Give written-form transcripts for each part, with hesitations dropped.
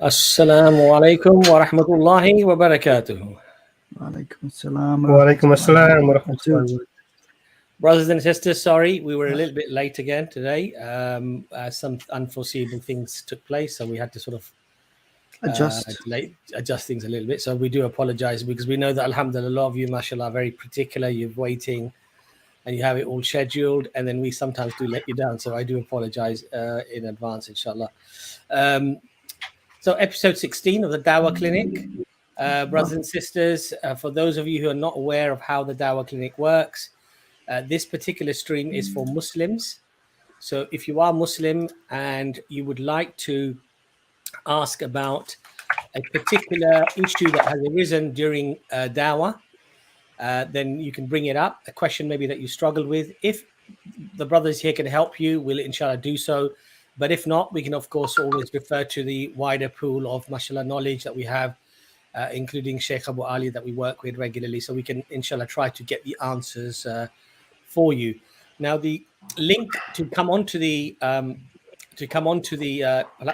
Assalamu alaikum wa rahmatullahi wa barakatuh. Wa alaikum assalam. Wa alaikum assalam wa rahmatullahi. Brothers and sisters, sorry, we were a little bit late again today. Some unforeseeable things took place, so we had to sort of adjust things a little bit. So we do apologize, because we know that alhamdulillah, a lot of you, mashallah, are very particular. You're waiting and you have it all scheduled, and then we sometimes do let you down. So I do apologize in advance, inshallah. So episode 16 of the Dawah Clinic. Brothers and sisters, for those of you who are not aware of how the Dawah Clinic works, this particular stream is for Muslims. So if you are Muslim and you would like to ask about a particular issue that has arisen during Dawah, then you can bring it up, a question maybe that you struggled with. If the brothers here can help you, we'll inshallah do so. But if not, we can, of course, always refer to the wider pool of, mashallah, knowledge that we have, including Sheikh Abu Ali that we work with regularly. So we can, inshallah, try to get the answers for you. Now, the link to come onto the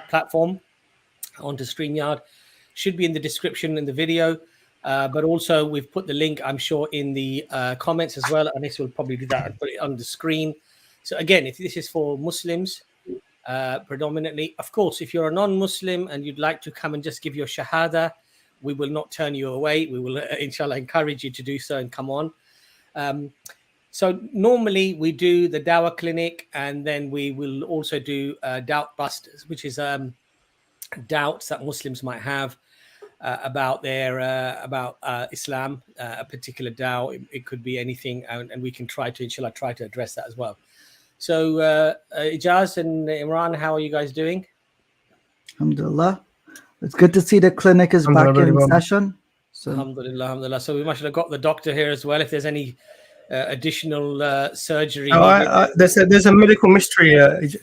platform, onto StreamYard, should be in the description in the video. But also, we've put the link, I'm sure, in the comments as well. And this will probably do that and put it on the screen. So again, if this is for Muslims, predominantly, of course, if you're a non-Muslim and you'd like to come and just give your Shahadah, we will not turn you away. We will, inshallah, encourage you to do so and come on. So normally we do the Dawah Clinic, and then we will also do Doubt Busters, which is doubts that Muslims might have about their Islam, a particular doubt. It could be anything, and we can try to, inshallah, address that as well. So, Ijaz and Imran, how are you guys doing? Alhamdulillah. It's good to see the clinic is back in session. So. Alhamdulillah. So we must have got the doctor here as well. If there's any additional surgery. There's a medical mystery,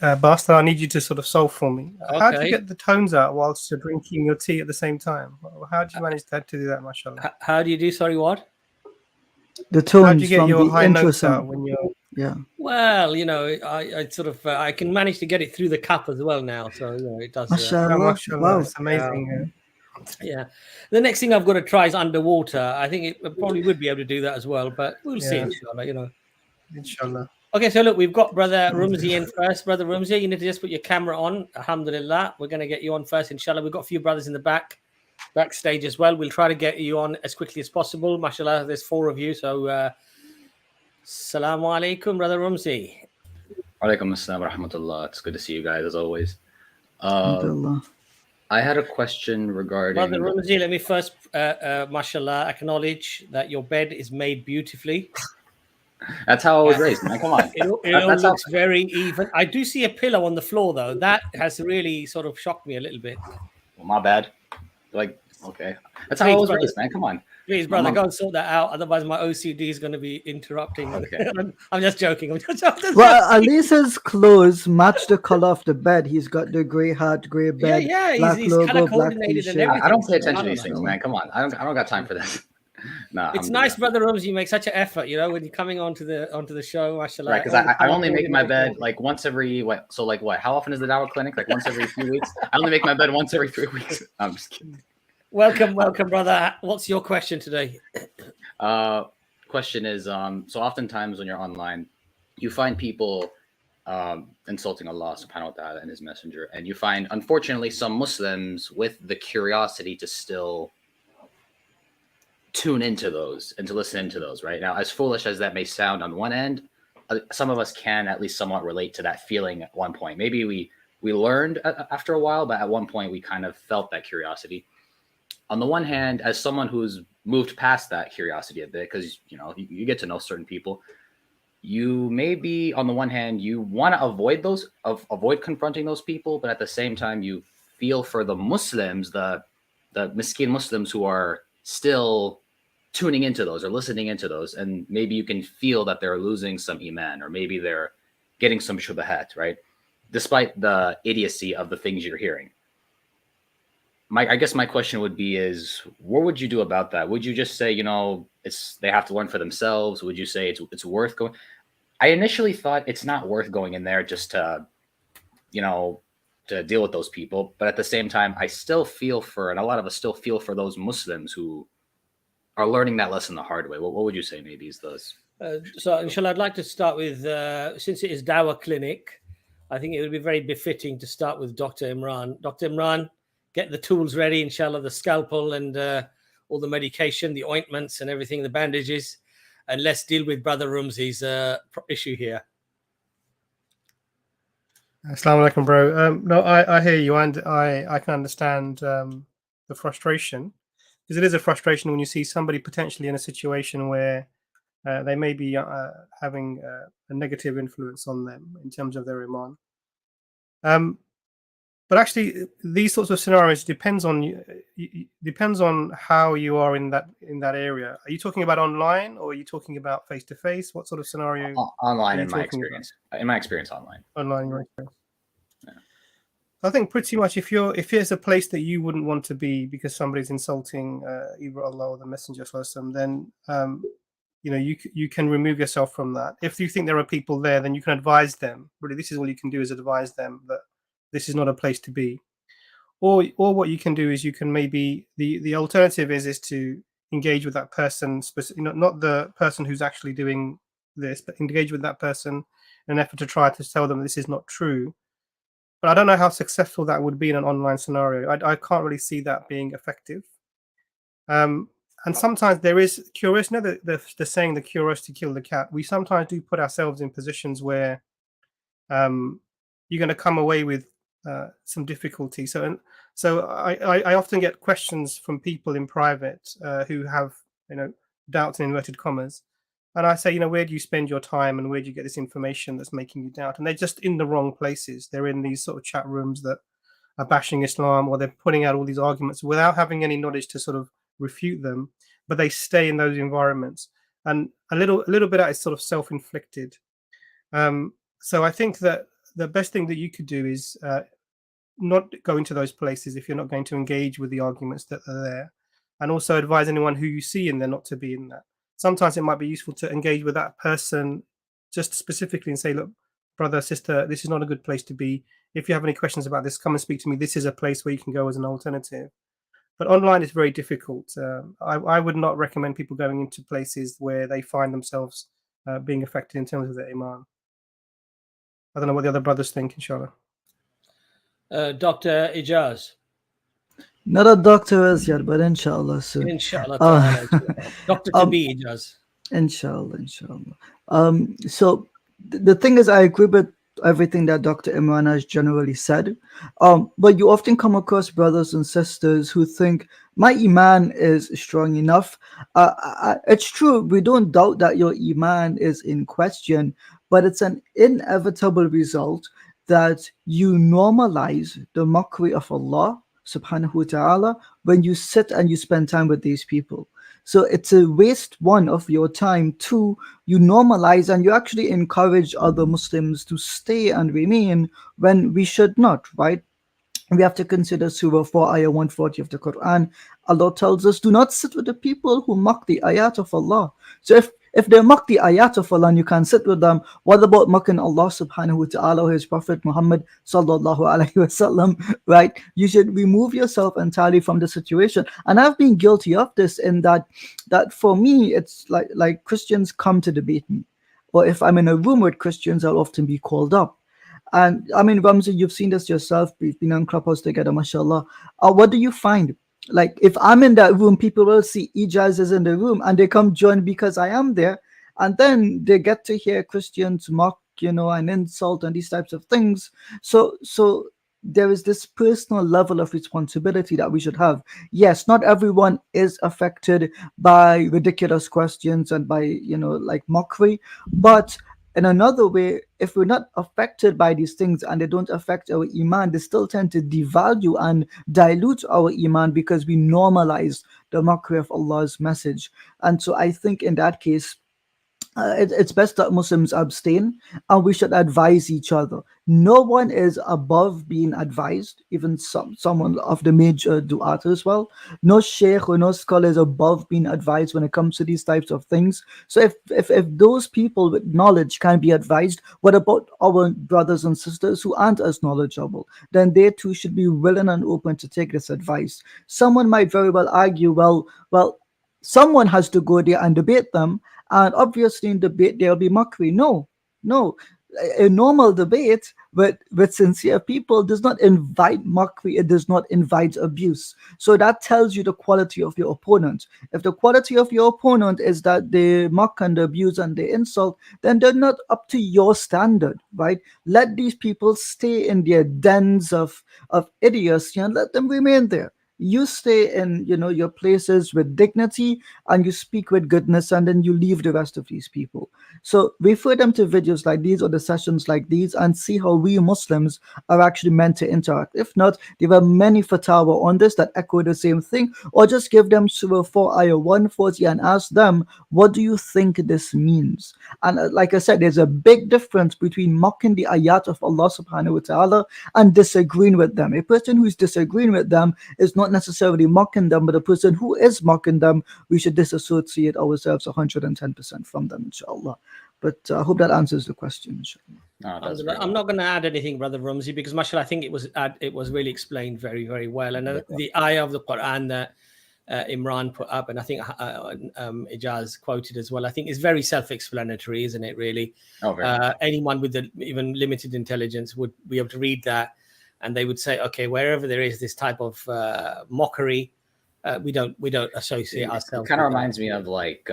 Abbas, that I need you to sort of solve for me. Okay. How do you get the tones out whilst you're drinking your tea at the same time? How do you manage to do that, mashallah? How do you do? Sorry, what? The tones. How do you get your high notes out when you're... Yeah. Well, you know, I sort of I can manage to get it through the cup as well now, so you know, it does. Mashallah. Wow, it's amazing. Yeah. The next thing I've got to try is underwater. I think it probably would be able to do that as well, but we'll see, inshallah. You know. Inshallah. Okay, so look, we've got Brother Rumzi in first. Brother Rumzi, you need to just put your camera on. Alhamdulillah, we're going to get you on first, inshallah. We've got a few brothers in the backstage as well. We'll try to get you on as quickly as possible. Mashallah, there's 4 of you, so. Assalamu alaikum, Brother Rumzi. Alaikum assalam wa rahmatullah. It's good to see you guys as always. I had a question regarding... Brother Rumzi, let me first, mashallah, acknowledge that your bed is made beautifully. That's how I was raised, man. Come on. It all looks very even. I do see a pillow on the floor, though. That has really sort of shocked me a little bit. Well, my bad. Like, okay. That's how I was raised, man. Come on. Please, brother, go and sort that out. Otherwise, my OCD is going to be interrupting. Okay. I'm just joking. Well, at least his clothes match the color of the bed. He's got the gray hat, gray bed, black he's logo, kind of black coordinated and t-shirt. everything. I don't pay attention to these things, man. Come on. I don't got time for this. Nah, it's nice, Brother Rumzi. You make such an effort, you know, when you're coming onto the show, mashallah. Right, because I only make my bed like once every what? So like what? How often is the Dawah Clinic? Like once every few weeks? I only make my bed once every 3 weeks. I'm just kidding. Welcome, brother. What's your question today? Question is, so oftentimes when you're online, you find people insulting Allah subhanahu wa ta'ala and his messenger. And you find, unfortunately, some Muslims with the curiosity to still tune into those and to listen into those, right? Now, as foolish as that may sound on one end, some of us can at least somewhat relate to that feeling at one point. Maybe we learned after a while, but at one point we kind of felt that curiosity. On the one hand, as someone who's moved past that curiosity a bit, because you know you get to know certain people, you may be on the one hand you want to avoid confronting those people, but at the same time you feel for the Muslims, the miskin Muslims who are still tuning into those or listening into those, and maybe you can feel that they're losing some iman, or maybe they're getting some shubahat, right? Despite the idiocy of the things you're hearing. I guess my question would be is, what would you do about that? Would you just say, you know, they have to learn for themselves? Would you say it's worth going? I initially thought it's not worth going in there just to, you know, to deal with those people. But at the same time, I still feel for, and a lot of us still feel for those Muslims who are learning that lesson the hard way. What would you say maybe is those? So, inshallah, I'd like to start with, since it is Dawah Clinic, I think it would be very befitting to start with Dr. Imran. Dr. Imran, get the tools ready, inshallah, the scalpel and all the medication, the ointments and everything, the bandages, and let's deal with Brother Rumzi's issue here. Assalamu alaikum, bro. No, I hear you, and I can understand the frustration, because it is a frustration when you see somebody potentially in a situation where they may be having a negative influence on them in terms of their iman. But actually, these sorts of scenarios depends on how you are in that area. Are you talking about online, or are you talking about face to face? What sort of scenario? Online, in my experience. About? In my experience, online. Online, your experience. Yeah. I think pretty much if there's a place that you wouldn't want to be because somebody's insulting either Allah or the Messenger, then you know, you can remove yourself from that. If you think there are people there, then you can advise them. Really, this is all you can do, is advise them that this is not a place to be. Or what you can do is you can maybe, the alternative is to engage with that person, not the person who's actually doing this, but engage with that person in an effort to try to tell them this is not true. But I don't know how successful that would be in an online scenario. I can't really see that being effective. And sometimes there is curiosity. The saying, the curiosity killed the cat. We sometimes do put ourselves in positions where you're going to come away with some difficulty. So I often get questions from people in private who have, you know, doubts in inverted commas, and I say, you know, where do you spend your time and where do you get this information that's making you doubt? And they're just in the wrong places. They're in these sort of chat rooms that are bashing Islam, or they're putting out all these arguments without having any knowledge to sort of refute them, but they stay in those environments, and a little bit of that is sort of self-inflicted. So I think that the best thing that you could do is not go into those places if you're not going to engage with the arguments that are there, and also advise anyone who you see in there not to be in that. Sometimes it might be useful to engage with that person just specifically and say, look, brother, sister, this is not a good place to be. If you have any questions about this, come and speak to me. This is a place where you can go as an alternative. But online is very difficult. I would not recommend people going into places where they find themselves being affected in terms of their iman. I don't know what the other brothers think, inshallah. Dr. Ijaz. Not a doctor as yet, but inshallah soon. Inshallah. Dr. Tabi Ijaz. Inshallah. So the thing is, I agree with everything that Dr. Imran has generally said. But you often come across brothers and sisters who think my iman is strong enough. It's true, we don't doubt that your iman is in question, but it's an inevitable result that you normalize the mockery of Allah subhanahu wa ta'ala when you sit and you spend time with these people. So it's a waste, one, of your time. Two, you normalize and you actually encourage other Muslims to stay and remain when we should not, right? We have to consider Surah 4, Ayah 140 of the Quran. Allah tells us, do not sit with the people who mock the ayat of Allah. So if they mock the ayat of Allah and you can't sit with them, what about mocking Allah subhanahu wa ta'ala or his Prophet Muhammad sallallahu alaihi wasallam, right? You should remove yourself entirely from the situation. And I've been guilty of this in that for me, it's like Christians come to debate me. Or if I'm in a room with Christians, I'll often be called up. And I mean, Rumzi, you've seen this yourself. We've been on Clubhouse together, mashallah. What do you find? Like, if I'm in that room, people will see Ijaz is in the room and they come join because I am there. And then they get to hear Christians mock, and insult and these types of things. So there is this personal level of responsibility that we should have. Yes, not everyone is affected by ridiculous questions and by, like mockery, but In another way, if we're not affected by these things and they don't affect our iman, they still tend to devalue and dilute our iman because we normalize the mockery of Allah's message. And so I think in that case, it's best that Muslims abstain, and we should advise each other. No one is above being advised, even someone of the major du'at as well. No sheikh or no scholar is above being advised when it comes to these types of things. So if those people with knowledge can be advised, what about our brothers and sisters who aren't as knowledgeable? Then they too should be willing and open to take this advice. Someone might very well argue, well, someone has to go there and debate them, and obviously in debate there'll be mockery. No. A normal debate with sincere people does not invite mockery, it does not invite abuse. So that tells you the quality of your opponent. If the quality of your opponent is that they mock and abuse and they insult, then they're not up to your standard, right? Let these people stay in their dens of idiocy and let them remain there. You stay in your places with dignity, and you speak with goodness, and then you leave the rest of these people. So refer them to videos like these or the sessions like these and see how we Muslims are actually meant to interact. If not, there are many fatwa on this that echo the same thing, or just give them Surah 4 ayah 140 and ask them, what do you think this means? And like I said, there's a big difference between mocking the ayat of Allah subhanahu wa ta'ala and disagreeing with them. A person who's disagreeing with them is not necessarily mocking them, but a person who is mocking them, we should disassociate ourselves 110% from them, inshallah. But I hope that answers the question, inshallah. No, I'm not going to add anything, Brother Rumzi, because mashallah, I think it was really explained very, very well. And the ayah of the Quran that Imran put up, and I think Ijaz quoted as well, I think is very self-explanatory, isn't it, really? Anyone with even limited intelligence would be able to read that, and they would say, okay, wherever there is this type of mockery, we don't associate ourselves. It kind of reminds me of like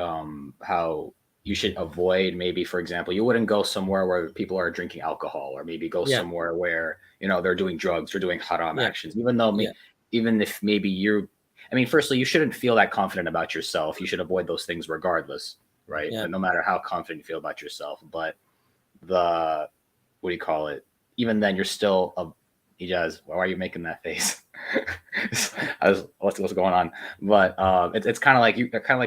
how you should avoid, maybe, for example, you wouldn't go somewhere where people are drinking alcohol, or maybe go somewhere where they're doing drugs or doing haram actions, even if maybe firstly, you shouldn't feel that confident about yourself. You should avoid those things regardless, right? No matter how confident you feel about yourself. But even then, you're still Ijaz, why are you making that face? What's going on? But it's kind of like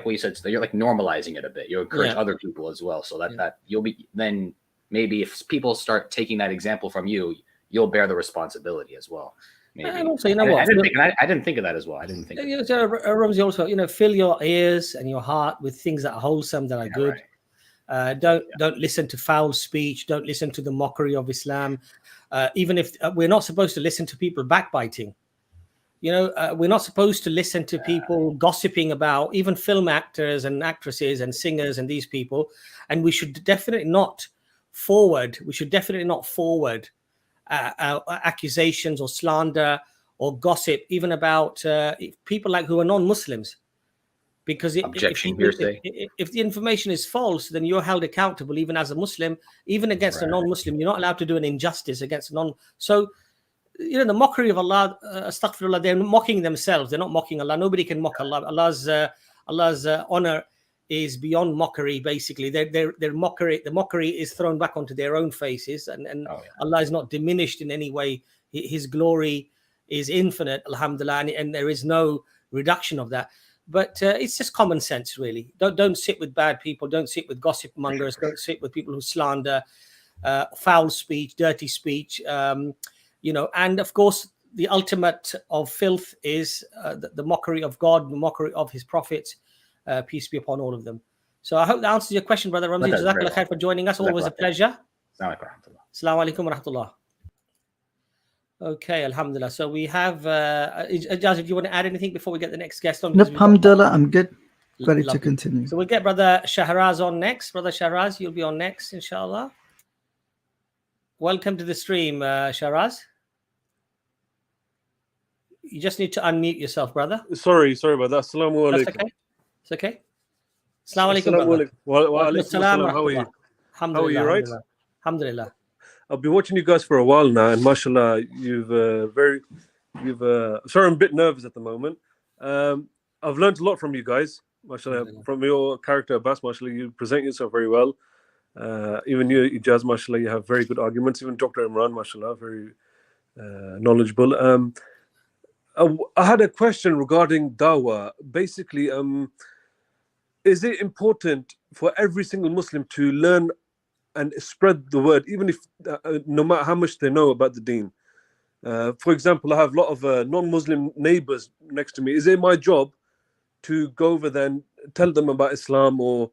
what you said. So you're like normalizing it a bit. You encourage other people as well, so that you'll be, then maybe if people start taking that example from you, you'll bear the responsibility as well. Maybe. And also, what? I didn't think of that as well. I didn't think. Rumzi, also, fill your ears and your heart with things that are wholesome, that are good. Right. Don't listen to foul speech. Don't listen to the mockery of Islam. Even if we're not supposed to listen to people backbiting, we're not supposed to listen to people gossiping about even film actors and actresses and singers and these people. And we should definitely not forward. Accusations or slander or gossip, even about people like who are non-Muslims, because if the information is false, then you're held accountable even as a Muslim, even against a non-Muslim. You're not allowed to do an injustice against a non. So the mockery of Allah, astaghfirullah, they're mocking themselves. They're not mocking Allah. Nobody can mock Allah. Allah's honor is beyond mockery. Basically, their mockery, the mockery is thrown back onto their own faces, and Allah is not diminished in any way. His glory is infinite, alhamdulillah, and there is no reduction of that. But it's just common sense, really. Don't sit with bad people. Don't sit with gossip mongers. Don't sit with people who slander, foul speech, dirty speech. And of course, the ultimate of filth is the mockery of God, the mockery of His prophets. Peace be upon all of them. So I hope that answers your question, Brother Rumzi. Jazakallah khair for joining us. Always a pleasure. Assalamu alaikum wa rahmatullah. Okay, alhamdulillah. So we have Ijaz, if you want to add anything before we get the next guest on? Nope, alhamdulillah, I'm good. Ready to continue. So we'll get Brother Shahraz on next. Brother Shahraz, you'll be on next, inshallah. Welcome to the stream, Shahraz. You just need to unmute yourself, brother. Sorry about that. Assalamu alaikum. That's okay. It's okay. Assalamu alaikum. Wa alaikum assalam. How are you? How are you, right? Alhamdulillah. I've been watching you guys for a while now, and mashallah, sorry, I'm a bit nervous at the moment. I've learned a lot from you guys, mashallah, from your character, Abbas, mashallah. You present yourself very well. Even you, Ijaz, mashallah, you have very good arguments. Even Dr. Imran, mashallah, very knowledgeable. I had a question regarding dawah. Basically, is it important for every single Muslim to learn and spread the word, even if no matter how much they know about the deen? For example, I have a lot of non-Muslim neighbors next to me. Is it my job to go over there and tell them about Islam, or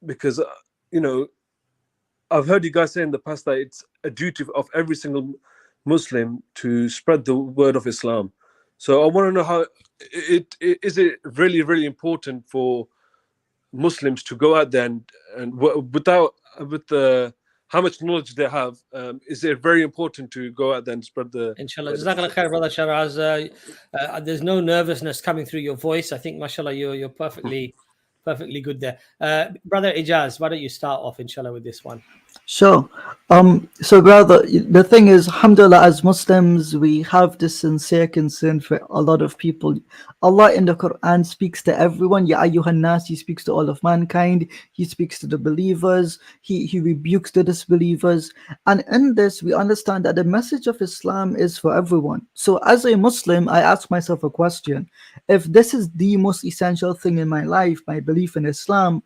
because I've heard you guys say in the past that it's a duty of every single Muslim to spread the word of Islam. So I want to know how is it really, really important for Muslims to go out there and with the how much knowledge they have, is it very important to go out there and spread the Inshallah. Jazakallah khair, brother Shahraz. There's no nervousness coming through your voice. I think, mashallah, you're perfectly good there. Brother Ijaz, why don't you start off, inshallah, with this one? Sure. So brother, the thing is, alhamdulillah, as Muslims, we have this sincere concern for a lot of people. Allah in the Quran speaks to everyone. Ya ayyuhan nas, He speaks to all of mankind. He speaks to the believers. He rebukes the disbelievers. And in this, we understand that the message of Islam is for everyone. So as a Muslim, I ask myself a question. If this is the most essential thing in my life, my belief in Islam,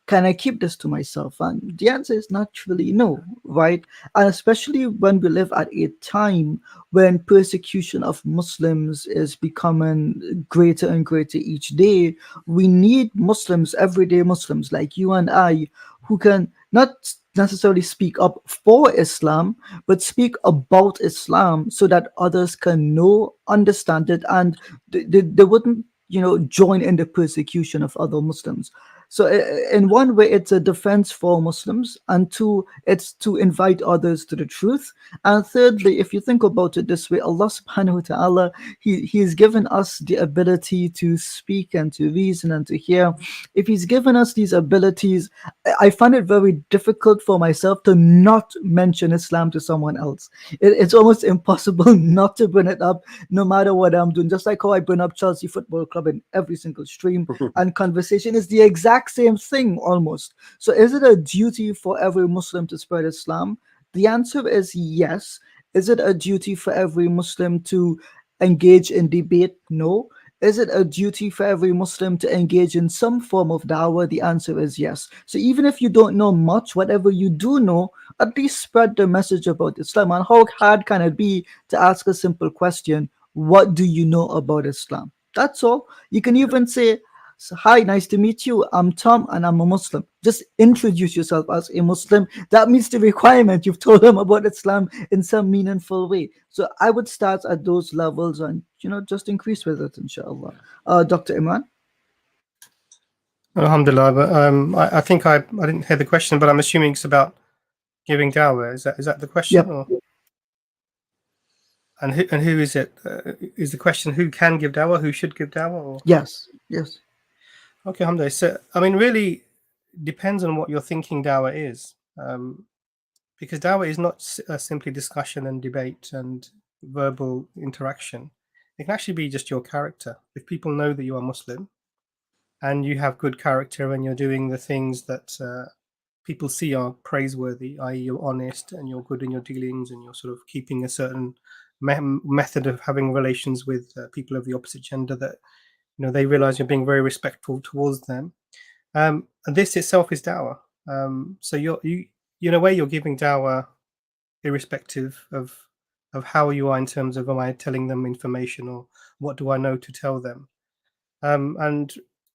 can I keep this to myself? And the answer is naturally no, right? And especially when we live at a time when persecution of Muslims is becoming greater and greater each day, we need Muslims, everyday Muslims like you and I, who can not necessarily speak up for Islam, but speak about Islam so that others can know, understand it, and they wouldn't, join in the persecution of other Muslims. So in one way, it's a defense for Muslims, and two, it's to invite others to the truth. And thirdly, if you think about it this way, Allah subhanahu wa ta'ala, He's given us the ability to speak and to reason and to hear. If He's given us these abilities, I find it very difficult for myself to not mention Islam to someone else. It's almost impossible not to bring it up, no matter what I'm doing. Just like how I bring up Chelsea Football Club in every single stream, and conversation is the exact same thing almost. So is it a duty for every Muslim to spread Islam? The answer is yes. Is it a duty for every Muslim to engage in debate? No. Is it a duty for every Muslim to engage in some form of dawah? The answer is yes. So even if you don't know much, whatever you do know, at least spread the message about Islam. And how hard can it be to ask a simple question? What do you know about Islam? That's all. You can even say, hi, nice to meet you. I'm Tom and I'm a Muslim. Just introduce yourself as a Muslim. That meets the requirement. You've told them about Islam in some meaningful way. So I would start at those levels and, just increase with it, inshallah. Dr. Imran? Alhamdulillah. But I think I didn't hear the question, but I'm assuming it's about giving dawah. Is that the question? Yep. Or? And who is it? Is the question who can give dawah? Who should give dawah? Or? Yes. Okay, alhamdulillah. So, really depends on what you're thinking dawah is. Because dawah is not simply discussion and debate and verbal interaction. It can actually be just your character. If people know that you are Muslim and you have good character and you're doing the things that people see are praiseworthy, i.e. you're honest and you're good in your dealings and you're sort of keeping a certain method of having relations with people of the opposite gender, that they realize you're being very respectful towards them. And this itself is dawah. So you in a way you're giving dawah irrespective of how you are in terms of, am I telling them information or what do I know to tell them? And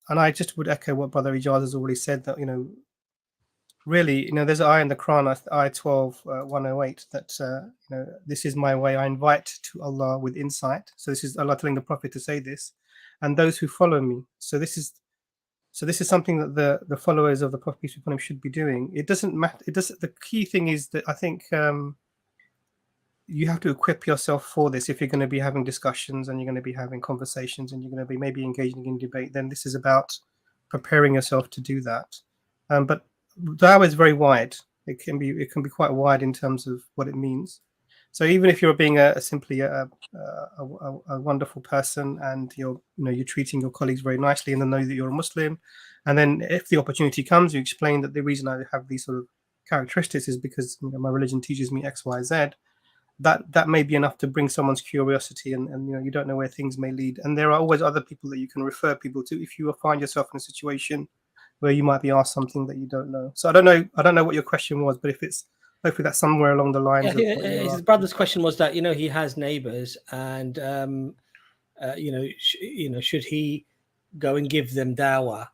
I just would echo what Brother Ijaz has already said, that really, there's an ayah in the Quran, ayah 12, 108, that this is my way, I invite to Allah with insight. So this is Allah telling the Prophet to say this, and those who follow me. So this is something that the followers of the Prophet, peace be upon him, should be doing. It doesn't matter. The key thing is that I think you have to equip yourself for this. If you're going to be having discussions and you're going to be having conversations and you're going to be maybe engaging in debate, then this is about preparing yourself to do that. But dawah is very wide. It can be quite wide in terms of what it means. So even if you're being simply a wonderful person, and you're treating your colleagues very nicely, and they know that you're a Muslim, and then if the opportunity comes, you explain that the reason I have these sort of characteristics is because my religion teaches me X, Y, Z. That may be enough to bring someone's curiosity, and you don't know where things may lead. And there are always other people that you can refer people to if you find yourself in a situation where you might be asked something that you don't know. So I don't know what your question was, but if it's hopefully that's somewhere along the lines. Yeah, his brother's question was that he has neighbors, and should he go and give them dawah?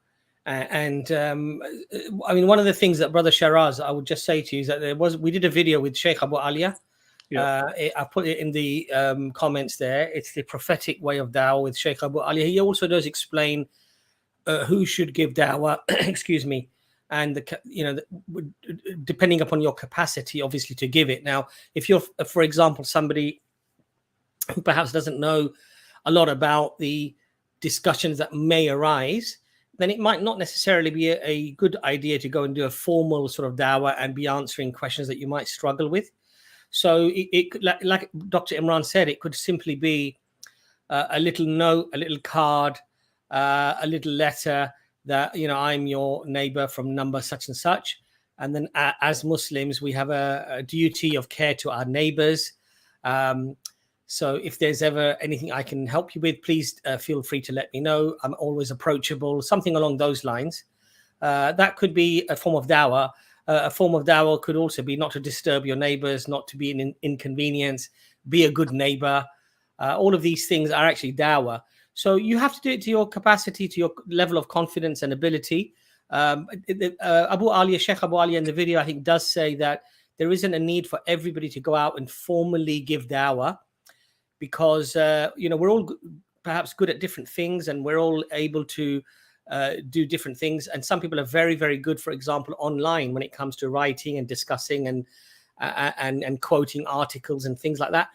And I mean, one of the things that Brother Shahraz, I would just say to you, is that we did a video with Sheikh Abu Alia. Yeah. I put it in the comments there. It's the prophetic way of dawah with Sheikh Abu Alia. He also does explain who should give dawah, excuse me, and depending upon your capacity, obviously, to give it. Now, if you're, for example, somebody who perhaps doesn't know a lot about the discussions that may arise, then it might not necessarily be a good idea to go and do a formal sort of dawah and be answering questions that you might struggle with. So it could, like Dr. Imran said, it could simply be a little note, a little card, a little letter that, I'm your neighbor from number such and such. And then as Muslims, we have a duty of care to our neighbors. So if there's ever anything I can help you with, please feel free to let me know. I'm always approachable, something along those lines. That could be a form of dawah. A form of dawah could also be not to disturb your neighbors, not to be an inconvenience, be a good neighbor. All of these things are actually dawah. So you have to do it to your capacity, to your level of confidence and ability. Sheikh Abu Alia in the video, I think, does say that there isn't a need for everybody to go out and formally give dawah, because we're all perhaps good at different things, and we're all able to do different things. And some people are very, very good, for example, online when it comes to writing and discussing and quoting articles and things like that.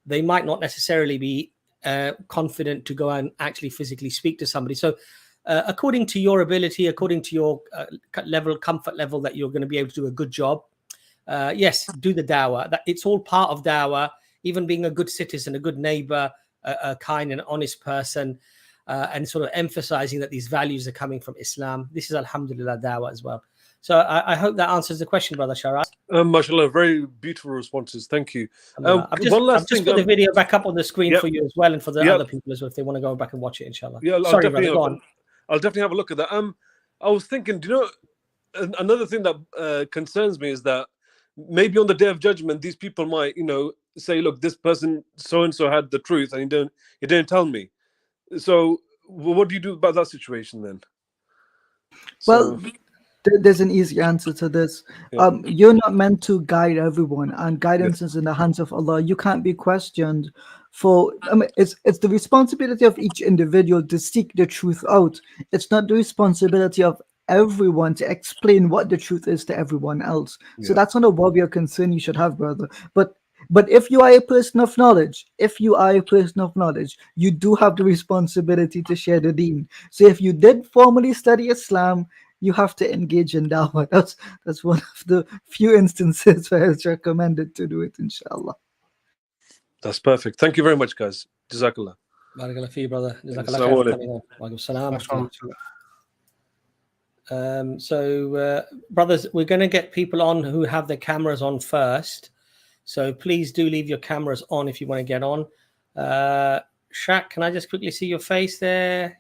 They might not necessarily be confident to go and actually physically speak to somebody. So according to your ability, according to your comfort level that you're going to be able to do a good job, yes, do the dawah. It's all part of dawah, even being a good citizen, a good neighbor, a kind and honest person, and sort of emphasizing that these values are coming from Islam. This is alhamdulillah dawah as well. So I hope that answers the question, Brother Shahraz. Mashallah, very beautiful responses. Thank you. I've just put the video back up on the screen for you as well, and for the other people as well, if they want to go back and watch it, inshallah. Yeah, Sorry, brother, go on. I'll definitely have a look at that. I was thinking, another thing that concerns me is that maybe on the day of judgment, these people might, say, look, this person so and so had the truth, and he didn't tell me. So what do you do about that situation then? Well, there's an easy answer to this. Yeah. You're not meant to guide everyone, and guidance is in the hands of Allah. You can't be questioned for. It's the responsibility of each individual to seek the truth out. It's not the responsibility of everyone to explain what the truth is to everyone else. Yeah. So that's not a worry or concern you should have, brother. But if you are a person of knowledge, you do have the responsibility to share the deen. So if you did formally study Islam, you have to engage in dawah. That's one of the few instances where it's recommended to do it, inshallah. That's perfect. Thank you very much, guys. Jazakallah. Barakallah fi, brother. Jazakallah khair. So, brothers, we're going to get people on who have their cameras on first. So please do leave your cameras on if you want to get on. Shak, can I just quickly see your face there?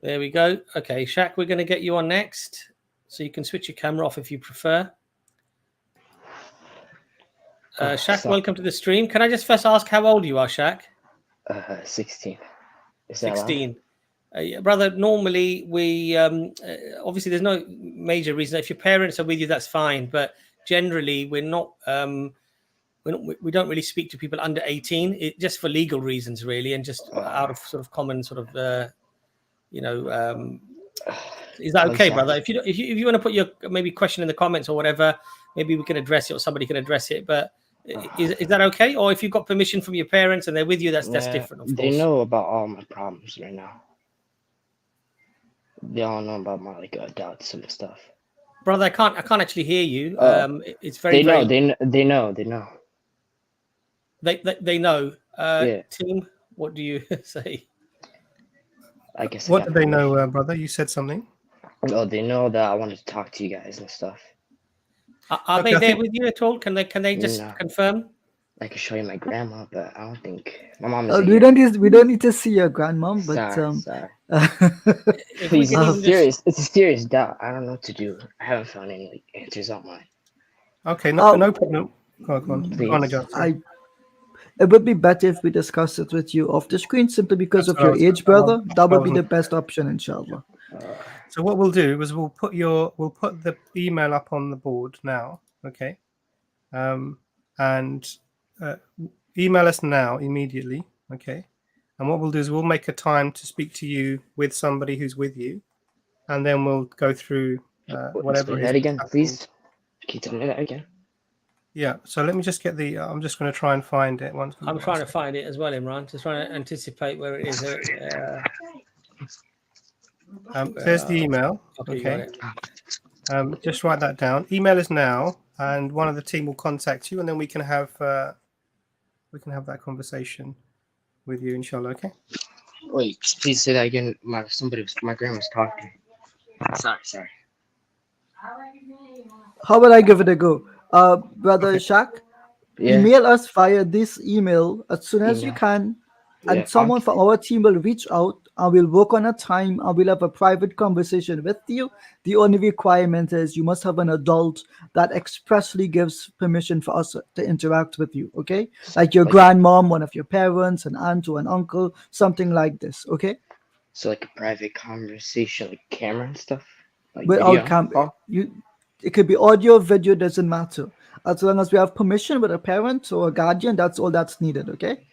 There we go. Okay, Shak, we're going to get you on next. So you can switch your camera off if you prefer. Shak, welcome to the stream. Can I just first ask how old you are, Shak? 16. 16. Brother, normally we, obviously there's no major reason. If your parents are with you, that's fine. But generally, we don't really speak to people under 18, just for legal reasons, really, and just out of sort of common sort of, is that okay, brother? If you want to put your maybe question in the comments or whatever, maybe we can address it or somebody can address it. But is that okay? Or if you've got permission from your parents and they're with you, that's different. Of course. They know about all my problems right now. They all know about my doubts and stuff. Brother, I can't actually hear you. It's very. They know. They know. Yeah. Team, what do you say? I guess. What do they know, brother? You said something. Oh, they know that I wanted to talk to you guys and stuff. Are Okay, they I there think- with you at all? Can they just No. confirm? I could show you my grandma, but I don't think my mom We isn't here. don't need to see your grandmom, but Sorry. If we Please, can even just, it's a serious doubt. I don't know what to do. I haven't found any answers online. Okay, Oh. no problem. Go on. Please. Go on, Ijaz, sorry. It would be better if we discuss it with you off the screen, simply because That's of what I your was- age, brother. I That would be wasn't- the best option, inshallah. So what we'll do is we'll put the email up on the board now, okay? And email us now immediately, okay? And what we'll do is we'll make a time to speak to you with somebody who's with you, and then we'll go through whatever. Explain is that again, happening. please. Can you tell me that again? Yeah. So let me just get the. I'm just going to try and find it once. I'm trying to find it as well, Imran. Just trying to anticipate where it is. There's the email. Okay, got Okay. it. Just write that down. Email us now, and one of the team will contact you, and then we can have that conversation with you, inshallah. Okay. Wait, please say that again. My grandma's talking. Sorry. How would I give it a go? Brother Shak, Yeah. email us via this email as soon as you Email. can, and Yeah, someone from our team will reach out and we'll work on a time and we'll have a private conversation with you. The only requirement is you must have an adult that expressly gives permission for us to interact with you, okay? Like your Like- grandmom, one of your parents, an aunt or an uncle, something like this, okay? So like a private conversation, like camera and stuff. Like Without video call? it could be audio, video, doesn't matter. As long as we have permission with a parent or a guardian, that's all that's needed, okay?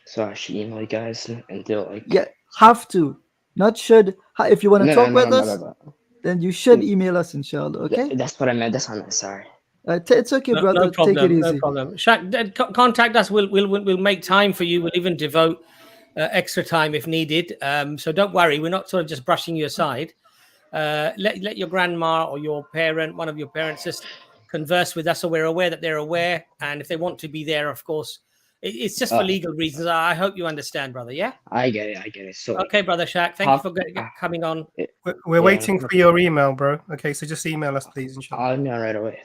So I should email you guys and they'll like. Yeah, have to. Not should. If you want to talk with us, No. then you should email us, inshallah, okay? That's what I meant. Sorry. It's okay, brother. No problem. Take it easy. No problem. Shak, contact us. We'll make time for you. We'll even devote extra time if needed. So don't worry. We're not sort of just brushing you aside. Let your grandma or your parent, one of your parents, just converse with us so we're aware that they're aware. And if they want to be there, of course, it's just for legal reasons. I hope you understand, brother. Yeah? I get it. So Okay, brother Shak. Thank you for coming on. We're waiting for your email, bro. Okay, so just email us, please, inshallah. I'll email right away.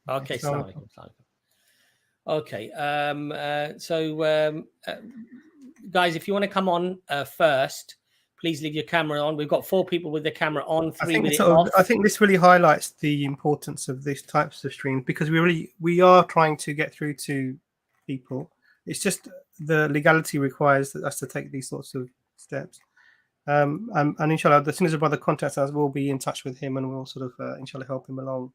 Okay, Assalamu Assalamu alaikum. Okay, guys, if you want to come on first, please leave your camera on. We've got 4 people with their camera on, 3 with it off. I think this really highlights the importance of these types of streams because we are trying to get through to people. It's just the legality requires us to take these sorts of steps. And inshallah, as soon as a brother contacts us, we'll be in touch with him and we'll sort of inshallah help him along.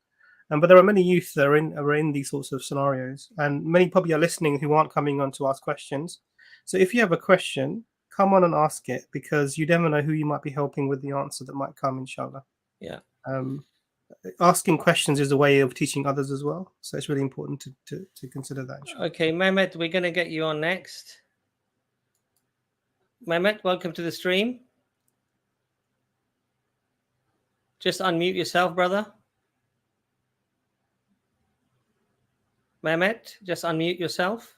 But there are many youth that are in these sorts of scenarios, and many probably are listening who aren't coming on to ask questions. So if you have a question, come on and ask it because you never know who you might be helping with the answer that might come, inshallah. Yeah. Asking questions is a way of teaching others as well. So it's really important to consider that. Inshallah. Okay, Mehemt, we're going to get you on next. Mehemt, welcome to the stream. Just unmute yourself, brother. Mehemt, just unmute yourself.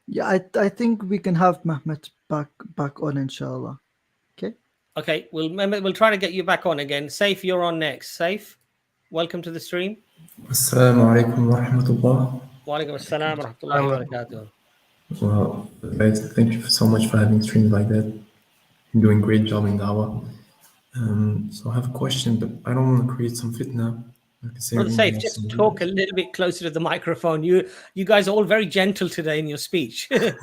Yeah, I think we can have Mehemt back on, inshallah. Okay. Okay, we'll try to get you back on again. Saif, you're on next. Saif, welcome to the stream. Assalamu alaikum wa rahmatullah. Wa alaikum assalam wa rahmatullahi wa barakatuh. Well, guys, thank you so much for having streams like that. You're doing a great job in Dawah. So I have a question, but I don't want to create some fitna. Brother Saif, just talk a little bit closer to the microphone. You guys are all very gentle today in your speech. Just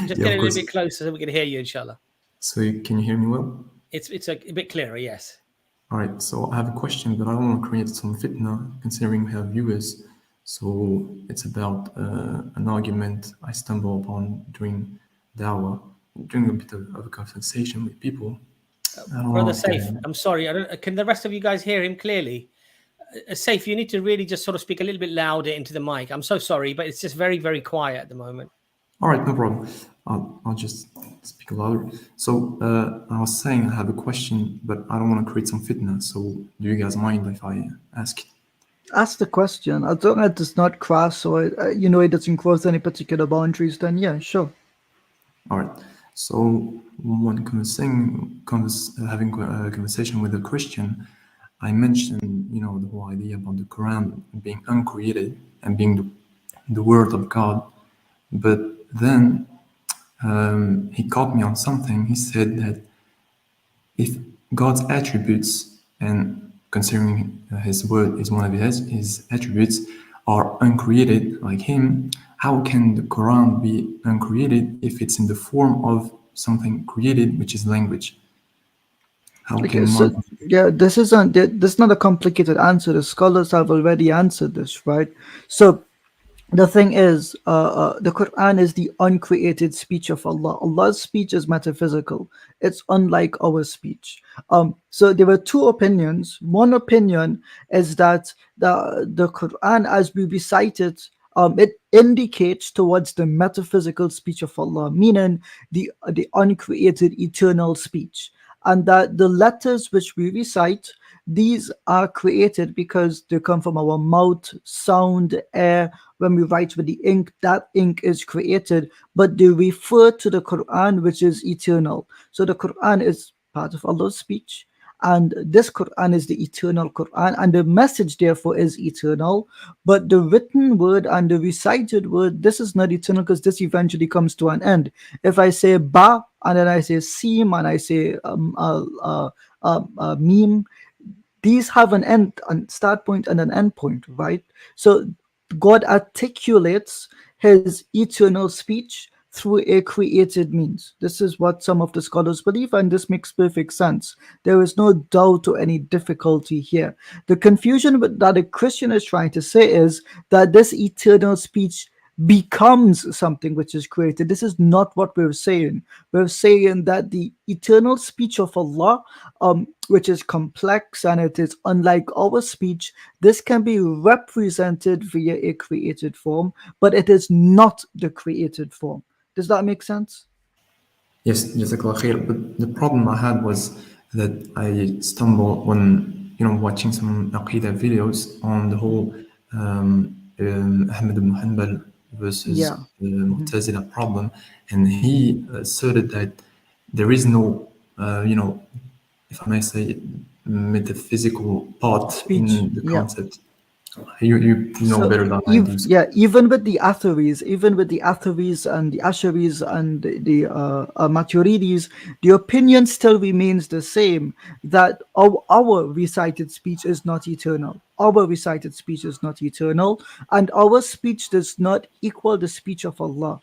get a little bit closer so we can hear you, inshallah. So can you hear me well? It's a bit clearer, yes. All right, so I have a question, but I don't want to create some fitna, considering we have viewers. So it's about an argument I stumbled upon during Dawah, doing a bit of a conversation with people. Brother Saif, I'm sorry. Can the rest of you guys hear him clearly? Saif, you need to really just sort of speak a little bit louder into the mic. I'm so sorry, but it's just very, very quiet at the moment. All right, no problem. I'll just speak louder. So I was saying I have a question, but I don't want to create some fitna. So do you guys mind if I ask it? ask the question. As long as it's not crass or it doesn't cross any particular boundaries, then yeah, sure. All right. So when having a conversation with a Christian, I mentioned, the whole idea about the Quran being uncreated and being the word of God. But then he caught me on something. He said that if God's attributes, and considering his word is one of his attributes, are uncreated like him, how can the Quran be uncreated if it's in the form of something created, which is language? How can this is not a complicated answer. The scholars have already answered this, right? So the thing is, the Quran is the uncreated speech of Allah. Allah's speech is metaphysical. It's unlike our speech. So there were two opinions. One opinion is that the Quran, as we recite it, it indicates towards the metaphysical speech of Allah, meaning the uncreated eternal speech, and that the letters which we recite, these are created because they come from our mouth, sound, air. When we write with the ink, that ink is created, but they refer to the Quran, which is eternal. So the Quran is part of Allah's speech, and this Quran is the eternal Quran, and the message therefore is eternal. But the written word and the recited word, this is not eternal, because this eventually comes to an end. If I say ba and then I say seem and I say meme, these have an end, a start point and an end point, right? So God articulates his eternal speech through a created means. This is what some of the scholars believe, and this makes perfect sense. There is no doubt or any difficulty here. The confusion that a Christian is trying to say is that this eternal speech becomes something which is created. This is not what we're saying. We're saying that the eternal speech of Allah, which is complex and it is unlike our speech, this can be represented via a created form, but it is not the created form. Does that make sense? Yes, Jazakallah khair. But the problem I had was that I stumbled when watching some Aqidah videos on the whole Ahmed ibn Hanbal versus the Mu'tazila problem, and he asserted that there is no, if I may say, metaphysical part in the concept. You know better than I do. Yeah, even with the Atharis and the Asharis and the Maturidis, the opinion still remains the same, that our recited speech is not eternal. Our recited speech is not eternal, and our speech does not equal the speech of Allah.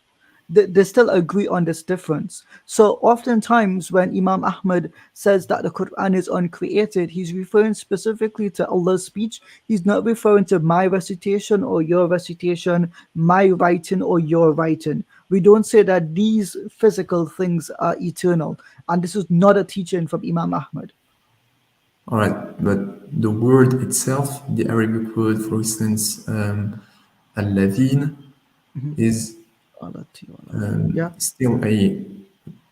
They still agree on this difference. So oftentimes when Imam Ahmad says that the Quran is uncreated, he's referring specifically to Allah's speech. He's not referring to my recitation or your recitation, my writing or your writing. We don't say that these physical things are eternal. And this is not a teaching from Imam Ahmad. All right, but the word itself, the Arabic word, for instance, al-ladhin, is still a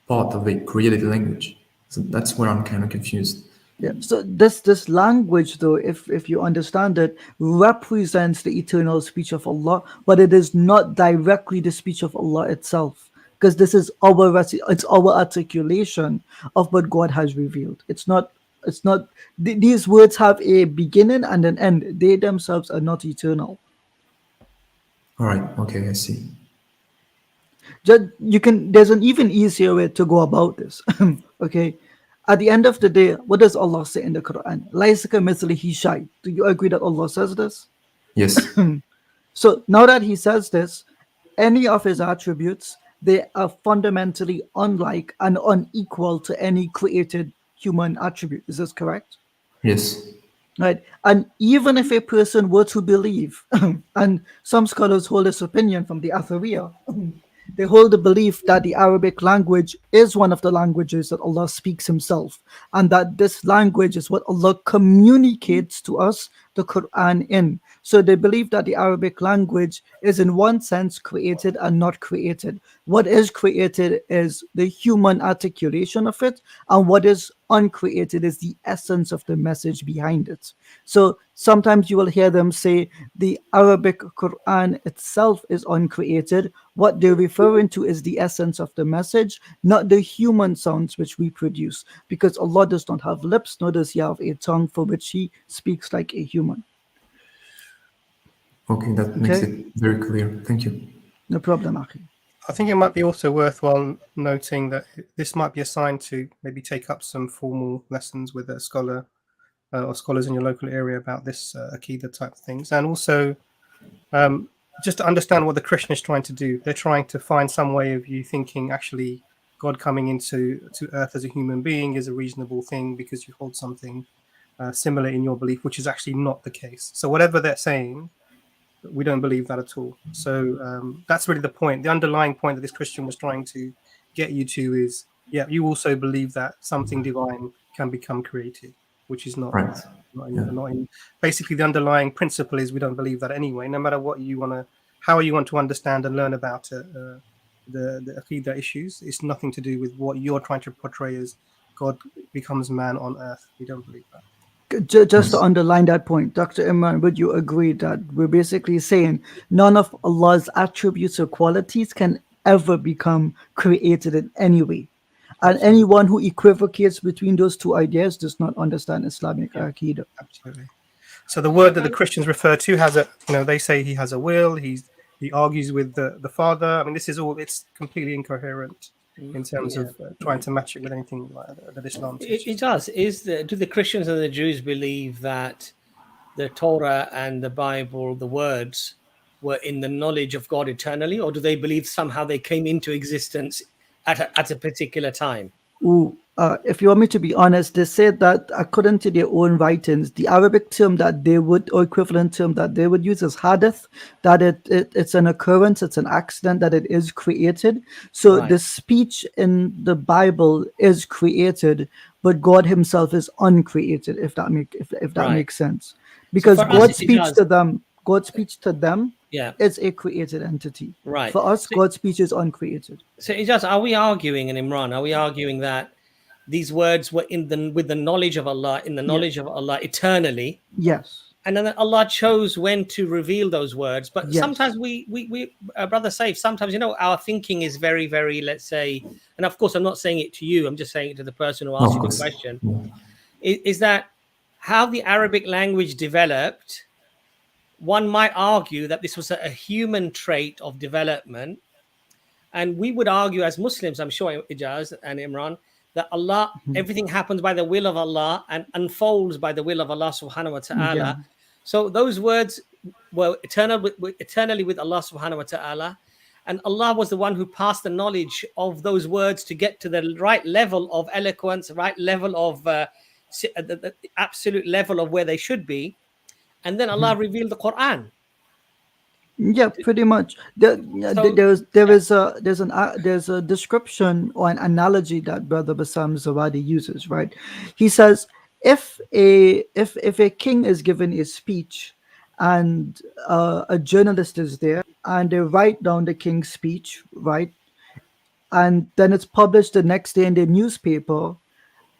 part of a created language. So that's where I'm kind of confused. Yeah. So this language, though, if you understand it, represents the eternal speech of Allah, but it is not directly the speech of Allah itself, because this is our articulation of what God has revealed. It's not. These words have a beginning and an end. They themselves are not eternal. All right. Okay, I see. There's an even easier way to go about this. Okay, at the end of the day, what does Allah say in the Quran? Laysaka mithlihi shay. Do you agree that Allah says this? Yes. So now that he says this, any of his attributes, they are fundamentally unlike and unequal to any created human attribute. Is this correct? Yes. Right. And even if a person were to believe, and some scholars hold this opinion from the Athariya, they hold the belief that the Arabic language is one of the languages that Allah speaks himself, and that this language is what Allah communicates to us the Quran in. So they believe that the Arabic language is in one sense created and not created. What is created is the human articulation of it, and what is uncreated is the essence of the message behind it. So sometimes you will hear them say the Arabic Quran itself is uncreated. What they're referring to is the essence of the message, not the human sounds which we produce, because Allah does not have lips, nor does he have a tongue for which he speaks like a human. Okay, that makes it very clear. Thank you. No problem, Akhi. I think it might be also worthwhile noting that this might be a sign to maybe take up some formal lessons with a scholar or scholars in your local area about this Aqidah type of things. And also just to understand what the Christian is trying to do. They're trying to find some way of you thinking actually God coming into earth as a human being is a reasonable thing because you hold something similar in your belief, which is actually not the case. So whatever they're saying, we don't believe that at all. So that's really the point. The underlying point that this Christian was trying to get you to is, yeah, you also believe that something divine can become created, which is not, Right. not in. Basically, the underlying principle is we don't believe that anyway. No matter what you want to, how you want to understand and learn about it, the Aqidah issues, it's nothing to do with what you're trying to portray as God becomes man on earth. We don't believe that. Just to underline that point, Dr. Imran, would you agree that we're basically saying none of Allah's attributes or qualities can ever become created in any way? And anyone who equivocates between those two ideas does not understand Islamic Aqidah. Absolutely. So the word that the Christians refer to has a, they say he has a will, he argues with the Father. I mean, this is all, it's completely incoherent in terms of trying to match it with anything like that Islam teaches. It does. Do the Christians and the Jews believe that the Torah and the Bible, the words, were in the knowledge of God eternally, or do they believe somehow they came into existence at a particular time? If you want me to be honest, they said that according to their own writings, the Arabic term that they would, or equivalent term that they would use is hadith, that it's an occurrence, it's an accident, that it is created. So the speech in the Bible is created, but God himself is uncreated, if that makes sense. Because so God's speech to them is a created entity. Right. For us, God's speech is uncreated. So Ijaz, are we arguing, and Imran, are we arguing that these words were with the knowledge of Allah, in the knowledge of Allah eternally? Yes. And then Allah chose when to reveal those words. But sometimes we Brother Saif, sometimes, our thinking is very, very, let's say, and of course, I'm not saying it to you, I'm just saying it to the person who asked you the question, is that how the Arabic language developed. One might argue that this was a human trait of development. And we would argue as Muslims, I'm sure, Ijaz and Imran, that Allah, everything happens by the will of Allah and unfolds by the will of Allah subhanahu wa ta'ala. Yeah. So those words were eternally with Allah subhanahu wa ta'ala. And Allah was the one who passed the knowledge of those words to get to the right level of eloquence, right level of the absolute level of where they should be. And then Allah revealed the Quran. Yeah, pretty much. There's a description or an analogy that Brother Bassam Zawadi uses, right? He says if a king is given a speech and a journalist is there and they write down the king's speech, right, and then it's published the next day in the newspaper,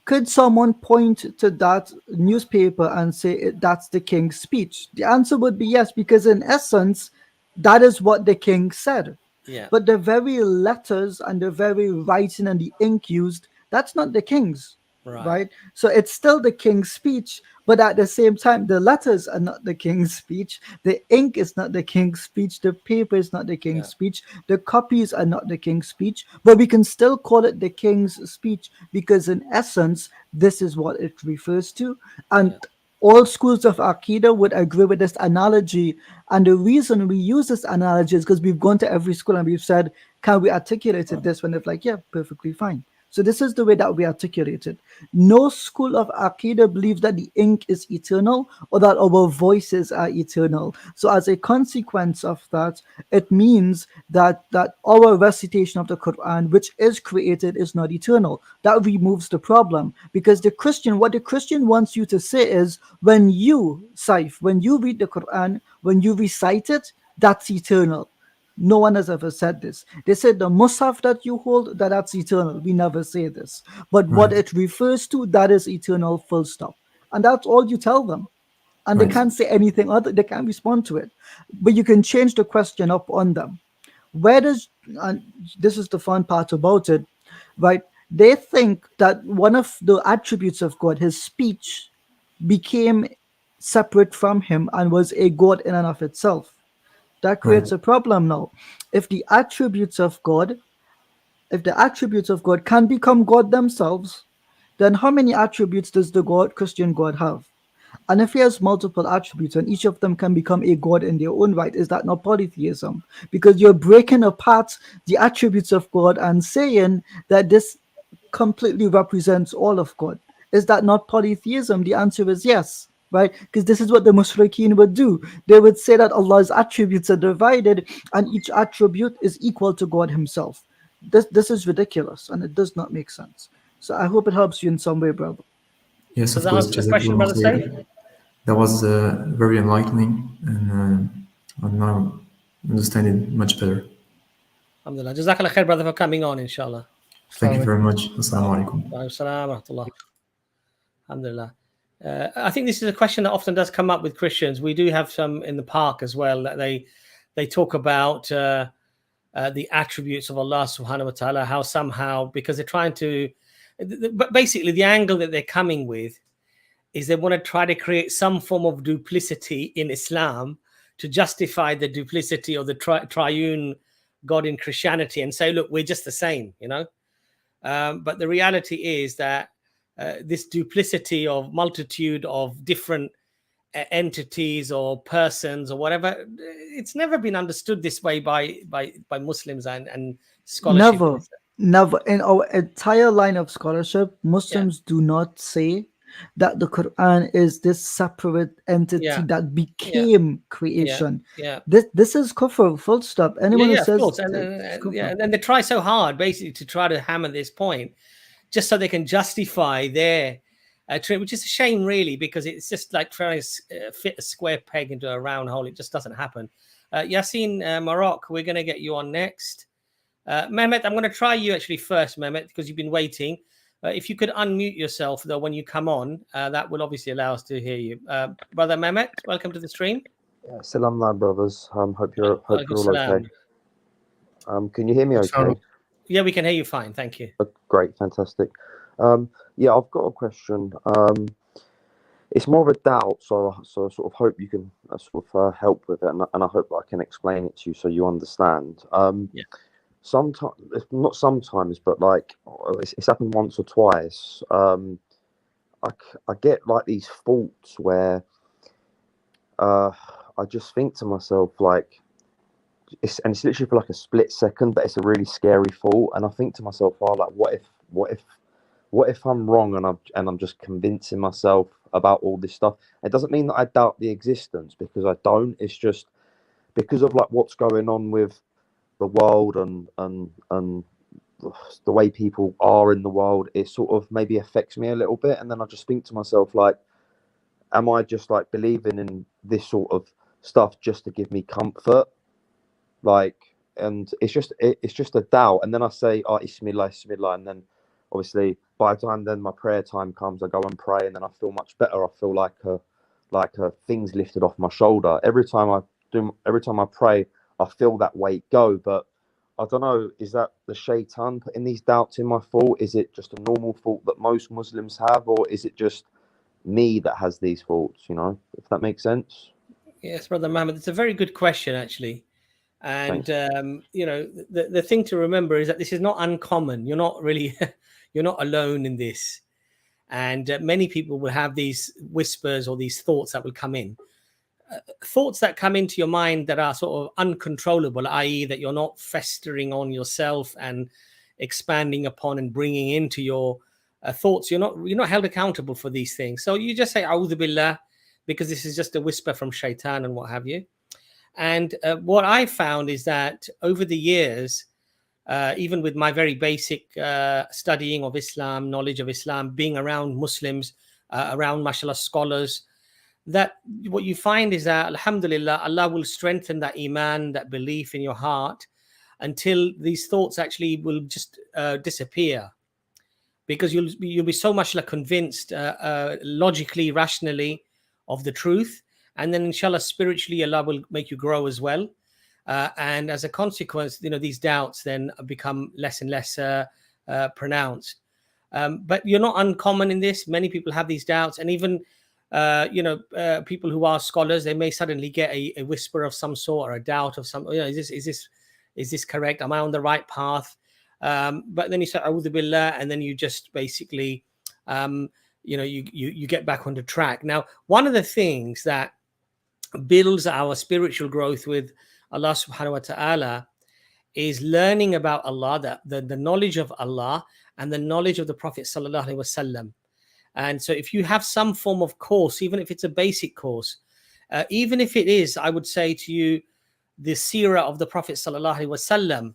could someone point to that newspaper and say that's the king's speech? The answer would be yes, because in essence, that is what the king said. Yeah. But the very letters and the very writing and the ink used, that's not the king's, right? So it's still the king's speech, but at the same time, the letters are not the king's speech. The ink is not the king's speech. The paper is not the king's speech. The copies are not the king's speech, but we can still call it the king's speech because in essence, this is what it refers to. And all schools of Aqidah would agree with this analogy. And the reason we use this analogy is because we've gone to every school and we've said, can we articulate it this? When they're like, yeah, perfectly fine. So this is the way that we articulate it. No school of Aqidah believes that the ink is eternal or that our voices are eternal. So as a consequence of that, it means that our recitation of the Quran, which is created, is not eternal. That removes the problem. Because what the Christian wants you to say is, when you, Saif, when you read the Quran, when you recite it, that's eternal. No one has ever said this. They said the Musaf that you hold, that's eternal. We never say this. But what it refers to, that is eternal, full stop. And that's all you tell them. And they can't say anything other, they can't respond to it. But you can change the question up on them. Where does, and this is the fun part about it, right? They think that one of the attributes of God, his speech, became separate from him and was a God in and of itself. That creates a problem now. If the attributes of God can become God themselves, then how many attributes does the Christian God have? And if he has multiple attributes and each of them can become a God in their own right, is that not polytheism? Because you're breaking apart the attributes of God and saying that this completely represents all of God. Is that not polytheism? The answer is yes. Right? Because this is what the Mushrikeen would do. They would say that Allah's attributes are divided and each attribute is equal to God himself. This is ridiculous and it does not make sense. So I hope it helps you in some way, brother. Yes, Does of that course. answer the question, Brother Saif? That was very enlightening, and I now understand it much better. Alhamdulillah. Jazakallah khair, brother, for coming on, inshallah. Thank you very much. Assalamu alaikum. Wa alaikum salam wa rahmatullah. Alhamdulillah. I think this is a question that often does come up with Christians. We do have some in the park as well that they talk about the attributes of Allah subhanahu wa ta'ala, how somehow, because they're trying to, but basically the angle that they're coming with is they want to try to create some form of duplicity in Islam to justify the duplicity of the triune God in Christianity and say, look, we're just the same, you know. But the reality is that this duplicity of multitude of different entities or persons or whatever, it's never been understood this way by Muslims and scholarship. Never. In our entire line of scholarship, Muslims do not say that the Quran is this separate entity that became creation. This is kufr, full stop. Anyone who says, of course. And they try so hard basically to try to hammer this point just so they can justify their which is a shame really, because it's just like trying to fit a square peg into a round hole. It just doesn't happen. Yaseen Morocco, we're going to get you on next. Mehemt, I'm going to try you actually first, Mehemt, because you've been waiting. If you could unmute yourself, though, when you come on, that will obviously allow us to hear you. Brother Mehemt, welcome to the stream. Salam, brothers. Hope you're all okay. Can you hear me okay? Yeah, we can hear you fine. Thank you. Great, fantastic. Yeah, I've got a question. It's more of a doubt, so I sort of hope you can help with it, and I hope I can explain it to you so you understand. Sometimes, not sometimes, but like it's happened once or twice. I get like these thoughts where I just think to myself like, it's literally for like a split second, but it's a really scary thought, and I think to myself, oh, like what if I'm wrong and I'm just convincing myself about all this stuff? It doesn't mean that I doubt the existence, because I don't. It's just because of like what's going on with the world and the way people are in the world. It sort of maybe affects me a little bit, and then I just think to myself like, am I just like believing in this sort of stuff just to give me comfort? Like, and it's just a doubt, and then I say, oh, Bismillah, and then obviously by the time then my prayer time comes, I go and pray, and then I feel much better. I feel like a thing's lifted off my shoulder. Every time I pray, I feel that weight go. But I don't know, is that the shaitan putting these doubts in my thought? Is it just a normal thought that most Muslims have, or is it just me that has these thoughts? You know, if that makes sense. Yes, Brother Mohammed, it's a very good question actually. And you know, the thing to remember is that this is not uncommon. You're not really you're not alone in this, and many people will have these whispers or these thoughts that will come in, thoughts that come into your mind that are sort of uncontrollable, i.e. that you're not festering on yourself and expanding upon and bringing into your thoughts. You're not held accountable for these things, so you just say A'udhu Billah, because this is just a whisper from shaitan and what have you. And what I found is that over the years, even with my very basic studying of Islam, knowledge of Islam, being around Muslims, around mashallah scholars, that what you find is that, alhamdulillah, Allah will strengthen that iman, that belief in your heart, until these thoughts actually will just disappear, because you'll be so much like convinced logically, rationally of the truth, and then inshallah spiritually Allah will make you grow as well, and as a consequence, these doubts then become less and less pronounced. But you're not uncommon in this. Many people have these doubts, and even people who are scholars, they may suddenly get a whisper of some sort, or a doubt of some, is this correct? Am I on the right path? But then you say A'udhu Billah, and then you just basically you get back on the track. Now, one of the things that builds our spiritual growth with Allah subhanahu wa ta'ala is learning about Allah, the knowledge of Allah and the knowledge of the Prophet sallallahu alaihi wasallam. And so if you have some form of course, even if it's a basic course, even if it is, I would say to you, the seerah of the Prophet sallallahu alaihi wasallam,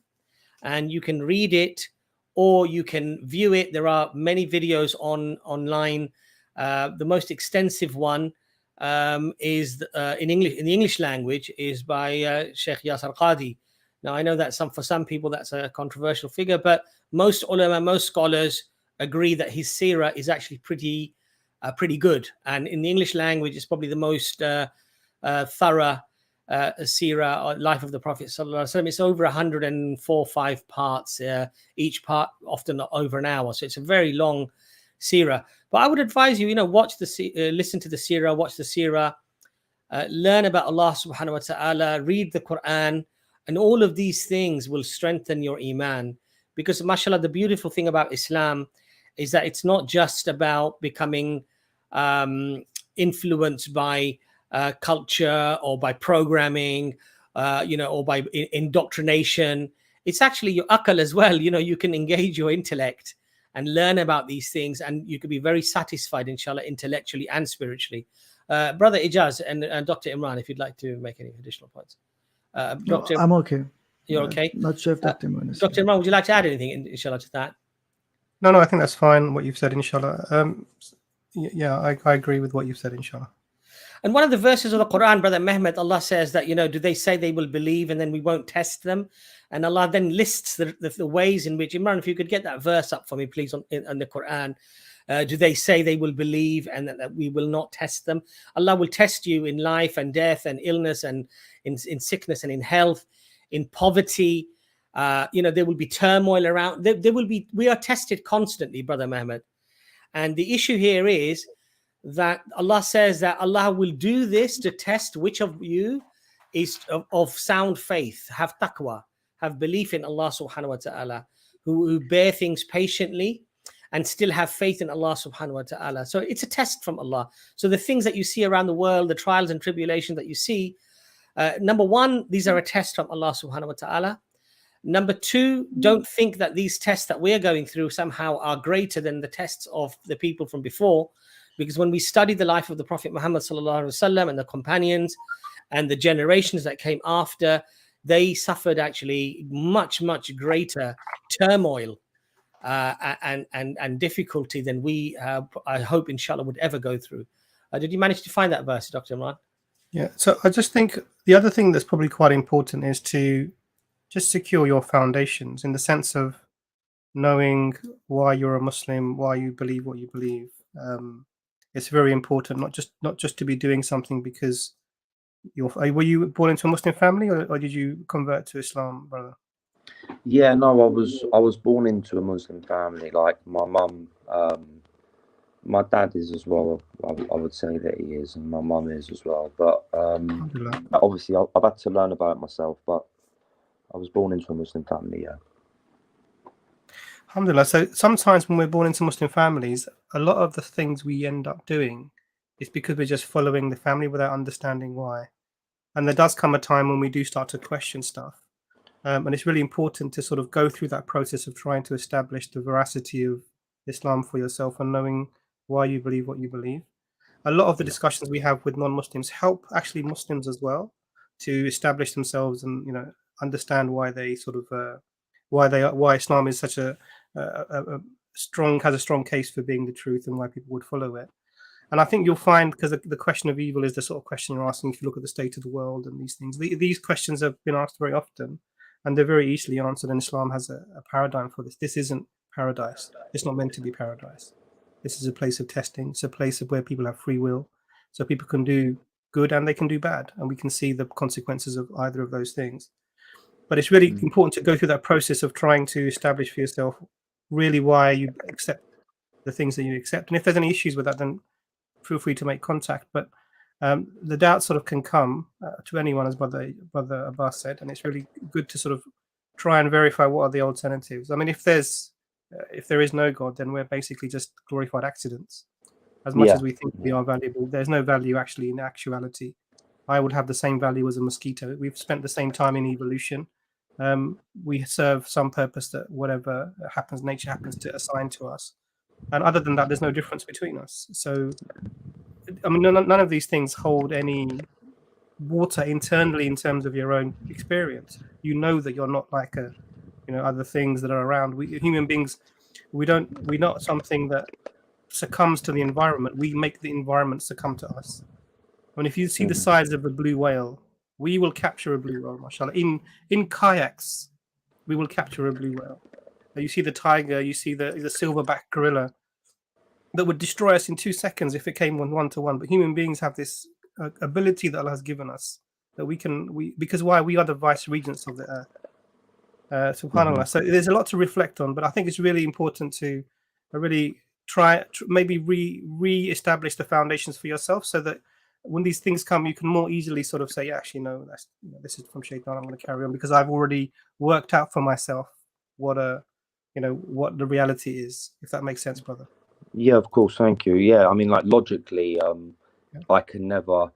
and you can read it or you can view it. There are many videos online. The most extensive one is in English, in the English language, is by Sheikh Yasir Qadi. Now I know that for some people that's a controversial figure, but most ulama, most scholars agree that his seerah is actually pretty good. And in the English language, it's probably the most thorough seerah, or life of the Prophet sallallahu alaihi wasallam. It's over 104-5 parts, each part often over an hour, so it's a very long seerah. But I would advise you, watch listen to the seerah, watch the seerah, learn about Allah subhanahu wa ta'ala, read the Quran, and all of these things will strengthen your iman. Because mashallah, the beautiful thing about Islam is that it's not just about becoming influenced by culture or by programming, or by indoctrination. It's actually your akal as well. You can engage your intellect and learn about these things, and you can be very satisfied, inshallah, intellectually and spiritually. Brother Ijaz and Dr. Imran, if you'd like to make any additional points. Dr. I'm okay. You're okay? Not sure if Dr. Imran is. Dr. Imran, would you like to add anything, inshallah, to that? No, I think that's fine, what you've said, inshallah. Yeah, I agree with what you've said, inshallah. And one of the verses of the Quran, Brother Mehemt, Allah says that, do they say they will believe and then we won't test them? And Allah then lists the ways in which, Imran, if you could get that verse up for me, please, on the Quran. Do they say they will believe and that we will not test them? Allah will test you in life and death and illness and in sickness and in health, in poverty. There will be turmoil around. We are tested constantly, Brother Mehemt. And the issue here is that Allah says that Allah will do this to test which of you is of sound faith, have taqwa, have belief in Allah subhanahu wa ta'ala, who bear things patiently and still have faith in Allah subhanahu wa ta'ala. So it's a test from Allah. So the things that you see around the world, the trials and tribulations that you see, number one, these are a test from Allah subhanahu wa ta'ala. Number two, don't think that these tests that we're going through somehow are greater than the tests of the people from before. Because when we study the life of the Prophet Muhammad sallallahu alaihi wasallam and the companions and the generations that came after, they suffered actually much, much greater turmoil and difficulty than we, I hope, inshallah, would ever go through. Did you manage to find that verse, Dr. Imran? Yeah, so I just think the other thing that's probably quite important is to just secure your foundations, in the sense of knowing why you're a Muslim, why you believe what you believe. It's very important, not just to be doing something because were you born into a Muslim family, or did you convert to Islam, brother? Yeah, no, I was born into a Muslim family. Like my mum, my dad is as well. I would say that he is, and my mum is as well. But obviously, I've had to learn about it myself. But I was born into a Muslim family. Yeah. Alhamdulillah. So sometimes when we're born into Muslim families, a lot of the things we end up doing is because we're just following the family without understanding why. And there does come a time when we do start to question stuff. And it's really important to sort of go through that process of trying to establish the veracity of Islam for yourself and knowing why you believe what you believe. A lot of the discussions we have with non-Muslims help actually Muslims as well to establish themselves and understand why they sort of why Islam is such has a strong case for being the truth and why people would follow it. And I think you'll find, because the question of evil is the sort of question you're asking if you look at the state of the world and these things. These questions have been asked very often, and they're very easily answered, and Islam has a paradigm for this. This isn't paradise. It's not meant to be paradise. This is a place of testing. It's a place of where people have free will. So people can do good and they can do bad, and we can see the consequences of either of those things. But it's really important to go through that process of trying to establish for yourself really why you accept the things that you accept. And if there's any issues with that, then feel free to make contact. But the doubt sort of can come to anyone, as brother Abbas said, and it's really good to sort of try and verify what are the alternatives. I mean, if there is no God, then we're basically just glorified accidents. As much as we think we are valuable, there's no value actually in actuality. I would have the same value as a mosquito. We've spent the same time in evolution. We serve some purpose that whatever happens, nature happens to assign to us. And other than that, there's no difference between us. So, I mean, none of these things hold any water internally in terms of your own experience. You know that you're not like other things that are around. We human beings, we're not something that succumbs to the environment. We make the environment succumb to us. I mean, if you see the size of a blue whale, we will capture a blue whale, mashallah. In kayaks, we will capture a blue whale. You see the tiger, you see the silverback gorilla that would destroy us in 2 seconds if it came one-to-one. But human beings have this ability that Allah has given us, that because why? We are the vice regents of the earth. Subhanallah. So there's a lot to reflect on, but I think it's really important to really try maybe re-establish the foundations for yourself, so that when these things come, you can more easily sort of say, actually, no, this is from Shaitan. I'm going to carry on because I've already worked out for myself what the reality is. If that makes sense, brother. Yeah, of course. Thank you. Yeah, I mean, like logically, I can never,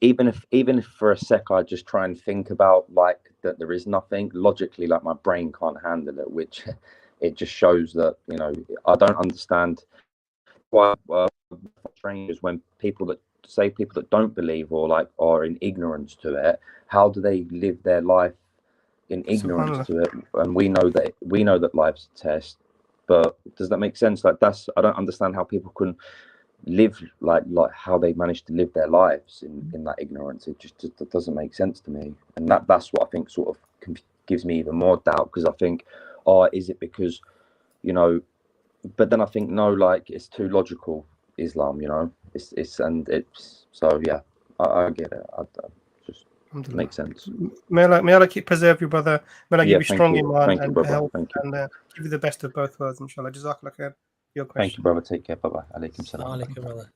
even if for a sec I just try and think about like that there is nothing logically, like my brain can't handle it, which it just shows that I don't understand why strangers, when people that don't believe or like are in ignorance to it, how do they live their life in ignorance to it? And we know that life's a test. But does that make sense? Like I don't understand how people can live like how they manage to live their lives in that ignorance. It just doesn't make sense to me. And that's what I think sort of gives me even more doubt, because I think, is it because, but then I think, no, like it's too logical, Islam, it's so yeah, I get it. Just makes sense. May Allah preserve you, brother. May Allah give you strong iman and brother. health, Thank you. And give you the best of both worlds, inshallah. Jazakallah khair. Your question. Thank you, brother. Take care. Bye bye. Alaikum salam. Alaikum, brother.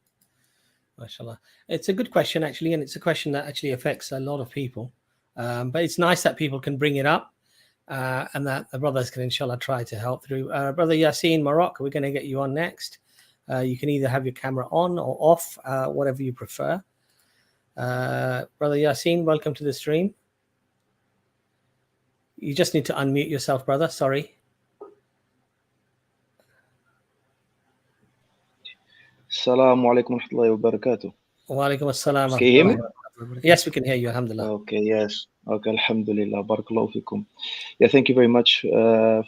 MashaAllah. It's a good question, actually, and it's a question that actually affects a lot of people. But it's nice that people can bring it up, and that the brothers can, inshallah, try to help through. Brother Yaseen Morocco, we're going to get you on next. You can either have your camera on or off, whatever you prefer. Brother Yaseen, welcome to the stream. You just need to unmute yourself, brother. Sorry. Assalamu alaikum wa rahmatullahi wa barakatuh. Wa alaikum assalam. Can you hear me? Yes, we can hear you. Alhamdulillah. Okay, yes. Okay, alhamdulillah. Barakallahu fikum. Yeah, thank you very much.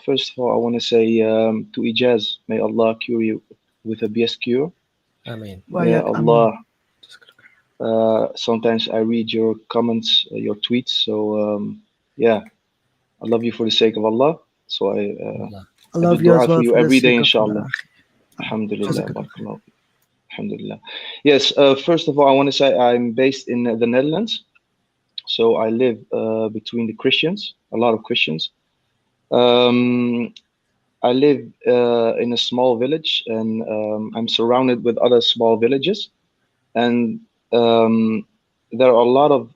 First of all, I want to say to Ijaz, may Allah cure you with a best cure. Ameen. May Allah. Sometimes I read your comments, your tweets. So, yeah, I love you for the sake of Allah. So I love you as well for you for every the day, sake inshallah. Alhamdulillah. Barakallahu. Alhamdulillah. Yes, first of all, I want to say I'm based in the Netherlands. So I live between the Christians, a lot of Christians. I live in a small village, and I'm surrounded with other small villages. And there are a lot of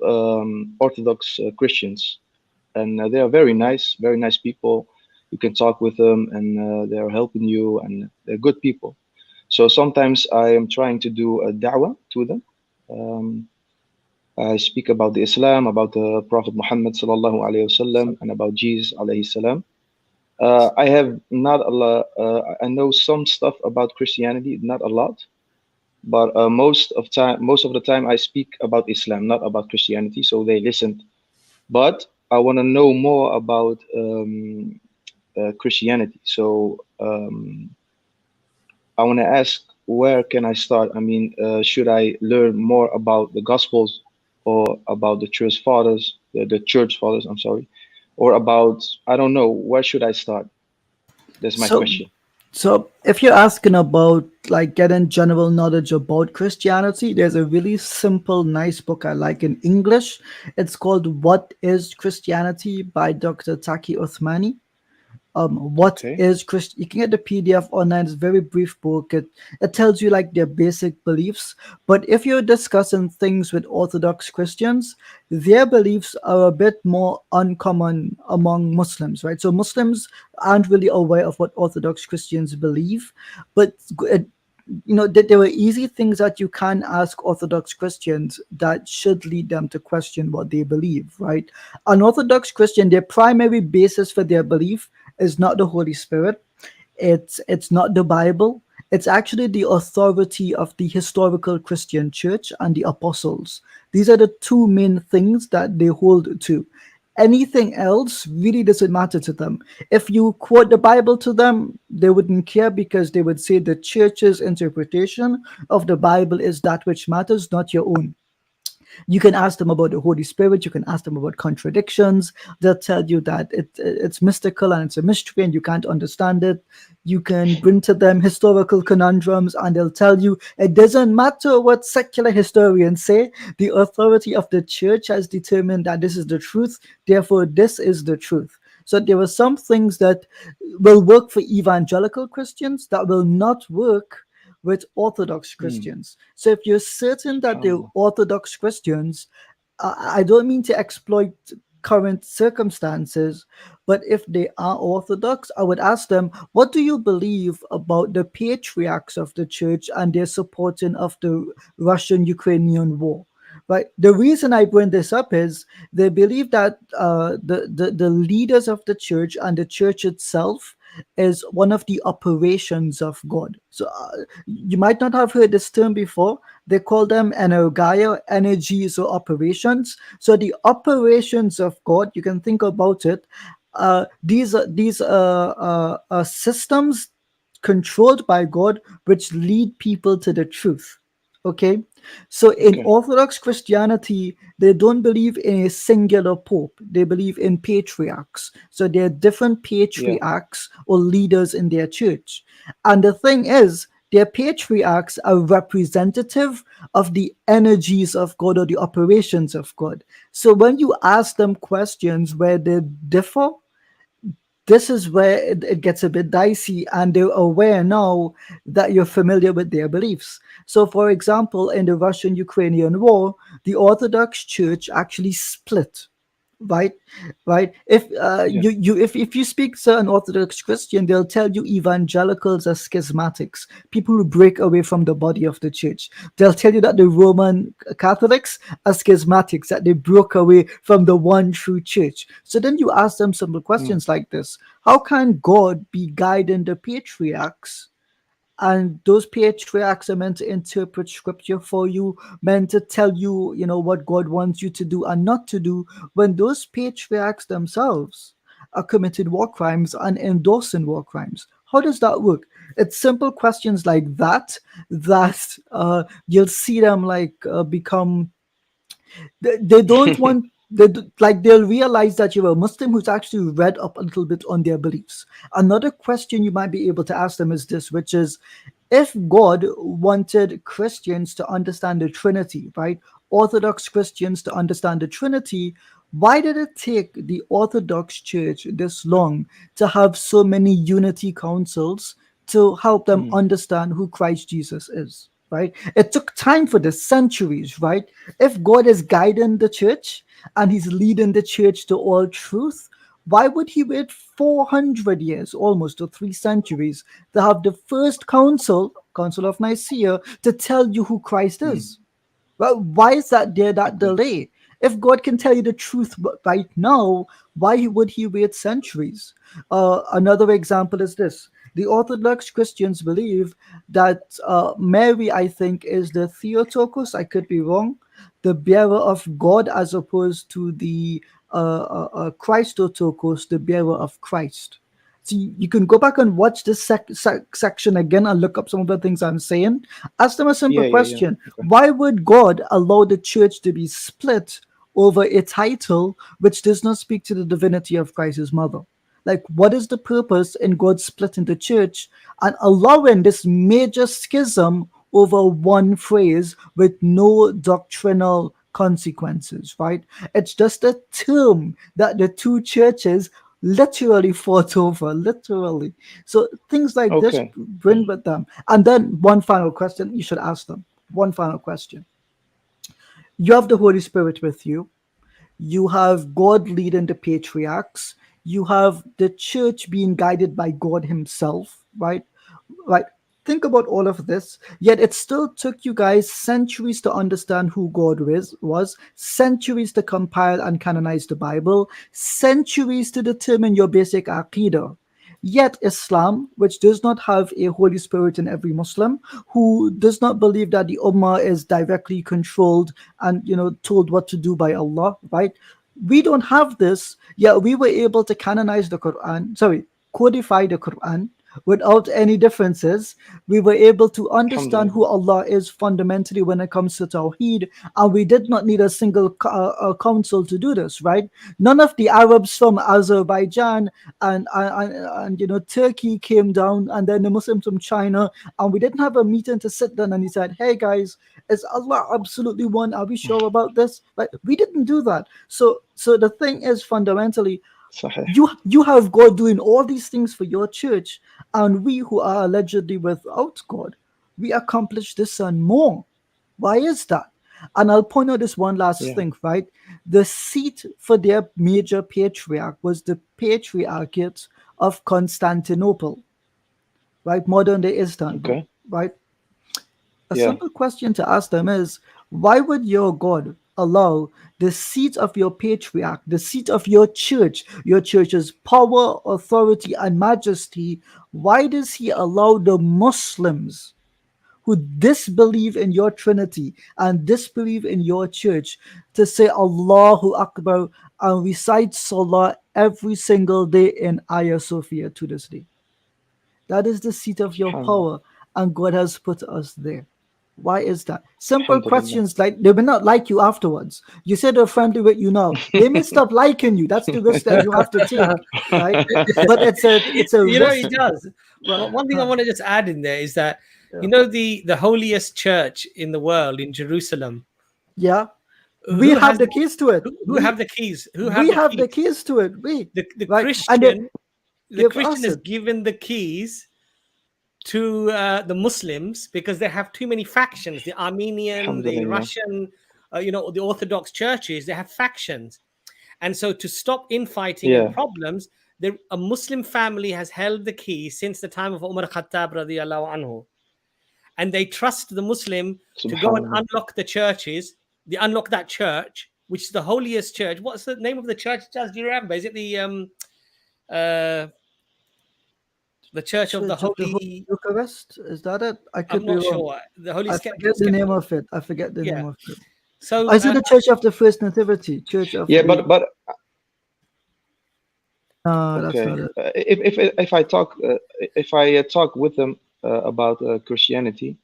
Orthodox Christians, and they are very nice people. You can talk with them, and they're helping you, and they're good people. So sometimes I am trying to do a da'wah to them. I speak about the Islam, about the Prophet Muhammad sallallahu alaihi wasallam, and about Jesus alayhi salam. I have not a lot. I know some stuff about Christianity, not a lot, but most of the time I speak about Islam, not about Christianity. So they listened. But I want to know more about Christianity. So I want to ask where can I start? I mean, should I learn more about the Gospels or about the church fathers, the church fathers, I'm sorry, or about, I don't know, where should I start? That's my So, question. so if you're asking about like getting general knowledge about Christianity, there's a really simple, nice book I like in English. It's called "What is Christianity" by Dr. Taki Uthmani. What Okay. is Christ? You can get the PDF online. It's a very brief book. It tells you like their basic beliefs. But if you're discussing things with Orthodox Christians, their beliefs are a bit more uncommon among Muslims, right? So Muslims aren't really aware of what Orthodox Christians believe, but there were easy things that you can ask Orthodox Christians that should lead them to question what they believe, right? An Orthodox Christian, their primary basis for their belief is not the Holy Spirit. It's not the Bible. It's actually the authority of the historical Christian church and the apostles. These are the two main things that they hold to. Anything else really doesn't matter to them. If you quote the Bible to them, they wouldn't care, because they would say the church's interpretation of the Bible is that which matters, not your own. You can ask them about the Holy Spirit. You can ask them about contradictions. They'll tell you that it's mystical and it's a mystery and you can't understand it. You can bring to them historical conundrums and they'll tell you it doesn't matter what secular historians say. The authority of the church has determined that this is the truth. Therefore, this is the truth. So there are some things that will work for evangelical Christians that will not work with Orthodox Christians. So if you're certain that they're Orthodox Christians, I don't mean to exploit current circumstances, but if they are Orthodox, I would ask them, what do you believe about the patriarchs of the church and their supporting of the Russian-Ukrainian war? Right. The reason I bring this up is they believe that the leaders of the church and the church itself is one of the operations of God. So you might not have heard this term before. They call them energia, energies or operations. So the operations of God, you can think about it. These are systems controlled by God, which lead people to the truth. Okay, so in Orthodox Christianity, they don't believe in a singular pope. They believe in patriarchs. So there are different patriarchs or leaders in their church. And the thing is, their patriarchs are representative of the energies of God or the operations of God. So when you ask them questions where they differ, this is where it gets a bit dicey, and they're aware now that you're familiar with their beliefs. So, for example, in the Russian-Ukrainian war, the Orthodox Church actually split. Right. If if you speak to an Orthodox Christian, they'll tell you evangelicals are schismatics, people who break away from the body of the church. They'll tell you that the Roman Catholics are schismatics, that they broke away from the one true church. So then you ask them simple questions like this: how can God be guiding the patriarchs? And those patriarchs are meant to interpret scripture for you, meant to tell you, what God wants you to do and not to do, when those patriarchs themselves are committing war crimes and endorsing war crimes. How does that work? It's simple questions like that you'll see them become. They don't want. They'll realize that you're a Muslim who's actually read up a little bit on their beliefs. Another question you might be able to ask them is this, which is, if God wanted Christians to understand the Trinity, right? Orthodox Christians to understand the Trinity, why did it take the Orthodox Church this long to have so many unity councils to help them understand who Christ Jesus is? Right? It took time for this, centuries, right? If God is guiding the church and he's leading the church to all truth, why would he wait 400 years, almost, or 3 centuries, to have the first council of Nicaea, to tell you who Christ is? Well, why is that delay? If God can tell you the truth right now, why would he wait centuries? Another example is this. The Orthodox Christians believe that Mary, I think, is the Theotokos, I could be wrong, the bearer of God, as opposed to the Christotokos, the bearer of Christ. So you can go back and watch this section again and look up some of the things I'm saying. Ask them a simple question. Okay. Why would God allow the church to be split over a title which does not speak to the divinity of Christ's mother? Like, what is the purpose in God splitting the church and allowing this major schism over one phrase with no doctrinal consequences, right? It's just a term that the two churches literally fought over, literally. So things like this bring with them. And then one final question you should ask them. One final question. You have the Holy Spirit with you. You have God leading the patriarchs. You have the church being guided by God himself, right? Right. Think about all of this, yet it still took you guys centuries to understand who God was, centuries to compile and canonize the Bible, centuries to determine your basic aqidah. Yet Islam, which does not have a Holy Spirit in every Muslim, who does not believe that the Ummah is directly controlled and, told what to do by Allah, right? We don't have this, yet we were able to canonize the Quran, codify the Quran, without any differences. We were able to understand who Allah is fundamentally when it comes to Tawheed, and we did not need a single council to do this, right? None of the Arabs from Azerbaijan and Turkey came down, and then the Muslims from China, and we didn't have a meeting to sit down and he said, hey guys, is Allah absolutely one? Are we sure about this? Like, we didn't do that. So the thing is, fundamentally, you have God doing all these things for your church, and we who are allegedly without God, we accomplish this and more. Why is that? And I'll point out this one last thing, right? The seat for their major patriarch was the Patriarchate of Constantinople, right? Modern day Istanbul, right? A simple question to ask them is, why would your God allow the seat of your patriarch, the seat of your church's power, authority, and majesty? Why does he allow the Muslims who disbelieve in your Trinity and disbelieve in your church to say Allahu Akbar and recite Salah every single day in Hagia Sophia to this day? That is the seat of your power, and God has put us there. Why is that? Simple questions, like they will not like you afterwards. You said they're friendly with you now. They may stop liking you. That's the risk that you have to take, right? But it's a it does. Well, one thing I want to just add in there is that the holiest church in the world in Jerusalem. Yeah. We have the keys to it. Who have the keys? We have the keys to it. The right? Christian, the Christian has given the keys to the Muslims because they have too many factions. The Armenian, the Russian, the Orthodox churches, they have factions. And so to stop infighting and problems, a Muslim family has held the key since the time of Umar Khattab radiallahu anhu. And they trust the Muslim to go and unlock the churches. They unlock that church, which is the holiest church. What's the name of the church? Do you remember? Is it the Church of the Holy Eucharist? Is that it? I'm not sure. The Holy I forget the name of it. Name of it. So I see the Church of the First Nativity. Church of but that's not it. If I talk with them about Christianity,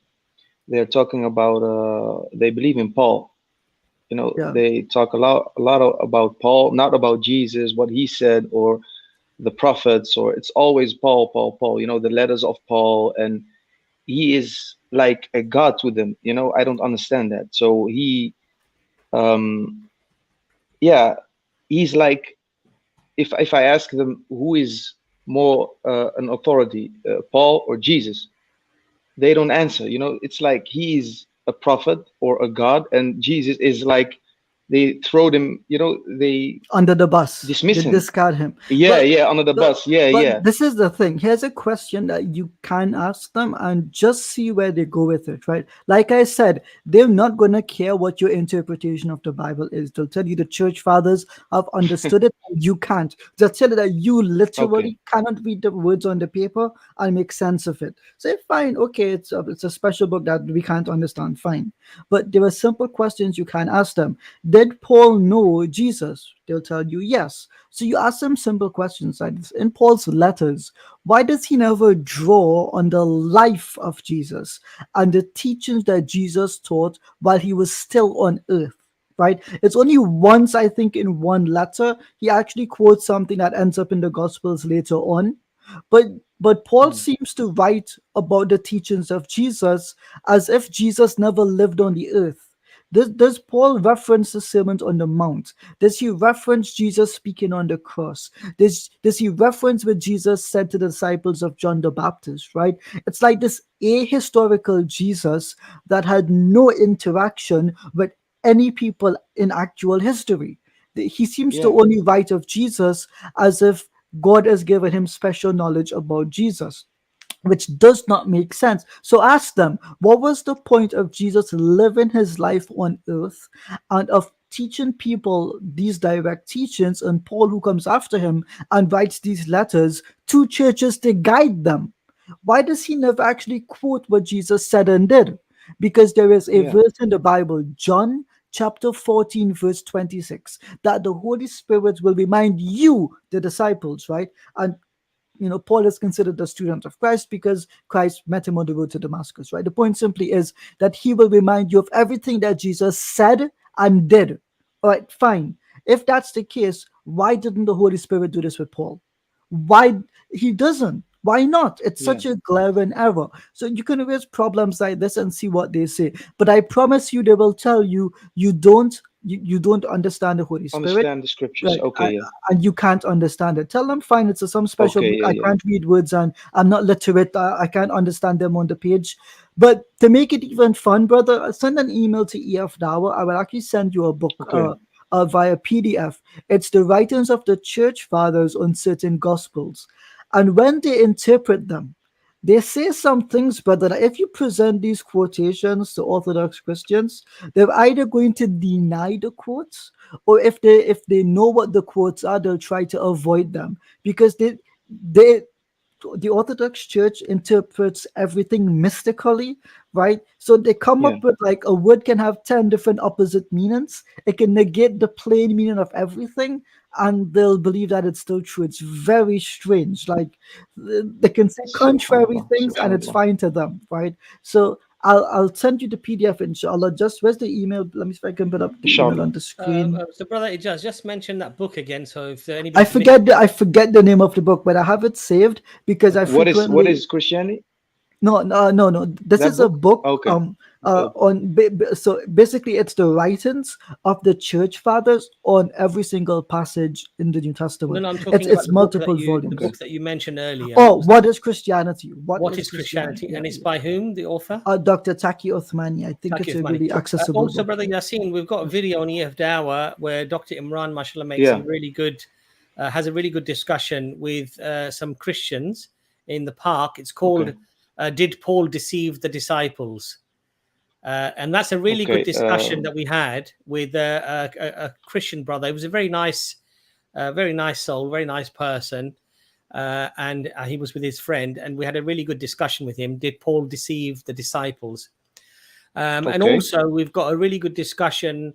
they're talking about they believe in Paul. They talk a lot about Paul, not about Jesus, what he said, or the prophets, or it's always Paul, the letters of Paul, and he is like a god to them. I don't understand that. So he he's like, if I ask them who is more an authority, Paul or Jesus, they don't answer. It's like he's a prophet or a god, and Jesus is like, they throw them, they under the bus, dismiss him, discard him. Under the bus. This is the thing. Here's a question that you can ask them and just see where they go with it, right? Like I said, they're not going to care what your interpretation of the Bible is. They'll tell you the church fathers have understood it, and you can't. They'll tell you that you literally cannot read the words on the paper and make sense of it. Say, fine, okay, it's a special book that we can't understand, fine. But there are simple questions you can ask them. did Paul know Jesus? They'll tell you yes. So you ask them simple questions like this. In Paul's letters, why does he never draw on the life of Jesus and the teachings that Jesus taught while he was still on earth? Right? It's only once, I think, in one letter he actually quotes something that ends up in the Gospels later on. But Paul seems to write about the teachings of Jesus as if Jesus never lived on the earth. Does Paul reference the Sermon on the Mount? Does he reference Jesus speaking on the cross? Does he reference what Jesus said to the disciples of John the Baptist, right? It's like this ahistorical Jesus that had no interaction with any people in actual history. He seems to only write of Jesus as if God has given him special knowledge about Jesus, which does not make sense. So ask them, what was the point of Jesus living his life on earth and of teaching people these direct teachings, and Paul, who comes after him and writes these letters to churches to guide them? Why does he never actually quote what Jesus said and did? Because there is a verse in the Bible, John chapter 14, verse 26, that the Holy Spirit will remind you, the disciples, right? And Paul is considered the student of Christ because Christ met him on the road to Damascus, right? The point simply is that he will remind you of everything that Jesus said and did. All right, fine. If that's the case, why didn't the Holy Spirit do this with Paul? Why he doesn't? Why not? It's such a glaring error. So you can raise problems like this and see what they say. But I promise you, they will tell you you don't understand the Holy Spirit. Understand the scriptures. Right? And you can't understand it. Tell them, fine, it's some special book. I can't read words and I'm not literate. I can't understand them on the page. But to make it even fun, brother, send an email to EFDawah. I will actually send you a book via PDF. It's the writings of the church fathers on certain gospels. And when they interpret them, they say some things, brother, that if you present these quotations to Orthodox Christians, they're either going to deny the quotes, or if they know what the quotes are, they'll try to avoid them, because the Orthodox Church interprets everything mystically, right? So they come up with like a word can have 10 different opposite meanings. It can negate the plain meaning of everything, and they'll believe that it's still true. It's very strange. Like they can say contrary things and it's fine to them, right? So I'll send you the PDF, inshallah. Just where's the email? Let me see if I can put up the email on the screen. So, brother Ijaz, just mention that book again. So if anybody, I forget the name of the book, but I have it saved because I frequently. What is Christianity? No. This is a book. Okay. So basically, it's the writings of the church fathers on every single passage in the New Testament. No, I'm talking it's about multiple volumes. volumes. The book that you mentioned earlier. Oh, what is Christianity? What is Christianity? And it's by whom? The author? Dr. Taki Uthmani. I think it's a really accessible. Also, book. brother Yaseen, we've got a video on EFDawah where Dr. Imran, mashallah, makes some really good, has a really good discussion with some Christians in the park. It's called "Did Paul Deceive the Disciples?" And that's a really good discussion that we had with a Christian brother. He was a very nice soul, very nice person. And he was with his friend, and we had a really good discussion with him. Did Paul deceive the disciples? And also, we've got a really good discussion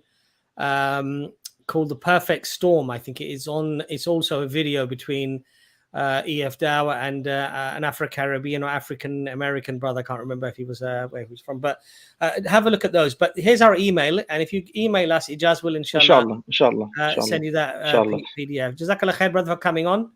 called The Perfect Storm. I think it is on. It's also a video between EFDawah and an Afro-Caribbean or African-American brother. I can't remember if he was where he was from, but have a look at those. But here's our email, and if you email us, Ijaz will inshallah send you that PDF. Jazakallah khair, brother, for coming on.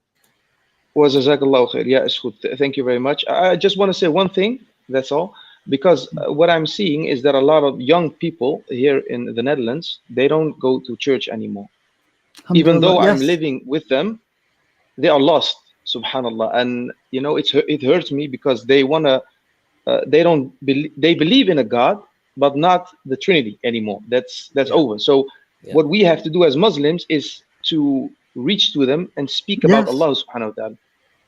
Jazakallah khair. Yeah, it's good. Thank you very much. I just want to say one thing, that's all, because what I'm seeing is that a lot of young people here in the Netherlands, they don't go to church anymore. Even though I'm living with them, they are lost, subhanallah. And it hurts me because they believe in a God, but not the Trinity anymore. That's over. So what we have to do as Muslims is to reach to them and speak about Allah subhanahu wa ta'ala.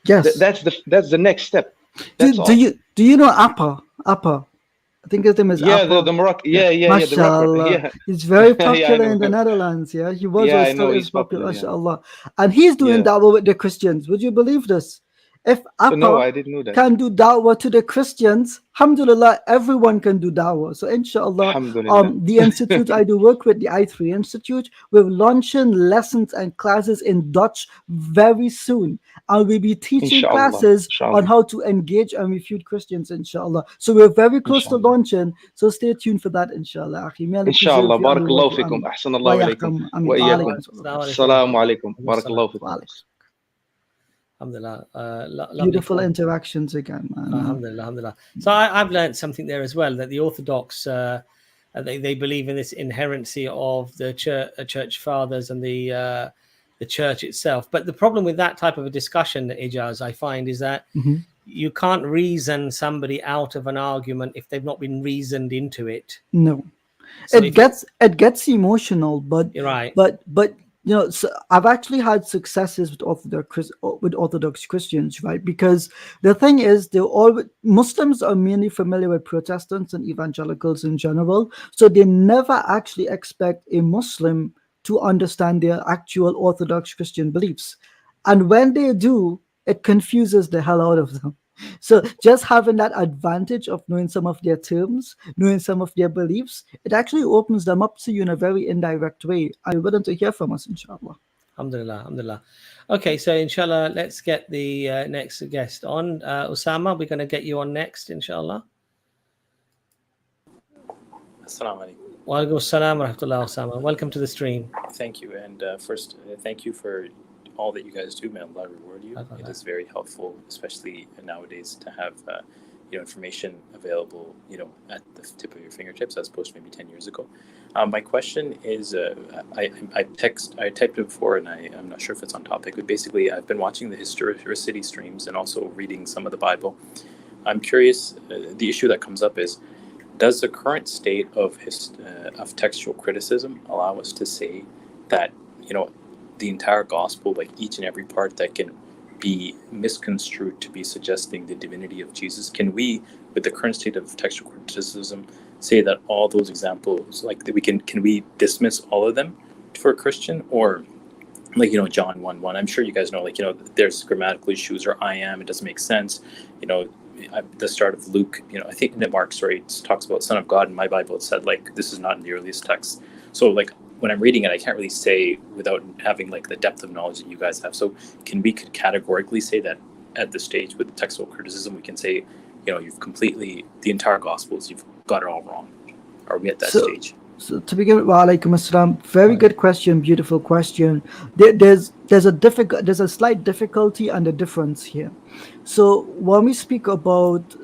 Yes. That's the next step. Do you know Appa? I think his name is Appa. the Moroccan. Mashallah. He's very popular in the Netherlands. Yeah, he was still is popular. Mashallah. And he's doing dawah with the Christians. Would you believe this? If No, I Appa didn't know that. can do dawah to the Christians, alhamdulillah, everyone can do dawah. So inshallah, Alhamdulillah. the institute I do work with, the I3 Institute, we're launching lessons and classes in Dutch very soon. And we'll be teaching Inshallah. classes on Inshallah. how to engage and refute Christians, inshallah. So we're very close to Inshallah. launching. So stay tuned for that, inshallah. Akhi. May Allah Inshallah. preserve you and Barakallahu reward you. fikum. Amin. Ahsan Allah Wa ilaykum. yahkum. Amin. Wa Wa iyyakum. alaikum. Assalamu alaikum. Barakallahu fikum. Wa alaikum. Alhamdulillah. Lovely Beautiful point. interactions again, man. Alhamdulillah, alhamdulillah. So I've learned something there as well, that the Orthodox, they believe in this inherency of the church fathers and the church itself. But the problem with that type of a discussion, Ijaz, I find, is that you can't reason somebody out of an argument if they've not been reasoned into it. No, So it gets emotional, but you're right. but you know, so I've actually had successes with Orthodox Christians, right? Because the thing is, Muslims are mainly familiar with Protestants and evangelicals in general, so they never actually expect a Muslim to understand their actual Orthodox Christian beliefs, and when they do, it confuses the hell out of them. So just having that advantage of knowing some of their terms, knowing some of their beliefs, it actually opens them up to you in a very indirect way. I'm willing to hear from us, inshallah. Alhamdulillah, alhamdulillah. Okay, so inshallah, let's get the next guest on. Osama, we're going to get you on next, inshallah. Assalamu alaikum. Wa alaikum assalam wa rahmatullah, Osama. Welcome to the stream. Thank you. And first, thank you for all that you guys do. May Allah reward you. It is very helpful, especially nowadays, to have information available, at the tip of your fingertips, as opposed to maybe 10 years ago. My question is, I typed it before, and I'm not sure if it's on topic, but basically, I've been watching the historicity streams and also reading some of the Bible. I'm curious. The issue that comes up is, does the current state of textual criticism allow us to say that the entire gospel, like each and every part that can be misconstrued to be suggesting the divinity of Jesus, can we, with the current state of textual criticism, say that all those examples, like that can we dismiss all of them for a Christian? Or like John 1:1, I'm sure you guys know, there's grammatical issues, or I am, it doesn't make sense. At the start of Luke, I think that Mark, it talks about Son of God. In my Bible, it said this is not in the earliest text. So when I'm reading it, I can't really say without having the depth of knowledge that you guys have. So can we categorically say that at this stage with textual criticism, we can say, you've completely, the entire Gospels, you've got it all wrong? Are we at that stage? So to begin with, wa alaikum assalam, very good question, beautiful question. There's a slight difficulty and a difference here. So when we speak about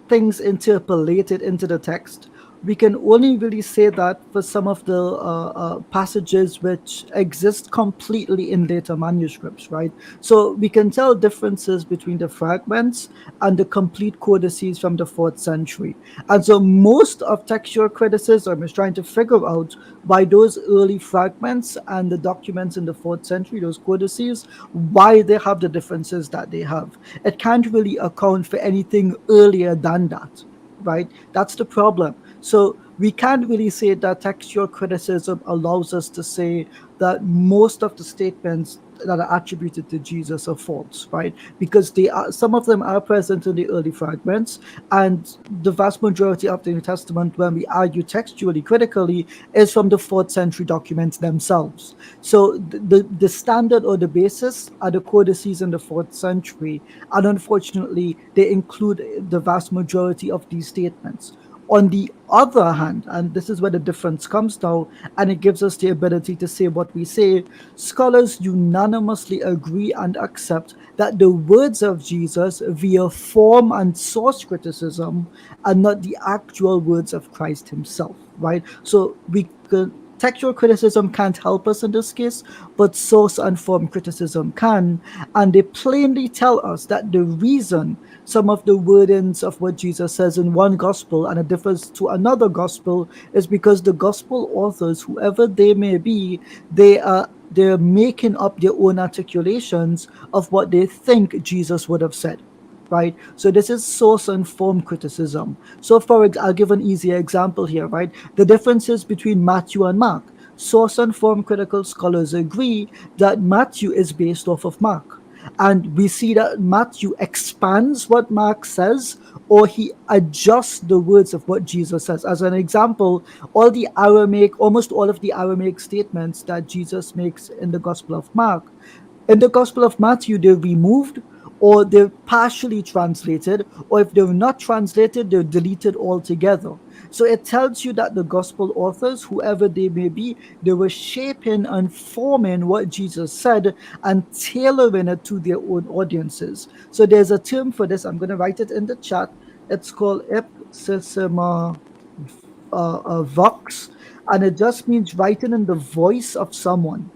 things interpolated into the text, we can only really say that for some of the passages which exist completely in later manuscripts, right? So we can tell differences between the fragments and the complete codices from the 4th century. And so most of textual criticism is trying to figure out why those early fragments and the documents in the 4th century, those codices, why they have the differences that they have. It can't really account for anything earlier than that, right? That's the problem. So we can't really say that textual criticism allows us to say that most of the statements that are attributed to Jesus are false, right? Because some of them are present in the early fragments, and the vast majority of the New Testament, when we argue textually, critically, is from the 4th century documents themselves. So the standard or the basis are the codices in the 4th century, and unfortunately, they include the vast majority of these statements. On the other hand, and this is where the difference comes now, and it gives us the ability to say what we say, scholars unanimously agree and accept that the words of Jesus via form and source criticism are not the actual words of Christ himself, right? So textual criticism can't help us in this case, but source and form criticism can, and they plainly tell us that the reason some of the wordings of what Jesus says in one gospel and it differs to another gospel is because the gospel authors, whoever they may be, they're making up their own articulations of what they think Jesus would have said, right? So this is source and form criticism. So I'll give an easy example here, right? The differences between Matthew and Mark. Source and form critical scholars agree that Matthew is based off of Mark, And we see that Matthew expands what Mark says, or he adjusts the words of what Jesus says. As an example, almost all of the Aramaic statements that Jesus makes in the Gospel of Mark, in the Gospel of Matthew, they're removed, or they're partially translated, or if they're not translated, they're deleted altogether. So it tells you that the gospel authors, whoever they may be, they were shaping and forming what Jesus said and tailoring it to their own audiences. So there's a term for this. I'm going to write it in the chat. It's called ipsissima vox, and it just means writing in the voice of someone.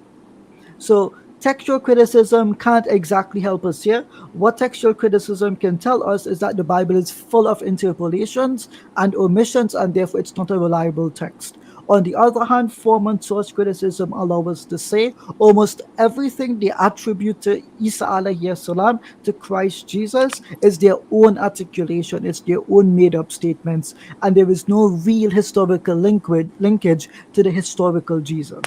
So textual criticism can't exactly help us here. What textual criticism can tell us is that the Bible is full of interpolations and omissions, and therefore it's not a reliable text. On the other hand, form and source criticism allow us to say almost everything they attribute to Isa alayhi salam, to Christ Jesus, is their own articulation, it's their own made-up statements, and there is no real historical linkage to the historical Jesus.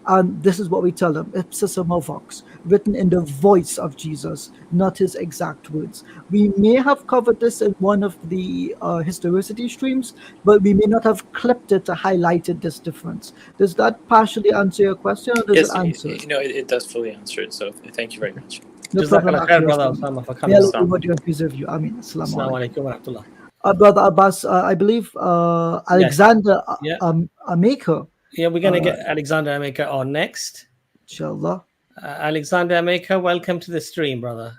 And this is what we tell them, ipsissima vox, written in the voice of Jesus, not his exact words. We may have covered this in one of the historicity streams, but we may not have clipped it to highlight this difference. Does that partially answer your question, or does Yes, it answer it? it does fully answer it. So thank you very much. No problem, brother Osama, for coming. May Allah reward you and preserve you. Ameen. Assalamu alaikum wa rahmatullah. Brother Abbas, I believe Alexander Amaker. Yeah, we're going to get Alexander Amaker on next. Inshallah. Alexander Amaker, welcome to the stream, brother.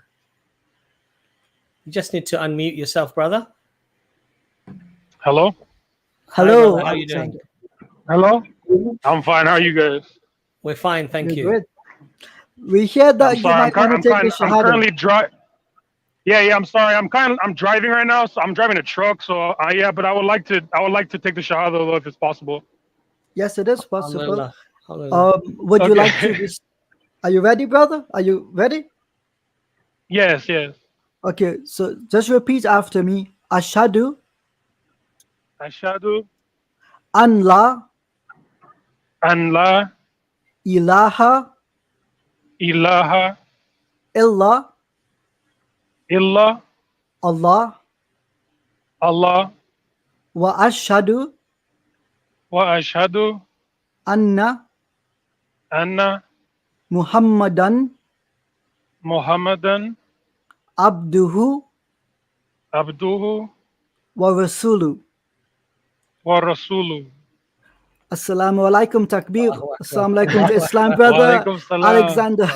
You just need to unmute yourself, brother. Hello? Hello. Hi, how are you doing? Hello? I'm fine. How are you guys? We're fine, thank you. Good. We hear that you might want to take the Shahadah. I'm currently driving. Yeah, I'm sorry. I'm driving right now, so I'm driving a truck. So but I would like to take the Shahadah though, if it's possible. Yes, it is possible. Alhamdulillah. Would you like to? Are you ready, brother? Are you ready? Yes. Okay, so just repeat after me. Ashhadu. Ashhadu. An la. Ilaha. Illa. Allah. Wa ashhadu. Anna Muhammadan Abduhu wa Rasulu. Assalamu alaikum takbir. Assalamu alaikum to Islam, brother. Alexander.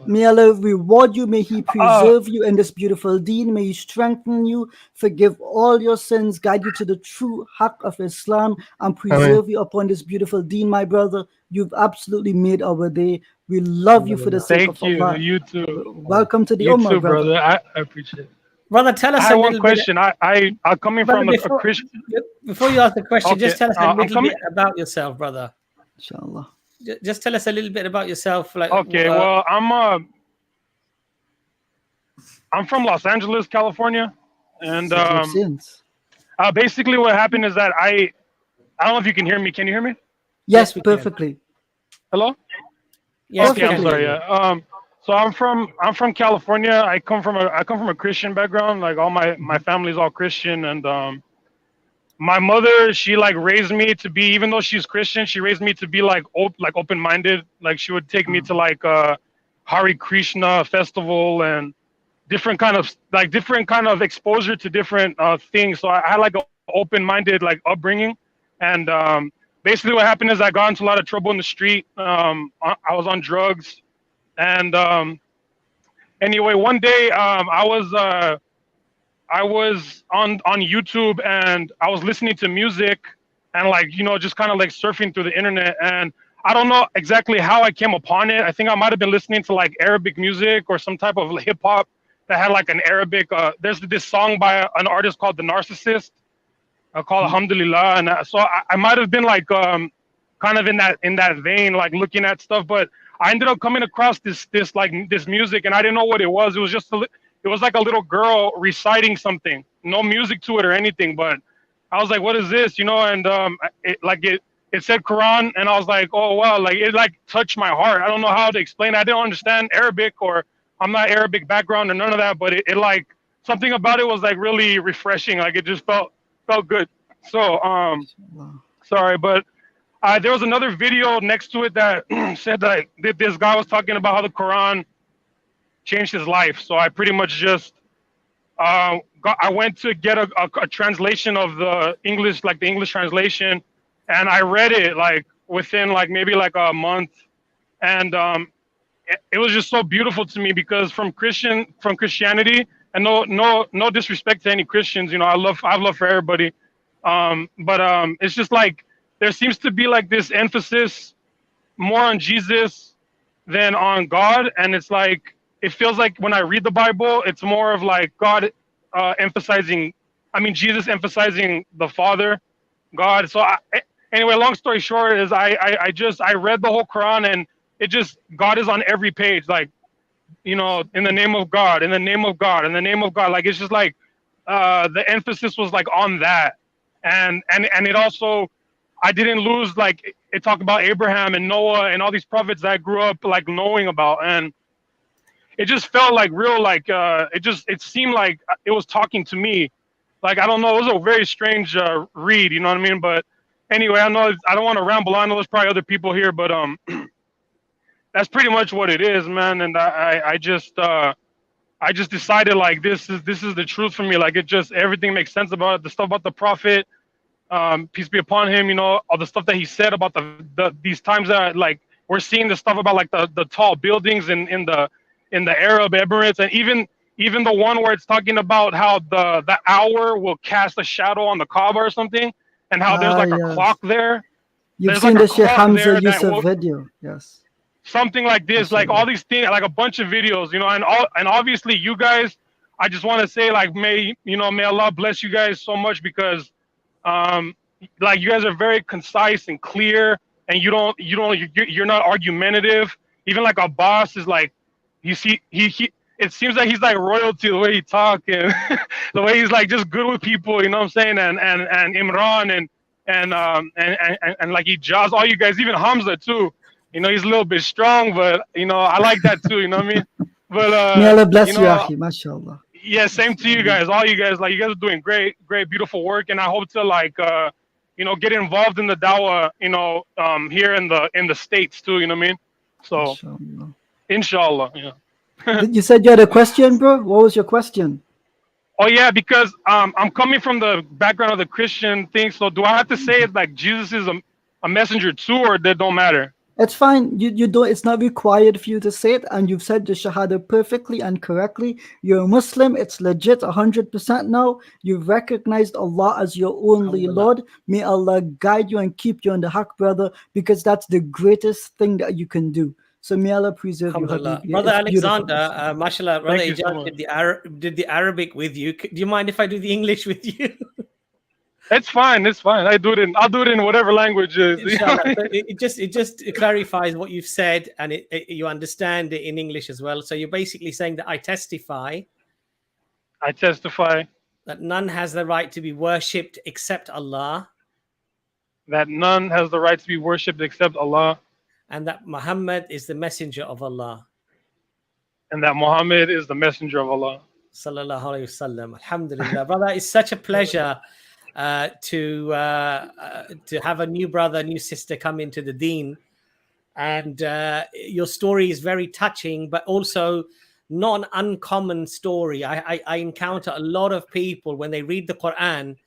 May Allah reward you. May He preserve you in this beautiful deen. May He strengthen you, forgive all your sins, guide you to the true haqq of Islam, and preserve you upon this beautiful deen, my brother. You've absolutely made our day. We love you for the sake of Allah. Thank you. You too. Welcome to the you Ummah, too, brother. I appreciate it. Brother, tell us I have one question. I'm coming from a Christian. Before you ask the question, Okay, just tell us a little bit about yourself, brother. Inshallah. Just tell us a little bit about yourself. Well, I'm from Los Angeles, California, and basically what happened is that I don't know if you can hear me. Can you hear me? Yes, perfectly. Hello? Yes, okay, I'm sorry. Yeah. So I'm from California. I come from a Christian background. Like all my family's all Christian, and my mother, she like raised me to be, even though she's Christian, she raised me to be like open-minded. Like she would take me to like Hare Krishna festival and different kind of exposure to different things. So I had like an open-minded like upbringing, and basically what happened is I got into a lot of trouble in the street. I was on drugs. And anyway, one day I was on YouTube and I was listening to music and just kind of like surfing through the internet, and I don't know exactly how I came upon it. I think I might have been listening to like Arabic music or some type of hip hop that had like an Arabic. There's this song by an artist called The Narcissist called Alhamdulillah, and so I might have been like kind of in that vein, like looking at stuff, but I ended up coming across this music, and I didn't know what it was. It was just it was like a little girl reciting something, no music to it or anything. But I was like, "What is this?" And it said Quran, and I was like, oh wow, like it like touched my heart. I don't know how to explain it. I didn't understand Arabic, or I'm not Arabic background or none of that, but it like something about it was like really refreshing. Like it just felt good. So sorry, but there was another video next to it that said that this guy was talking about how the Quran changed his life. So I pretty much just I went to get a translation of the English, like the English translation, and I read it like within like maybe like a month, and it was just so beautiful to me, because from Christianity, and no disrespect to any Christians, you know, I have love for everybody, but it's just like there seems to be like this emphasis more on Jesus than on God, and it's like it feels like when I read the Bible, it's more of like God Jesus emphasizing the Father, God. So anyway, long story short is I read the whole Quran, and it just, God is on every page, like, you know, in the name of God, in the name of God, in the name of God. Like it's just like the emphasis was like on that, and it also, I didn't lose, like it talked about Abraham and Noah and all these prophets that I grew up like knowing about, and it just felt like real, like it seemed like it was talking to me. Like, I don't know, it was a very strange read, you know what I mean? But anyway, I don't want to ramble on. I know there's probably other people here, but that's pretty much what it is, man. And I just decided like this is the truth for me. Like it just, everything makes sense about it. The stuff about the prophet, peace be upon him, you know, all the stuff that he said about these times that like we're seeing the stuff about like the tall buildings in the Arab Emirates, and even the one where it's talking about how the hour will cast a shadow on the Kaaba or something, and how there's like a clock there. You've There's seen like the Sheikh Hamza Yusuf will, video, yes. Something like this, like all these things, like a bunch of videos, you know, and obviously you guys, I just want to say, like, may Allah bless you guys so much, because like you guys are very concise and clear, and you're not argumentative. Even like Abbas is like, you see, it seems like he's like royalty, the way he talk, and the way he's like just good with people, you know what I'm saying? And Imran and like Ijaz, all you guys, even Hamza too. You know, he's a little bit strong, but you know, I like that too, you know what I mean? But May Allah bless you you, know, Akhi, mashallah. yeah, same to you guys, all you guys. Like, you guys are doing great, beautiful work, and I hope to like you know, get involved in the dawah, you know, here in the States too, you know what I mean? So inshallah, yeah. You said you had a question, bro? What was your question? Oh yeah, because I'm coming from the background of the Christian thing, so do I have to say it like Jesus is a messenger too, or that don't matter? It's fine. You don't. It's not required for you to say it, and you've said the Shahadah perfectly and correctly. You're a Muslim. It's legit, 100% now. You've recognized Allah as your only Lord. May Allah guide you and keep you on the haq, brother, because that's the greatest thing that you can do. So may Allah preserve you, Habibi. Brother Alexander, mashallah, Brother Ijaz did the Arabic with you. Do you mind if I do the English with you? It's fine. I'll do it in whatever language is. it just clarifies what you've said, and you understand it in English as well. So you're basically saying that I testify that none has the right to be worshipped except Allah. That none has the right to be worshipped except Allah. And that Muhammad is the messenger of Allah. And that Muhammad is the messenger of Allah. Sallallahu alayhi wasallam. Alhamdulillah. Brother, it's such a pleasure to have a new brother, new sister come into the deen. And your story is very touching, but also not an uncommon story. I encounter a lot of people when they read the Quran,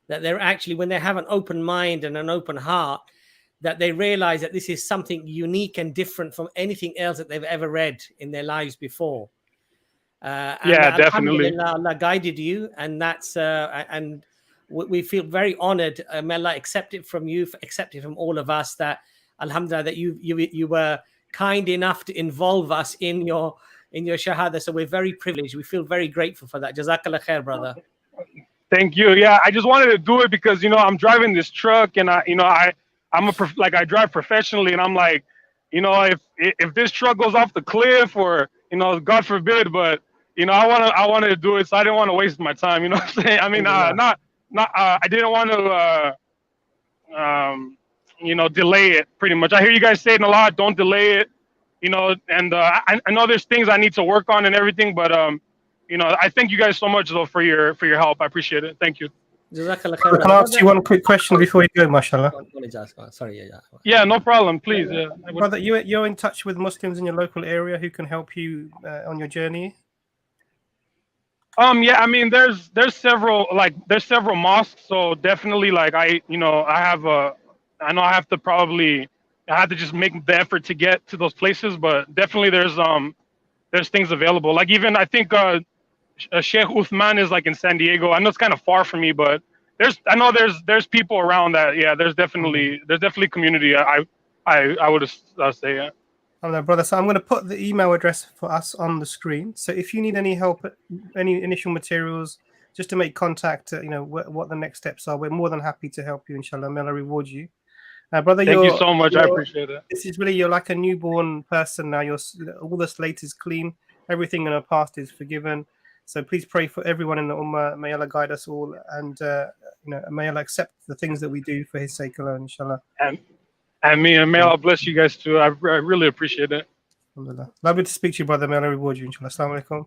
that they're actually, when they have an open mind and an open heart, that they realize that this is something unique and different from anything else that they've ever read in their lives before. Yeah, definitely. Allah guided you, and that's and we feel very honored. May Allah accept it from you, accept it from all of us. That alhamdulillah, that you were kind enough to involve us in your Shahadah. So we're very privileged. We feel very grateful for that. Jazakallah khair, brother. Thank you. Yeah, I just wanted to do it because I'm driving this truck, and I drive professionally, and I'm like, if this truck goes off the cliff, or God forbid, but I wanted to do it, so I didn't want to waste my time. You know what I'm saying? I mean, I didn't want to delay it pretty much. I hear you guys saying a lot, don't delay it, and I know there's things I need to work on and everything, but I thank you guys so much though for your help. I appreciate it. Thank you. Jazakallah Can I khairan. ask you one quick question before you go, mashallah? Sorry, Yeah, no problem. Please, yeah. Brother, you're in touch with Muslims in your local area who can help you on your journey? Yeah, I mean, there's several mosques, so definitely I know I have to just make the effort to get to those places, but definitely there's things available. Like even I think Sheikh Uthman is in San Diego. I know it's kind of far from me, but there's people around that. Yeah, there's definitely community. I would say, yeah. Brother, so I'm going to put the email address for us on the screen. So if you need any help, any initial materials, just to make contact, what the next steps are, we're more than happy to help you, inshallah. May Allah reward you. Brother, thank you so much. I appreciate it. This is really, you're like a newborn person now. All the slate is clean. Everything in our past is forgiven. So please pray for everyone in the Ummah. May Allah guide us all, and may Allah accept the things that we do for His sake alone, inshallah. And may Allah bless you guys too. I really appreciate it. Alhamdulillah. Lovely to speak to you, brother. May Allah reward you, inshallah. Assalamu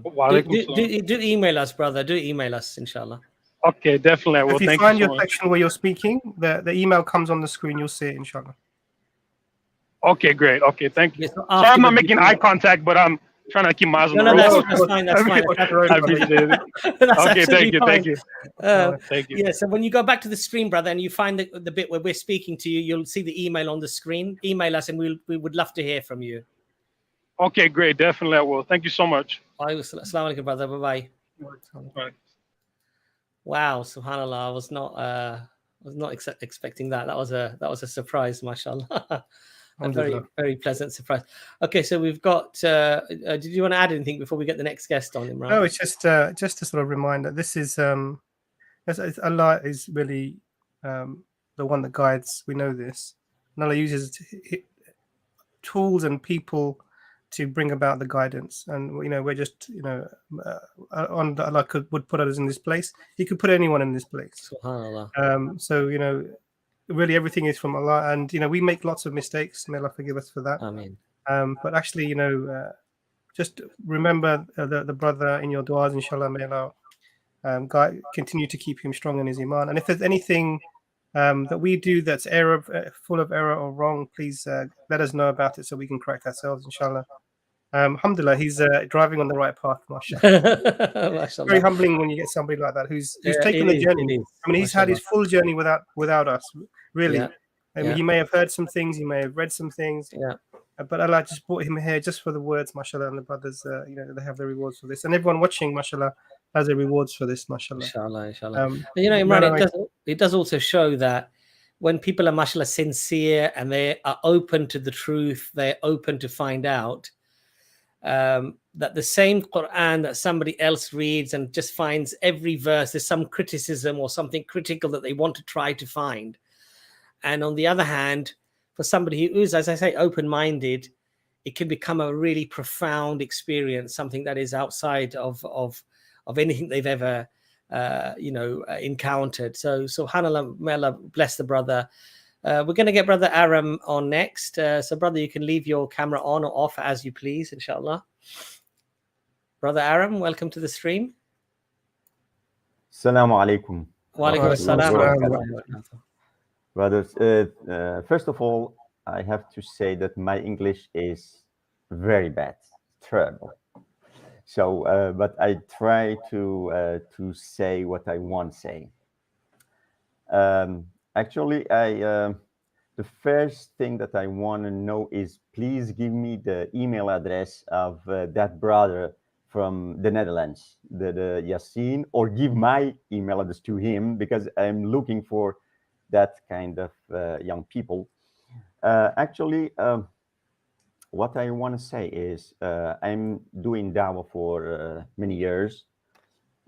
alaikum. Do email us, brother. Do email us, inshallah. Okay, definitely. I will. If you find your section where you're speaking, the email comes on the screen. You'll see it, inshallah. Okay, great. Okay, thank you. So I'm not making eye contact, but I'm trying to keep my eyes on the road. That's fine. That's fine. I appreciate it. Okay, thank you. Thank you. Yeah, so when you go back to the stream, brother, and you find the bit where we're speaking to you, you'll see the email on the screen. Email us, and we would love to hear from you. Okay, great. Definitely I will. Thank you so much. Assalamu alaikum, brother. Bye-bye. Bye. Wow, subhanallah. I was not expecting that. That was a surprise, mashallah. A very, very pleasant surprise. Okay, so we've got. Did you want to add anything before we get the next guest on, Imran? No, it's just a sort of reminder. This is Allah is really the one that guides. We know this. And Allah uses tools and people to bring about the guidance. And we're just Allah would put us in this place. He could put anyone in this place. SubhanAllah. So really everything is from Allah, and we make lots of mistakes. May Allah forgive us for that. Ameen. But actually, just remember the brother in your du'as, inshallah. May Allah continue to keep him strong in his iman. And if there's anything that we do that's full of error or wrong, please let us know about it so we can correct ourselves, inshallah. Alhamdulillah, he's driving on the right path, mashallah. Very humbling when you get somebody like that who's taken the journey. I mean, he's had his full journey without us, really. Yeah. I mean, he may have heard some things, he may have read some things, but Allah just brought him here just for the words, mashallah. And the brothers, they have the rewards for this, and everyone watching, mashallah, has the rewards for this, mashallah. Inshallah. Imran, it does also show that when people are, mashallah, sincere and they are open to the truth, they're open to find out. That the same Quran that somebody else reads and just finds every verse, there's some criticism or something critical that they want to try to find. And on the other hand, for somebody who is, as I say, open-minded, it can become a really profound experience, something that is outside of anything they've ever, encountered. So, subhanAllah, may Allah bless the brother. We're going to get Brother Aram on next. So, brother, you can leave your camera on or off as you please, inshallah. Brother Aram, welcome to the stream. Assalamu alaikum. Wa alaikum assalam. Brothers, first of all, I have to say that my English is very bad, terrible. So, but I try to say what I want to say. Actually, the first thing that I want to know is please give me the email address of that brother from the Netherlands, the Yaseen, or give my email address to him because I'm looking for that kind of young people. Actually, what I want to say is I'm doing dawah for many years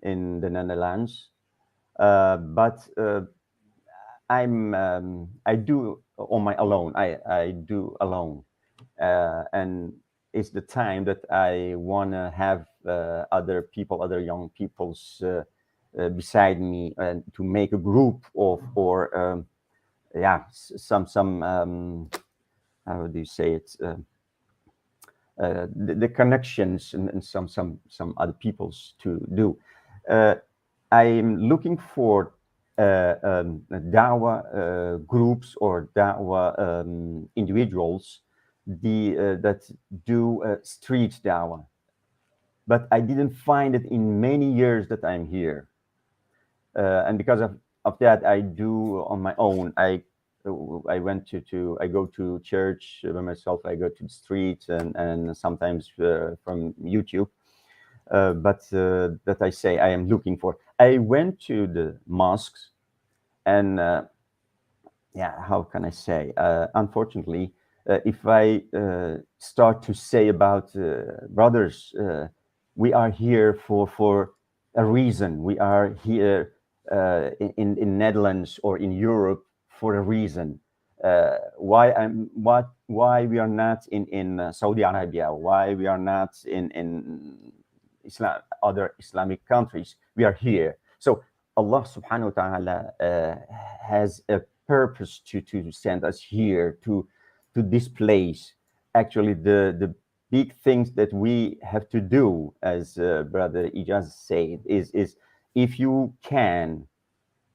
in the Netherlands, but I do on my own. I do alone, and it's the time that I want to have other young peoples beside me, and to make a group or yeah, some how do you say it? The connections and some other people's to do. I'm looking for dawah groups or dawah individuals that do street dawah, but I didn't find it in many years that I'm here, and because of that, I do on my own. I go to church by myself. I go to the street and sometimes from YouTube. But that I say I am looking for. I went to the mosques, and yeah, how can I say? Unfortunately, if I start to say about brothers, we are here for a reason. We are here in Netherlands or in Europe for a reason. Why we are not in Saudi Arabia? Why we are not in Islam, other Islamic countries? We are here. So Allah subhanahu wa ta'ala has a purpose to send us here to this place. Actually, the big things that we have to do, as Brother Ijaz said, is if you can,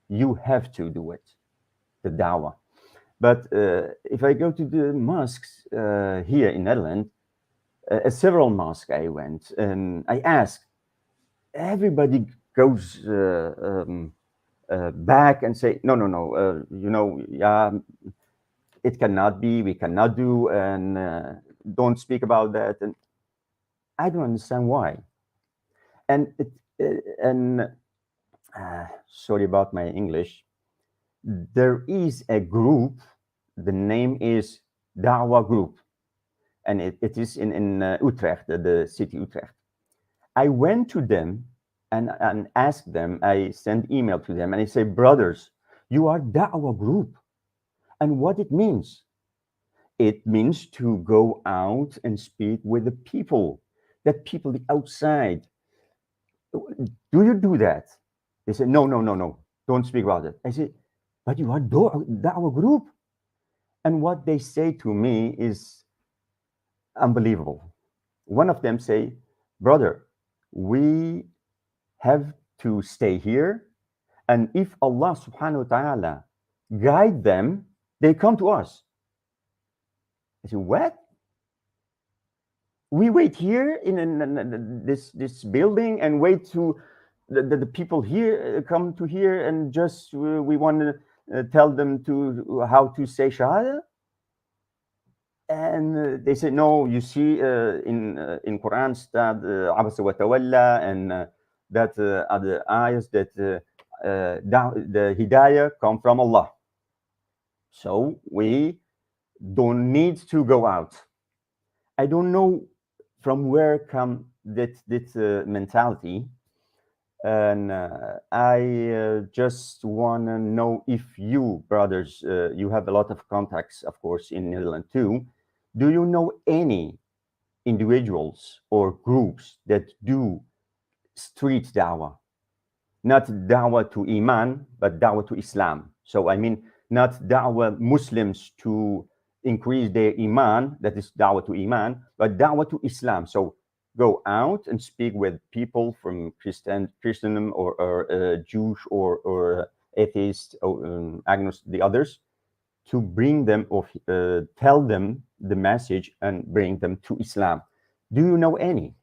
you have to do it, the dawah. But if I go to the mosques here in Netherlands, several mosques I went, and I asked, everybody goes back and say, no, yeah, it cannot be, we cannot do, and don't speak about that. And I don't understand why. And sorry about my English. There is a group, the name is Dawah Group, and it is in Utrecht, the city Utrecht. I went to them and asked them, I sent email to them, and I say, brothers, you are Dawah Group. And what it means? It means to go out and speak with the people, that people outside. Do you do that? They said, no, don't speak about it. I said, but you are Dawah Group. And what they say to me is unbelievable. One of them say, brother, we have to stay here, and if Allah subhanahu wa ta'ala guide them, they come to us. I said, what? We wait here in this building and wait to the people here come to here, and just we want to tell them to how to say Shahadah? And they said, no, you see, in Quran that Abbas wa tawalla, and that other ayahs that the hidayah come from Allah. So we don't need to go out. I don't know from where come this mentality, and I just want to know if you, brothers, you have a lot of contacts, of course, in Netherlands too. Do you know any individuals or groups that do street dawah? Not dawah to Iman, but dawah to Islam. So I mean, not dawah Muslims to increase their Iman, that is dawah to Iman, but dawah to Islam. So go out and speak with people from Christendom or Jewish or atheist or agnostic, the others, to bring them or tell them the message and bring them to Islam. Do you know any?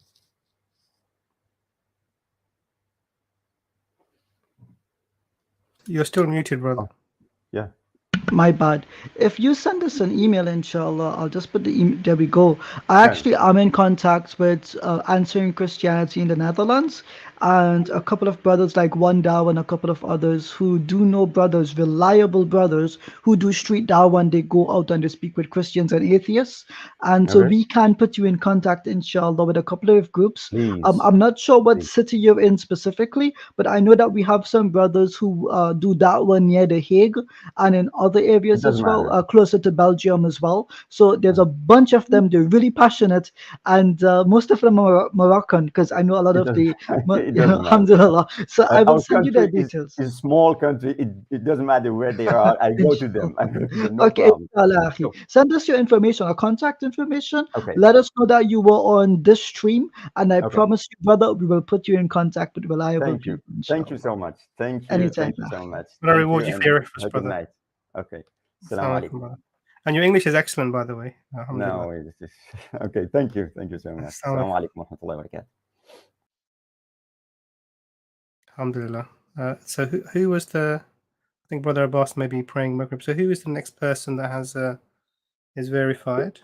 You're still muted, brother. Oh, yeah. My bad. If you send us an email, inshallah, I'll just put the email. There we go. I actually am in contact with Answering Christianity in the Netherlands, and a couple of brothers like One Dawah and a couple of others who do know brothers, reliable brothers who do street dawah, and they go out and they speak with Christians and atheists. And so we can put you in contact, inshallah, with a couple of groups. Please. I'm not sure what city you're in specifically, but I know that we have some brothers who do dawah near The Hague and in other other areas as well, closer to Belgium as well. So there's a bunch of them. They're really passionate, and most of them are Moroccan, because I know a lot of the, alhamdulillah. So I will send you the details. It's a small country. It doesn't matter where they are. I go to them. No Okay, problem. send us your information, our contact information. Okay. Let us know that you were on this stream, and I promise you, brother, we will put you in contact with reliable people. Thank you so much. Thank you. Anytime. Thank you so much. I reward you for your efforts, Good brother. night. Okay. Assalamu alaikum. And your English is excellent, by the way. No, it's just, okay. Thank you. Thank you so much. Assalamu alaikum wa rahmatullahi wa barakatuh. Alhamdulillah. So who was the? I think Brother Abbas may be praying Maghrib. So who is the next person that has is verified?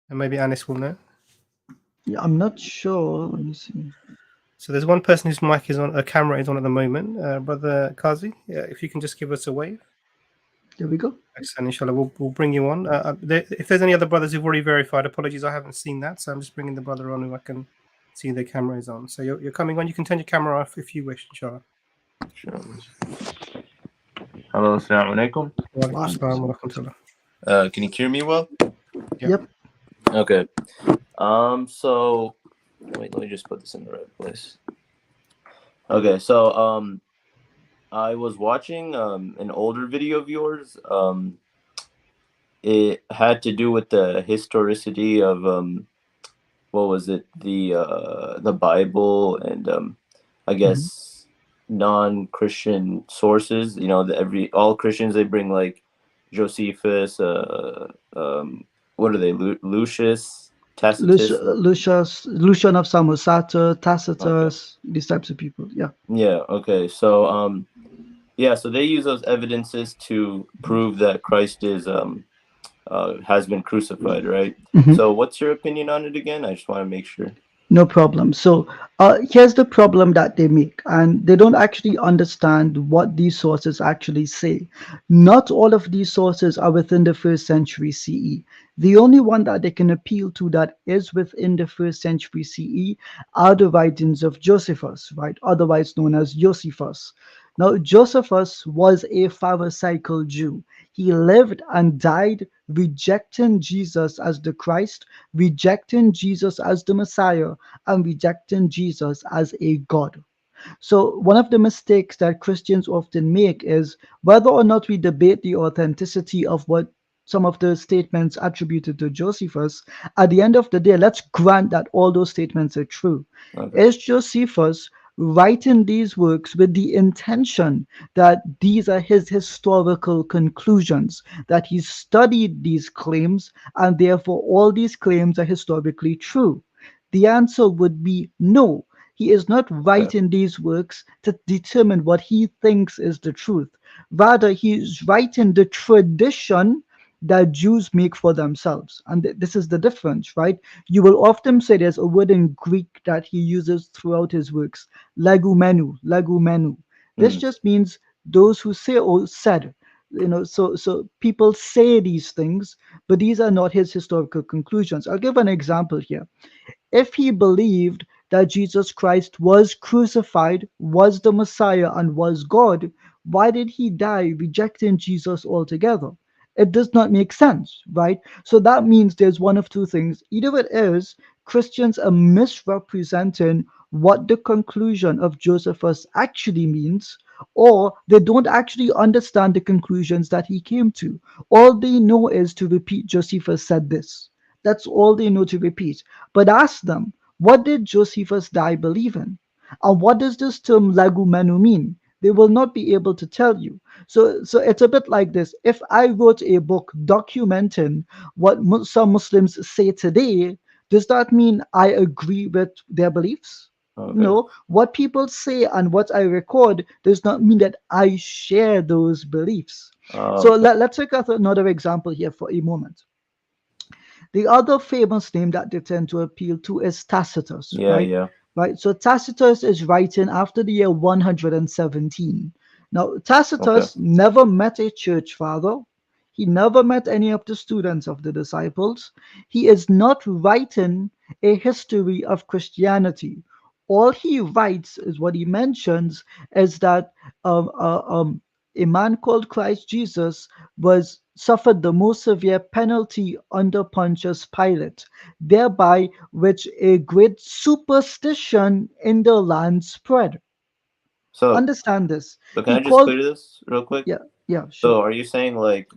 And maybe Anis will know. Yeah, I'm not sure. Let me see. So there's one person whose mic is on, a camera is on at the moment. Brother Kazi, if you can just give us a wave. There we go. Excellent. Inshallah, we'll bring you on. If there's any other brothers who've already verified, apologies, I haven't seen that. So I'm just bringing the brother on who I can see the camera is on. So you're coming on. You can turn your camera off if you wish, inshallah. Sure. Hello, assalamu alaikum. Wa alaikum assalam wa rahmatullah. Can you hear me well? Yep. Okay. So wait, let me just put this in the right place. Okay, so I was watching an older video of yours. It had to do with the historicity of what was it? The Bible and I guess non-Christian sources. You know, all Christians, they bring like Josephus, what are they? Lucius, Tacitus, Lucian of Samosata, Tacitus, these types of people. Yeah. Yeah. Okay. So so they use those evidences to prove that Christ is has been crucified, right? So what's your opinion on it again? I just want to make sure. No problem. So here's the problem that they make, and they don't actually understand what these sources actually say. Not all of these sources are within the 1st century CE. The only one that they can appeal to that is within the 1st century CE are the writings of Josephus, right? Otherwise known as Josephus. Now, Josephus was a Pharisaical Jew. He lived and died rejecting Jesus as the Christ, rejecting Jesus as the Messiah, and rejecting Jesus as a God. So one of the mistakes that Christians often make is whether or not we debate the authenticity of what some of the statements attributed to Josephus, at the end of the day, let's grant that all those statements are true. Okay. Is Josephus writing these works with the intention that these are his historical conclusions, that he studied these claims and therefore all these claims are historically true? The answer would be no. He is not writing these works to determine what he thinks is the truth. Rather, he is writing the tradition that Jews make for themselves. And this is the difference, right? You will often say there's a word in Greek that he uses throughout his works, legumenu. This just means those who say or said. You know, so people say these things, but these are not his historical conclusions. I'll give an example here. If he believed that Jesus Christ was crucified, was the Messiah, and was God, why did he die rejecting Jesus altogether? It does not make sense, right? So that means there's one of two things. Either it is Christians are misrepresenting what the conclusion of Josephus actually means, or they don't actually understand the conclusions that he came to. All they know is to repeat Josephus said this. That's all they know to repeat. But ask them, what did Josephus die believing? And what does this term legumenu mean? They will not be able to tell you. So it's a bit like this. If I wrote a book documenting what some Muslims say today, does that mean I agree with their beliefs? Okay. No. What people say and what I record does not mean that I share those beliefs. So let's take another example here for a moment. The other famous name that they tend to appeal to is Tacitus. Right? So Tacitus is writing after the year 117. Now, Tacitus never met a church father. He never met any of the students of the disciples. He is not writing a history of Christianity. All he writes is what he mentions is that a man called Christ Jesus suffered the most severe penalty under Pontius Pilate, thereby which a great superstition in the land spread. So, Understand this. but can He I just called, clear this real quick? yeah, So sure. are you saying like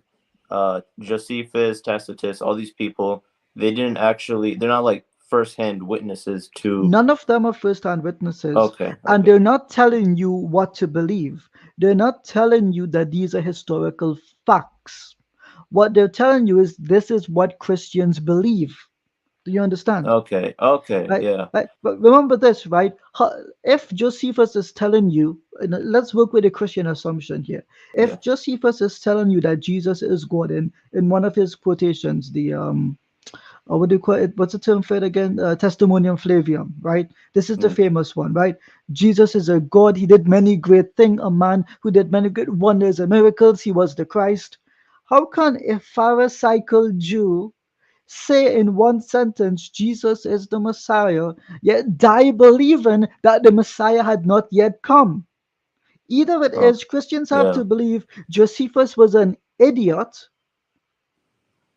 Josephus, Tacitus, all these people, they're not like first-hand witnesses to. None of them are first-hand witnesses. Okay. And they're not telling you what to believe. They're not telling you that these are historical facts. What they're telling you is this is what Christians believe. Do you understand? Okay. Right? Yeah. Right? But remember this, right? If Josephus is telling you, let's work with a Christian assumption here. If Josephus is telling you that Jesus is God in one of his quotations, the what do you call it? What's the term for it again? Testimonium Flavium, right? This is the famous one, right? Jesus is a God. He did many great things. A man who did many great wonders and miracles. He was the Christ. How can a Pharisaical Jew say in one sentence Jesus is the Messiah, yet die believing that the Messiah had not yet come? Either it is Christians have to believe Josephus was an idiot,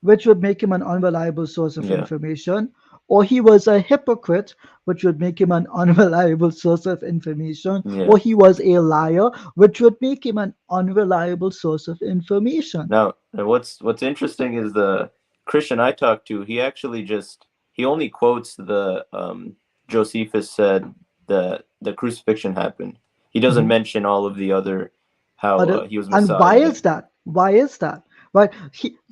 which would make him an unreliable source of information, or he was a hypocrite, which would make him an unreliable source of information, or he was a liar, which would make him an unreliable source of information. Now, what's interesting is the Christian I talked to, he actually he only quotes the Josephus said that the crucifixion happened. He doesn't mention all of the other how he was Messiah. And why is that? Why is that? Right.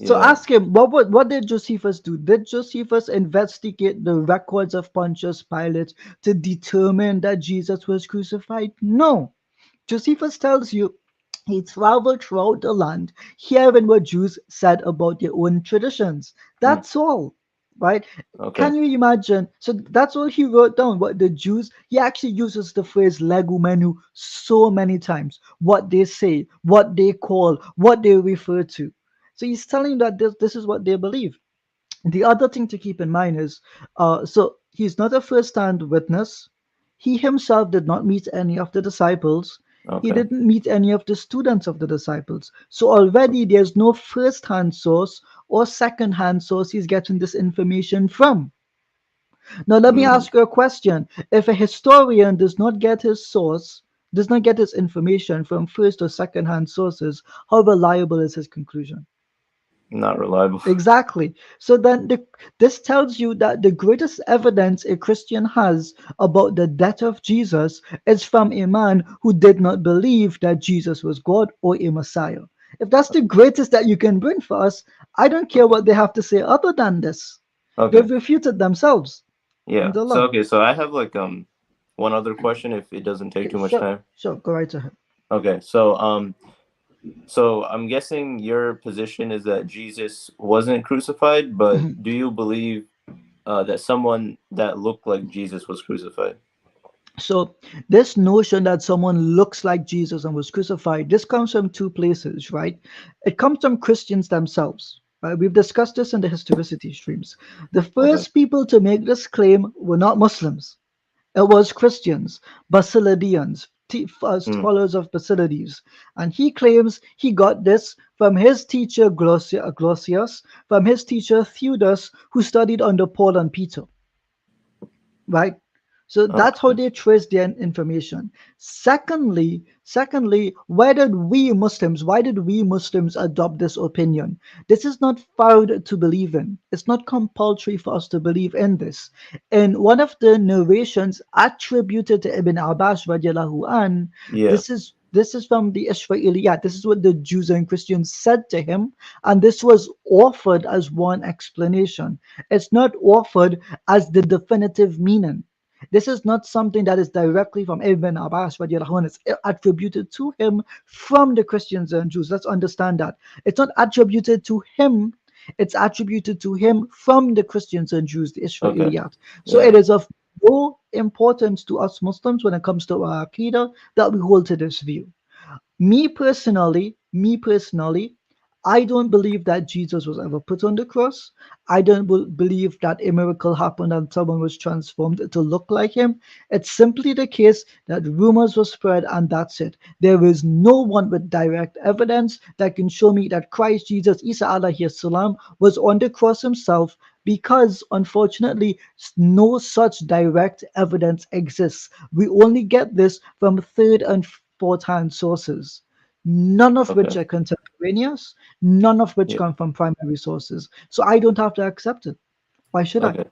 So ask him, what did Josephus do? Did Josephus investigate the records of Pontius Pilate to determine that Jesus was crucified? No. Josephus tells you he traveled throughout the land, hearing what Jews said about their own traditions. That's all. Right? Can you imagine? So that's all he wrote down. What the Jews, he actually uses the phrase legumenu so many times. What they say, what they call, what they refer to. So he's telling you that this is what they believe. The other thing to keep in mind is, so he's not a first-hand witness. He himself did not meet any of the disciples. He didn't meet any of the students of the disciples. So already there's no first-hand source or second-hand source he's getting this information from. Now let me ask you a question. If a historian does not get his source, does not get his information from first or second-hand sources, how reliable is his conclusion? Not reliable. Exactly. So then this tells you that the greatest evidence a Christian has about the death of Jesus is from a man who did not believe that Jesus was God or a Messiah. If that's the greatest that you can bring for us, I don't care what they have to say other than this. They've refuted themselves. Yeah. So I have like one other question if it doesn't take too much time. Sure, go right ahead. Okay. So I'm guessing your position is that Jesus wasn't crucified, but do you believe that someone that looked like Jesus was crucified? So this notion that someone looks like Jesus and was crucified, this comes from two places, right? It comes from Christians themselves. Right? We've discussed this in the historicity streams. The first people to make this claim were not Muslims. It was Christians, Basilidians, followers of Basilides. And he claims he got this from his teacher Glossius, from his teacher Theudas, who studied under Paul and Peter. Right? So that's how they trace their information. Secondly, why did we Muslims adopt this opinion? This is not found to believe in. It's not compulsory for us to believe in this. And one of the narrations attributed to Ibn Abbas radiallahu an, this is from the Israeliyat. This is what the Jews and Christians said to him, and this was offered as one explanation. It's not offered as the definitive meaning. This is not something that is directly from Ibn Abbas, but it's attributed to him from the Christians and Jews. Let's understand that. It's not attributed to him, it's attributed to him from the Christians and Jews, the Israeliyat. So it is of no importance to us Muslims when it comes to our Aqidah that we hold to this view. Me personally, I don't believe that Jesus was ever put on the cross. I don't believe that a miracle happened and someone was transformed to look like him. It's simply the case that rumors were spread and that's it. There is no one with direct evidence that can show me that Christ Jesus, Isa alayhi salam, was on the cross himself, because unfortunately no such direct evidence exists. We only get this from third and fourth hand sources, none of which Okay. are contemporaneous, none of which Yeah. come from primary sources. So I don't have to accept it. Why should I? Okay.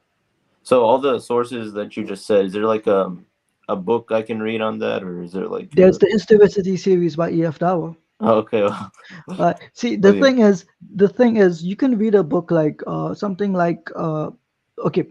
So all the sources that you just said, is there like a book I can read on that, or is there like There's the Historicity series by EFDawah. okay. See, Well, yeah. the thing is, you can read a book like something like okay,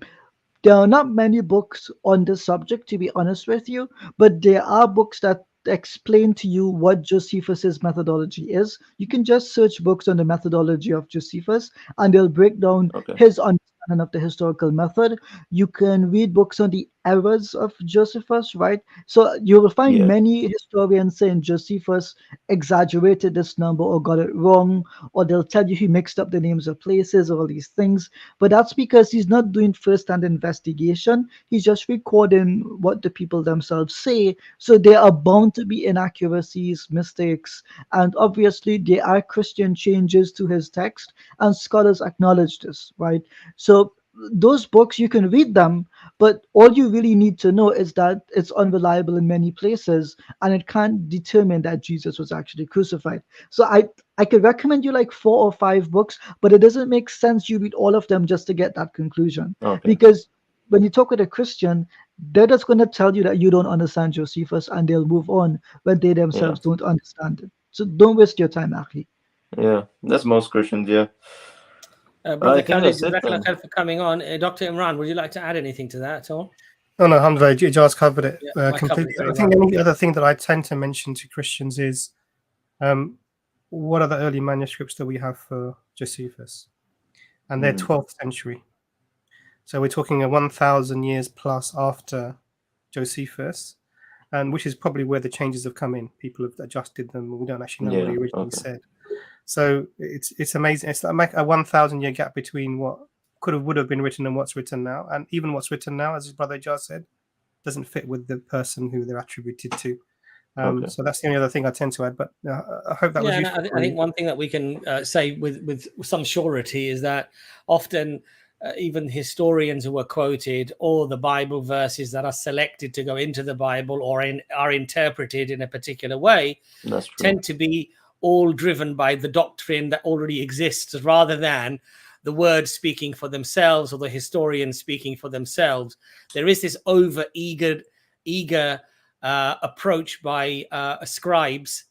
there are not many books on this subject, to be honest with you, but there are books that explain to you what Josephus's methodology is. You can just search books on the methodology of Josephus, and they'll break down Okay. his understanding of the historical method. You can read books on the errors of Josephus, right? So you will find Yeah. many historians saying Josephus exaggerated this number or got it wrong, or they'll tell you he mixed up the names of places or all these things. But that's because he's not doing first-hand investigation. He's just recording what the people themselves say. So there are bound to be inaccuracies, mistakes, and obviously there are Christian changes to his text, and scholars acknowledge this, right? So those books, you can read them, but all you really need to know is that it's unreliable in many places, and it can't determine that Jesus was actually crucified. So I could recommend you like 4 or 5 books, but it doesn't make sense you read all of them just to get that conclusion. Okay. Because when you talk with a Christian, they're just going to tell you that you don't understand Josephus, and they'll move on when they themselves don't understand it. So don't waste your time, Akhi. Yeah. That's most Christians. Yeah. Brother I think Khalid, that's it Jazakallah then. khair for coming on. Dr. Imran, would you like to add anything to that at all? No, alhamdulillah, Ijaz covered it Yeah, I covered completely. it very I think well. the only other thing that I tend to mention to Christians is what are the early manuscripts that we have for Josephus? And they're 12th century. So we're talking 1,000 years plus after Josephus, and which is probably where the changes have come in. People have adjusted them. We don't actually know what he originally said. So it's amazing. It's like a 1,000-year gap between what would have been written and what's written now. And even what's written now, as his brother Ijaz said, doesn't fit with the person who they're attributed to. So that's the only other thing I tend to add. But I hope that was useful. I think one thing that we can say with some surety is that often even historians who are quoted, or the Bible verses that are selected to go into the Bible or are interpreted in a particular way, tend to be all driven by the doctrine that already exists, rather than the words speaking for themselves or the historians speaking for themselves. There is this eager approach by scribes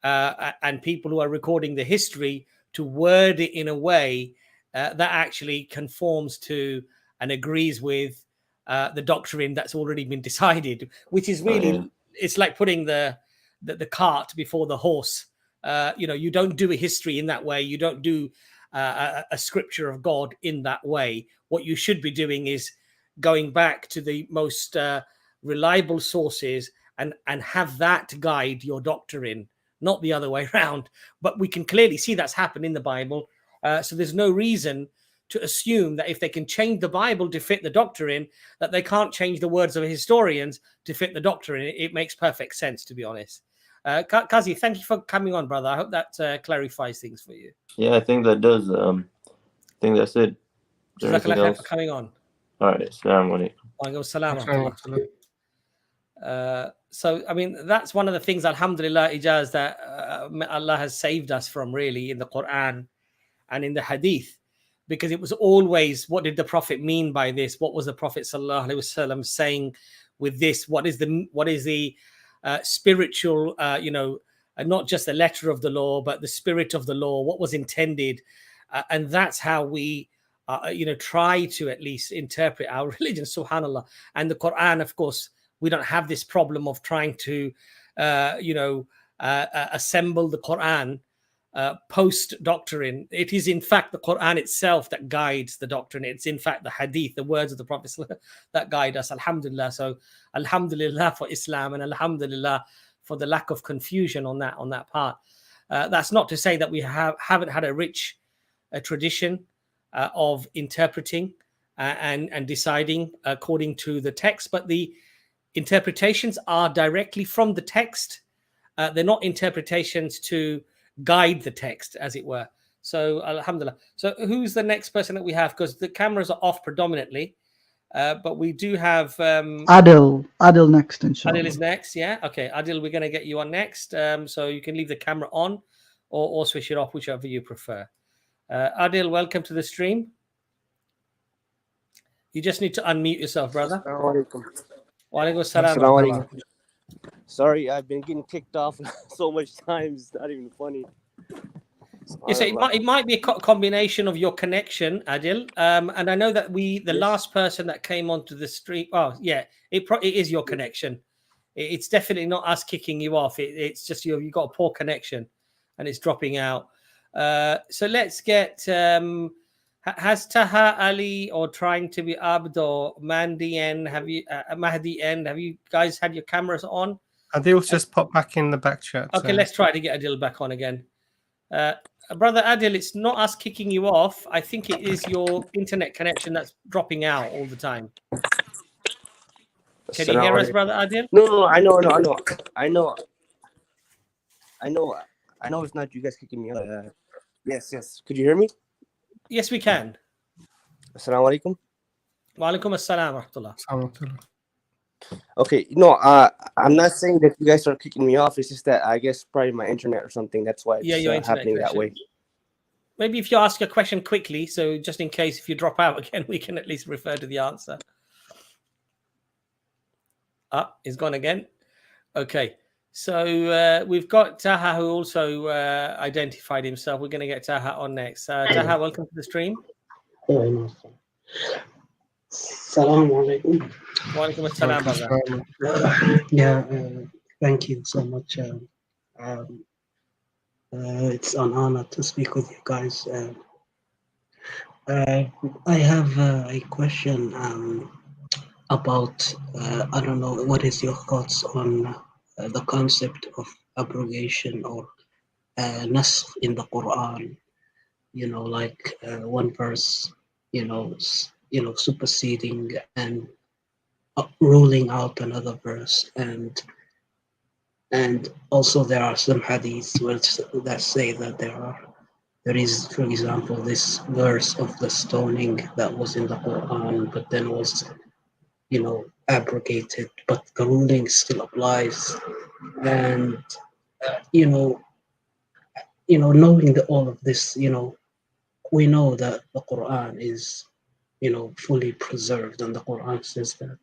and people who are recording the history to word it in a way that actually conforms to and agrees with the doctrine that's already been decided, which is really, it's like putting the cart before the horse. You don't do a history in that way. You don't do a scripture of God in that way. What you should be doing is going back to the most reliable sources and have that guide your doctrine, not the other way around. But we can clearly see that's happened in the Bible. So there's no reason to assume that if they can change the Bible to fit the doctrine, that they can't change the words of historians to fit the doctrine. It makes perfect sense, to be honest. Kazi, thank you for coming on, brother. I hope that clarifies things for you. Yeah, I think that does. I think that's it. Is there anything Jazakallah khair else? for coming on. All right. Assalamu alaikum. So, I mean, that's one of the things, alhamdulillah, Ijaz, that Allah has saved us from, really, in the Quran and in the Hadith, because it was always, what did the Prophet mean by this? What was the Prophet sallallahu alaihi wasallam saying with this? What is the spiritual, not just the letter of the law, but the spirit of the law? What was intended? And that's how we, try to at least interpret our religion, subhanallah. And the Quran, of course, we don't have this problem of trying to, assemble the Quran post doctrine. It is in fact the Quran itself that guides the doctrine. It's in fact the Hadith, the words of the Prophet that guide us. Alhamdulillah. So alhamdulillah for Islam, and alhamdulillah for the lack of confusion on that part. That's not to say that we haven't had a rich tradition of interpreting and deciding according to the text, but the interpretations are directly from the text. They're not interpretations to guide the text, as it were. So alhamdulillah. So who's the next person that we have? Because the cameras are off predominantly, but we do have Adil next, inshallah. Adil is next. Yeah, okay, Adil, we're going to get you on next, so you can leave the camera on or switch it off, whichever you prefer. Adil, welcome to the stream. You just need to unmute yourself, brother. Wa alaikum salam. Sorry, I've been getting kicked off so much times. It's not even funny. Yes, it might be a combination of your connection, Adil. And I know that the last person that came onto the stream. Oh, yeah, it is your connection. It's definitely not us kicking you off. It's just you've got a poor connection, and it's dropping out. So let's get. Has Taha Ali or trying to be Abd or Mahdi N? Have you Mahdi N? Have you guys had your cameras on? Adil's just popped back in the back chat. Okay, so. let's try to get Adil back on again. Brother Adil, it's not us kicking you off. I think it is your internet connection that's dropping out all the time. Can you hear us, brother Adil? No, I know. It's not you guys kicking me out. Yes. Could you hear me? Yes, we can. Assalamu alaikum. Wa alaikum assalam wa rahmatullah. Okay, no, I'm not saying that you guys are kicking me off. It's just that I guess probably my internet or something. That's why it's happening that way. Maybe if you ask a question quickly, so just in case if you drop out again, we can at least refer to the answer. He's gone again. Okay, so we've got Taha who also identified himself. We're going to get Taha on next. Taha, welcome to the stream. Assalamu alaikum. Wa alaikum assalam. Yeah, thank you so much. It's an honor to speak with you guys. I have a question about, I don't know, what is your thoughts on the concept of abrogation or nasakh in the Quran? You know, like one verse, superseding and ruling out another verse, and also there are some hadiths that say that there is, for example, this verse of the stoning that was in the Quran, but then was abrogated, but the ruling still applies. And knowing all of this, we know that the Quran is fully preserved, and the Quran says that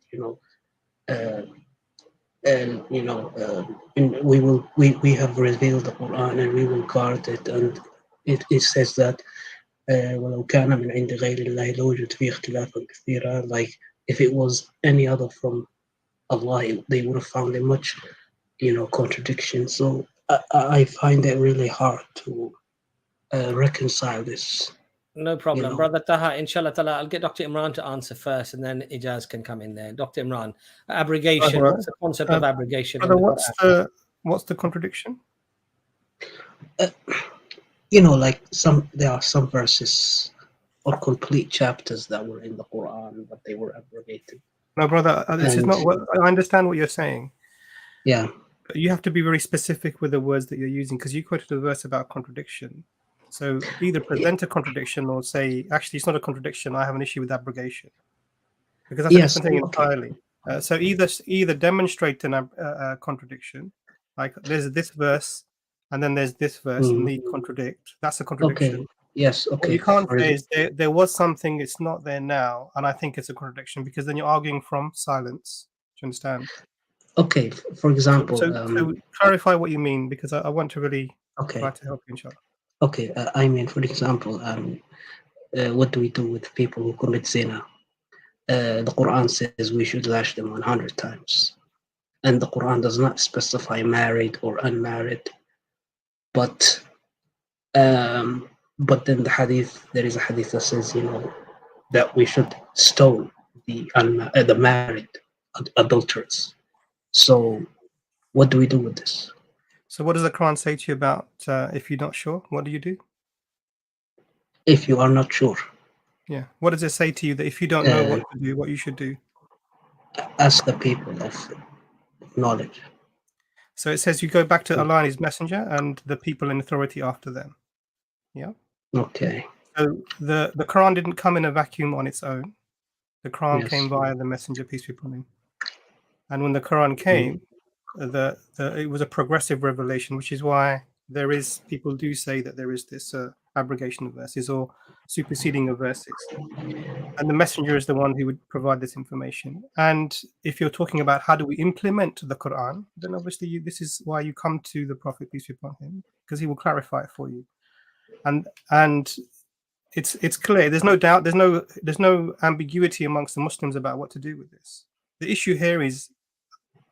and we have revealed the Quran and we will guard it, and it says that ولو كان من عند غير الله لوجد فيه اختلافا كثيرا, like if it was any other from Allah, they would have found a much contradiction. So I find it really hard to reconcile this. No problem, brother Taha. Inshallah ta'ala, I'll get Dr. Imran to answer first, and then Ijaz can come in there. Dr. Imran, abrogation. What's the concept of abrogation? What's the contradiction? Like there are some verses or complete chapters that were in the Quran, but they were abrogated. No, brother, this is not what I understand what you're saying. Yeah. But you have to be very specific with the words that you're using, because you quoted a verse about contradiction. So either present a contradiction or say, actually, it's not a contradiction. I have an issue with abrogation, because that's a different thing entirely. So either demonstrate a contradiction, like there's this verse and then there's this verse and they contradict. That's a contradiction. Okay. Yes. Okay. What you can't say is there was something, it's not there now, and I think it's a contradiction, because then you're arguing from silence. Do you understand? Okay. For example, so clarify what you mean, because I want to really try to help you, inshallah. Okay, I mean, for example, what do we do with people who commit zina? The Quran says we should lash them 100 times. And the Quran does not specify married or unmarried. But then the hadith, there is a hadith that says, that we should stone the married adulterers. So what do we do with this? So what does the Quran say to you about if you're not sure? What do you do? If you are not sure. Yeah. What does it say to you that if you don't know what to do, what you should do? Ask the people of knowledge. So it says you go back to Allah and His Messenger and the people in authority after them. Yeah. Okay. So the Quran didn't come in a vacuum on its own. The Quran Yes. came via the Messenger, peace be upon him. And when the Quran came, it was a progressive revelation, which is why people do say that there is this abrogation of verses or superseding of verses. And the Messenger is the one who would provide this information. And if you're talking about how do we implement the Quran, then obviously this is why you come to the Prophet, peace be upon him, because he will clarify it for you. And it's clear. There's no doubt. There's no ambiguity amongst the Muslims about what to do with this. The issue here is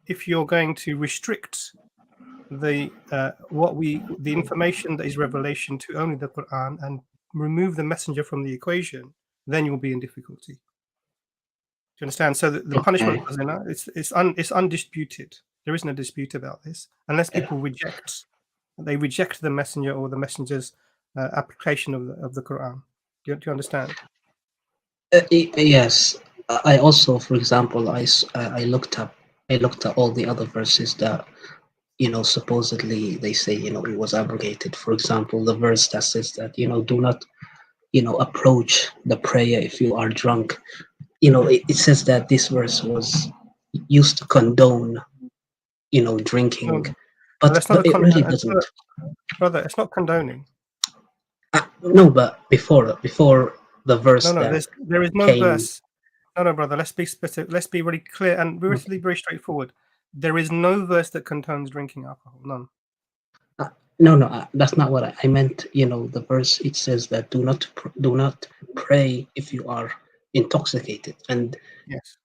if you're going to restrict the information that is revelation to only the Quran and remove the Messenger from the equation, then you'll be in difficulty. Do you understand? So the punishment for zina, it's undisputed. There isn't a dispute about this, unless people reject the Messenger or the Messenger's application of the Quran. Do you understand? Yes. I also, for example, I looked at all the other verses that, supposedly they say, it was abrogated. For example, the verse that says that, do not, approach the prayer if you are drunk. It says that this verse was used to condone, drinking. But it really doesn't. Brother, it's not condoning. No, but before the verse there is no verse. No, brother. Let's be specific. Let's be really clear and really very straightforward. There is no verse that condones drinking alcohol. None. No, that's not what I meant. The verse, it says that do not pray if you are intoxicated. And yes.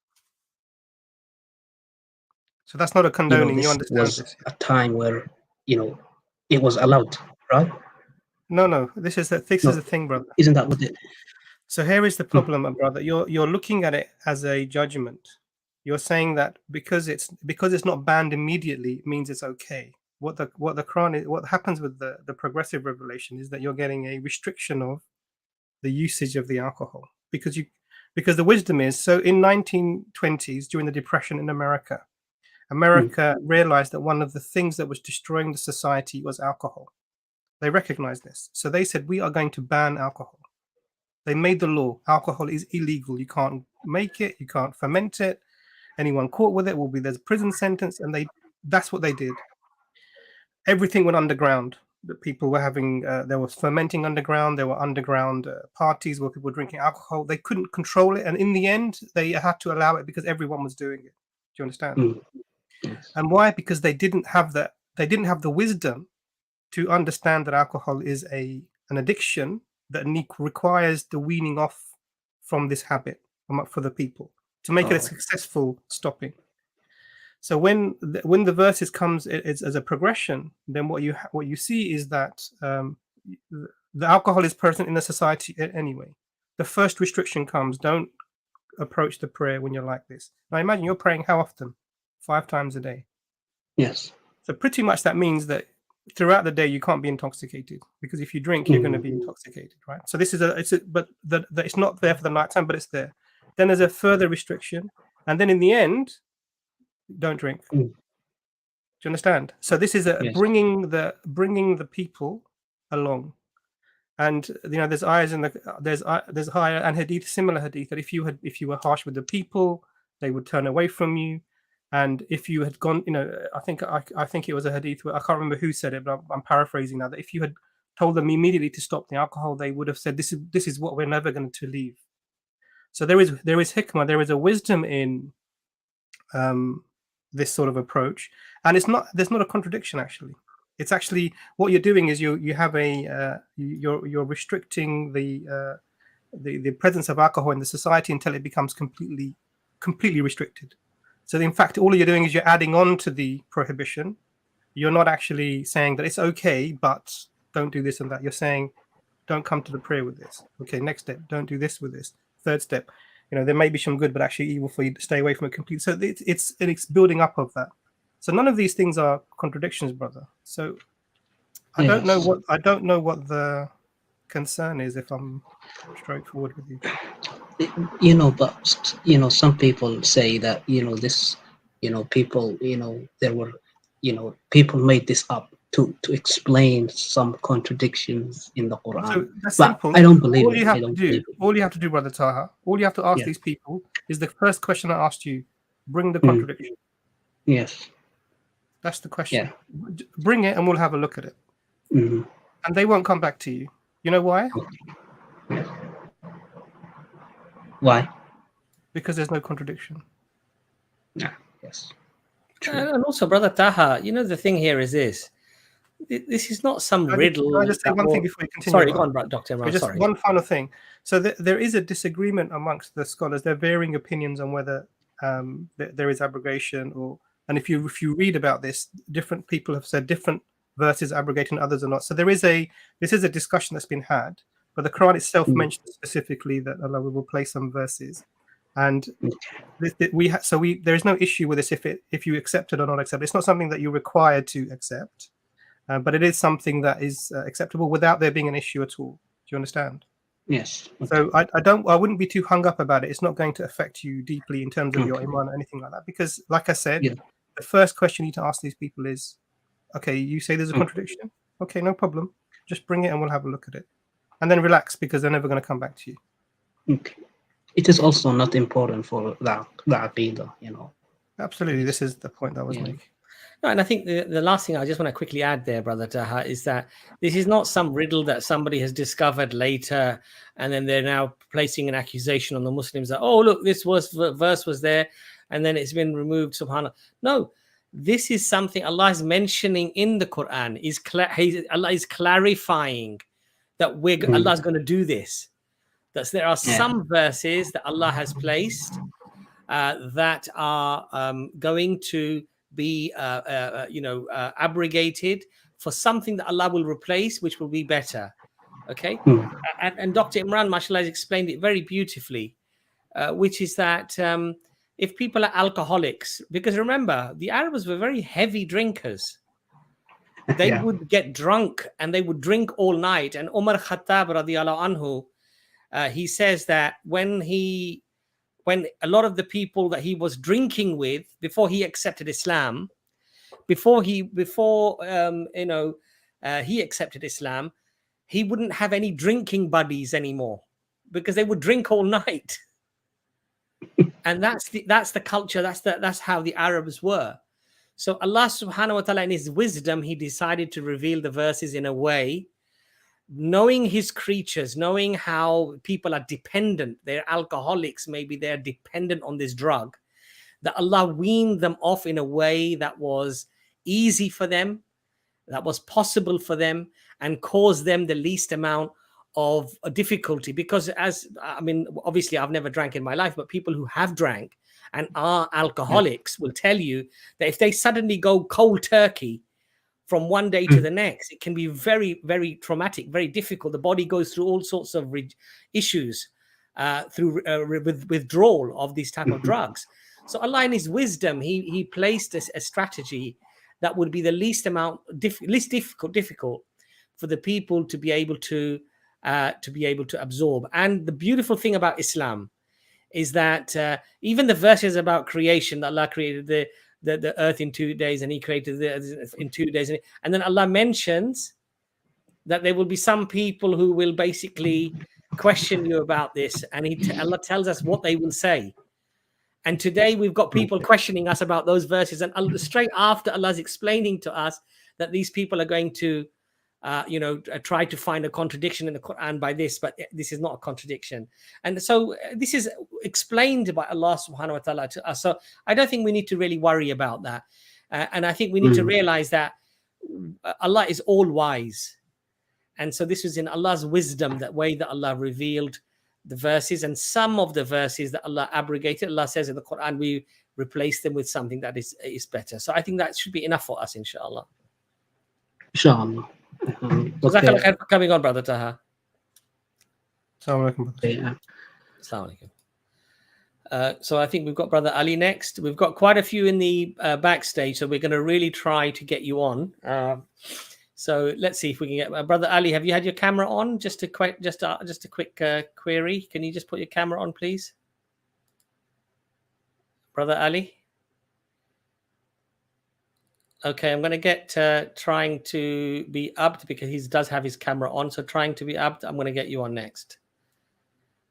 So that's not a condoning. You understand this? A time where it was allowed, right? No. This is the thing, brother. Isn't that what it? So here is the problem, brother. You're looking at it as a judgment. You're saying that because it's not banned immediately, it means it's okay. What the Quran is, what happens with the progressive revelation is that you're getting a restriction of the usage of the alcohol because the wisdom is so in 1920s during the Depression in America realized that one of the things that was destroying the society was alcohol. They recognized this, so they said we are going to ban alcohol. They made the law. Alcohol is illegal. You can't make it. You can't ferment it. Anyone caught with it there's a prison sentence, and that's what they did. Everything went underground. The people were having there was fermenting underground. There were underground parties where people were drinking alcohol. They couldn't control it, and in the end, they had to allow it because everyone was doing it. Do you understand? Yes. And why? Because they didn't have the wisdom to understand that alcohol is an addiction that requires the weaning off from this habit for the people to make it a successful stopping. So when the verses comes it's as a progression, then what you see is that the alcohol is present in the society anyway. The first restriction comes: don't approach the prayer when you're like this. Now imagine you're praying how often? 5 times a day. Yes. So pretty much that means that throughout the day you can't be intoxicated, because if you drink you're going to be intoxicated, right? So this is it's not there for the night time, but it's there. Then there's a further restriction, and then in the end, don't drink. Do you understand? So this is bringing the people along, and there's ayahs in there's higher and hadith, similar hadith, that if you were harsh with the people, they would turn away from you. And if you had gone, I think it was a hadith where I can't remember who said it, but I'm paraphrasing now, that if you had told them immediately to stop the alcohol, they would have said, this is what we're never going to leave. So there is hikmah, there is a wisdom in this sort of approach, and there's not a contradiction actually. It's actually what you're doing is you have you're restricting the presence of alcohol in the society until it becomes completely restricted. So in fact, all you're doing is you're adding on to the prohibition. You're not actually saying that it's okay, but don't do this and that. You're saying, don't come to the prayer with this. Okay, next step, don't do this with this. Third step, there may be some good, but actually evil for you to stay away from it completely. So it's building up of that. So none of these things are contradictions, brother. So I don't know what the concern is, if I'm straightforward with you. But some people say that this, people, there were, people made this up to explain some contradictions in the Quran. So that's but simple. I don't believe all it. you have to do, brother Taha, all you have to ask Yeah. these people is the first question I asked you: bring the contradiction. Yes. That's the question. Bring it, and we'll have a look at it. And they won't come back to you. You know why? Why? Because there's no contradiction. Yeah. Yes. And also, brother Taha, the thing here is this. This is not some riddle. Can I just say one thing before you continue? Sorry, go on, Dr. Imran. Just Sorry. one final thing. So there is a disagreement amongst the scholars. There are varying opinions on whether there is abrogation, and if you read about this, different people have said different verses abrogating, others are not. So this is a discussion that's been had, but the Quran itself mentions specifically that Allah will replace some verses, and there is no issue with this if you accept it or not accept it. It's not something that you're required to accept. But it is something that is acceptable without there being an issue at all. Do you understand? Yes. So I wouldn't be too hung up about it. It's not going to affect you deeply in terms of your iman or anything like that. Because, like I said, the first question you need to ask these people is, okay, you say there's a contradiction. Okay, no problem. Just bring it and we'll have a look at it. And then relax, because they're never going to come back to you. Okay. It is also not important for the aqidah, Absolutely. This is the point that I was making. No, and I think the last thing I just want to quickly add there, brother Taha, is that this is not some riddle that somebody has discovered later, and then they're now placing an accusation on the Muslims that, oh, look, this verse was there, and then it's been removed, subhanAllah. No, this is something Allah is mentioning in the Quran. Allah is clarifying that Allah is going to do this. That there are some verses that Allah has placed that are going to be abrogated for something that Allah will replace, which will be better. Okay. And Dr. Imran, mashallah, has explained it very beautifully, which is that if people are alcoholics, because remember, the Arabs were very heavy drinkers. They would get drunk and they would drink all night. And Umar Khattab radiallahu anhu, he says that when a lot of the people that he was drinking with before he accepted Islam, he accepted Islam, he wouldn't have any drinking buddies anymore because they would drink all night. And that's the culture. That's how the Arabs were. So Allah subhanahu wa ta'ala, in his wisdom, he decided to reveal the verses in a way, knowing his creatures, knowing how people are dependent, they're alcoholics, maybe they're dependent on this drug, that Allah weaned them off in a way that was easy for them, that was possible for them, and caused them the least amount of difficulty. Because obviously I've never drank in my life, but people who have drank and are alcoholics will tell you that if they suddenly go cold turkey from one day to the next, it can be very, very traumatic, very difficult. The body goes through all sorts of issues through with withdrawal of these type of drugs. So Allah, in his wisdom, he placed a strategy that would be the least difficult for the people to be able to absorb. And the beautiful thing about Islam is that even the verses about creation, that Allah created the earth in 2 days, and he created the earth in 2 days, and then Allah mentions that there will be some people who will basically question you about this, and Allah tells us what they will say. And today we've got people questioning us about those verses, and straight after Allah's explaining to us that these people are going to try to find a contradiction in the Quran by this, but this is not a contradiction. And so this is explained by Allah subhanahu wa ta'ala to us. So I don't think we need to really worry about that. And I think we need to realize that Allah is all wise. And so this was in Allah's wisdom, that way that Allah revealed the verses, and some of the verses that Allah abrogated, Allah says in the Quran, we replace them with something that is better. So I think that should be enough for us, inshallah. Inshallah. Jazakallah khair for coming on, brother Taha. Assalamu alaikum. Assalamu alaikum. So I think we've got Brother Ali next. We've got quite a few in the backstage, so we're going to really try to get you on. So let's see if we can get Brother Ali. Have you had your camera on? Just a quick query. Can you just put your camera on, please, Brother Ali? Okay, I'm going to get trying to be Abd, because he does have his camera on. So trying to be Abd, I'm going to get you on next.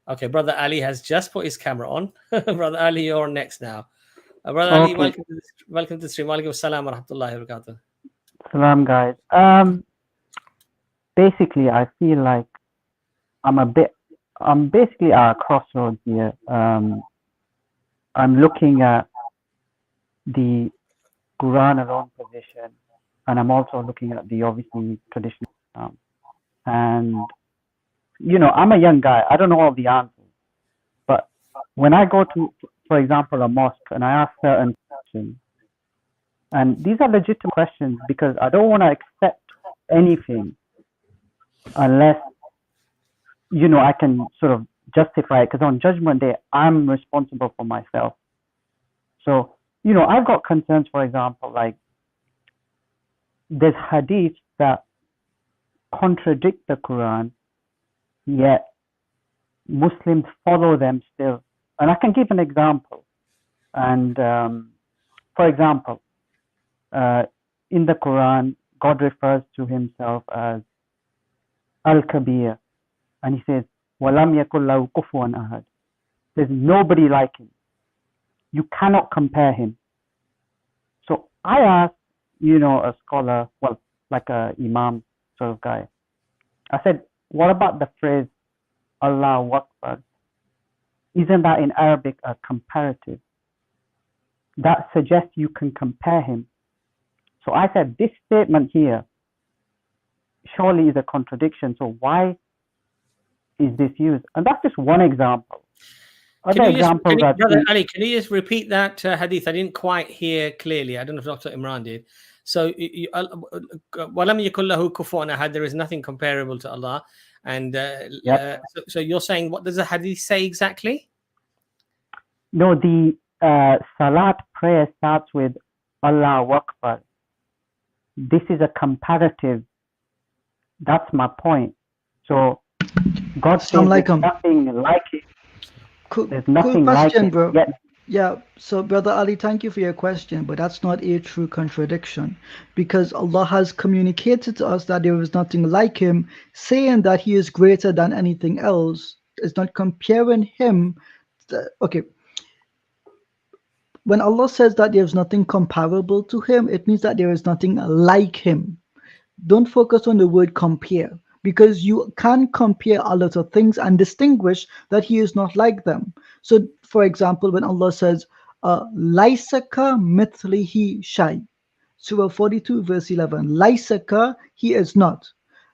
Okay, Brother Ali has just put his camera on. Brother Ali, you're on next now. Brother Ali, welcome to the stream. Walaikum assalam wa rahmatullahi wa barakatuh. Salam, guys. Basically, I feel like I'm basically at a crossroads here. I'm looking at the Quran alone position, and I'm also looking at the obviously traditional Islam. And you know, I'm a young guy. I don't know all the answers, but when I go to, for example, a mosque and I ask certain questions, and these are legitimate questions, because I don't want to accept anything unless, you know, I can sort of justify it, because on Judgment Day, I'm responsible for myself. So, you know, I've got concerns, for example, like there's hadiths that contradict the Quran, yet Muslims follow them still. And I can give an example. And for example, in the Quran, God refers to himself as Al-Kabir, and he says, وَلَمْ يَكُنْ لَهُ كُفُوًا أَحَدٌ. There's nobody like him. You cannot compare him. So I asked, you know, a scholar, well, like a imam sort of guy, I said, what about the phrase Allahu Akbar? Isn't that in Arabic a comparative? That suggests you can compare him. So I said, this statement here surely is a contradiction. So why is this used? And that's just one example. Brother Ali, can you just repeat that hadith? I didn't quite hear clearly. I don't know if Dr. Imran did. So, وَلَمْ يَكُنْ لَهُ كُفُوًا أَحَدٌ, there is nothing comparable to Allah. And so you're saying, what does the hadith say exactly? No, the Salat prayer starts with Allahu Akbar. This is a comparative. That's my point. So God says there's nothing like it. There's nothing like it. Bro. Yeah, so Brother Ali, thank you for your question, but that's not a true contradiction, because Allah has communicated to us that there is nothing like him, saying that he is greater than anything else. It's not comparing him. Okay. When Allah says that there is nothing comparable to him, it means that there is nothing like him. Don't focus on the word compare, because you can compare a lot of things and distinguish that he is not like them. So, for example, when Allah says, Laisaka mithlihi shay, Surah 42, verse 11, Laisaka, he is not.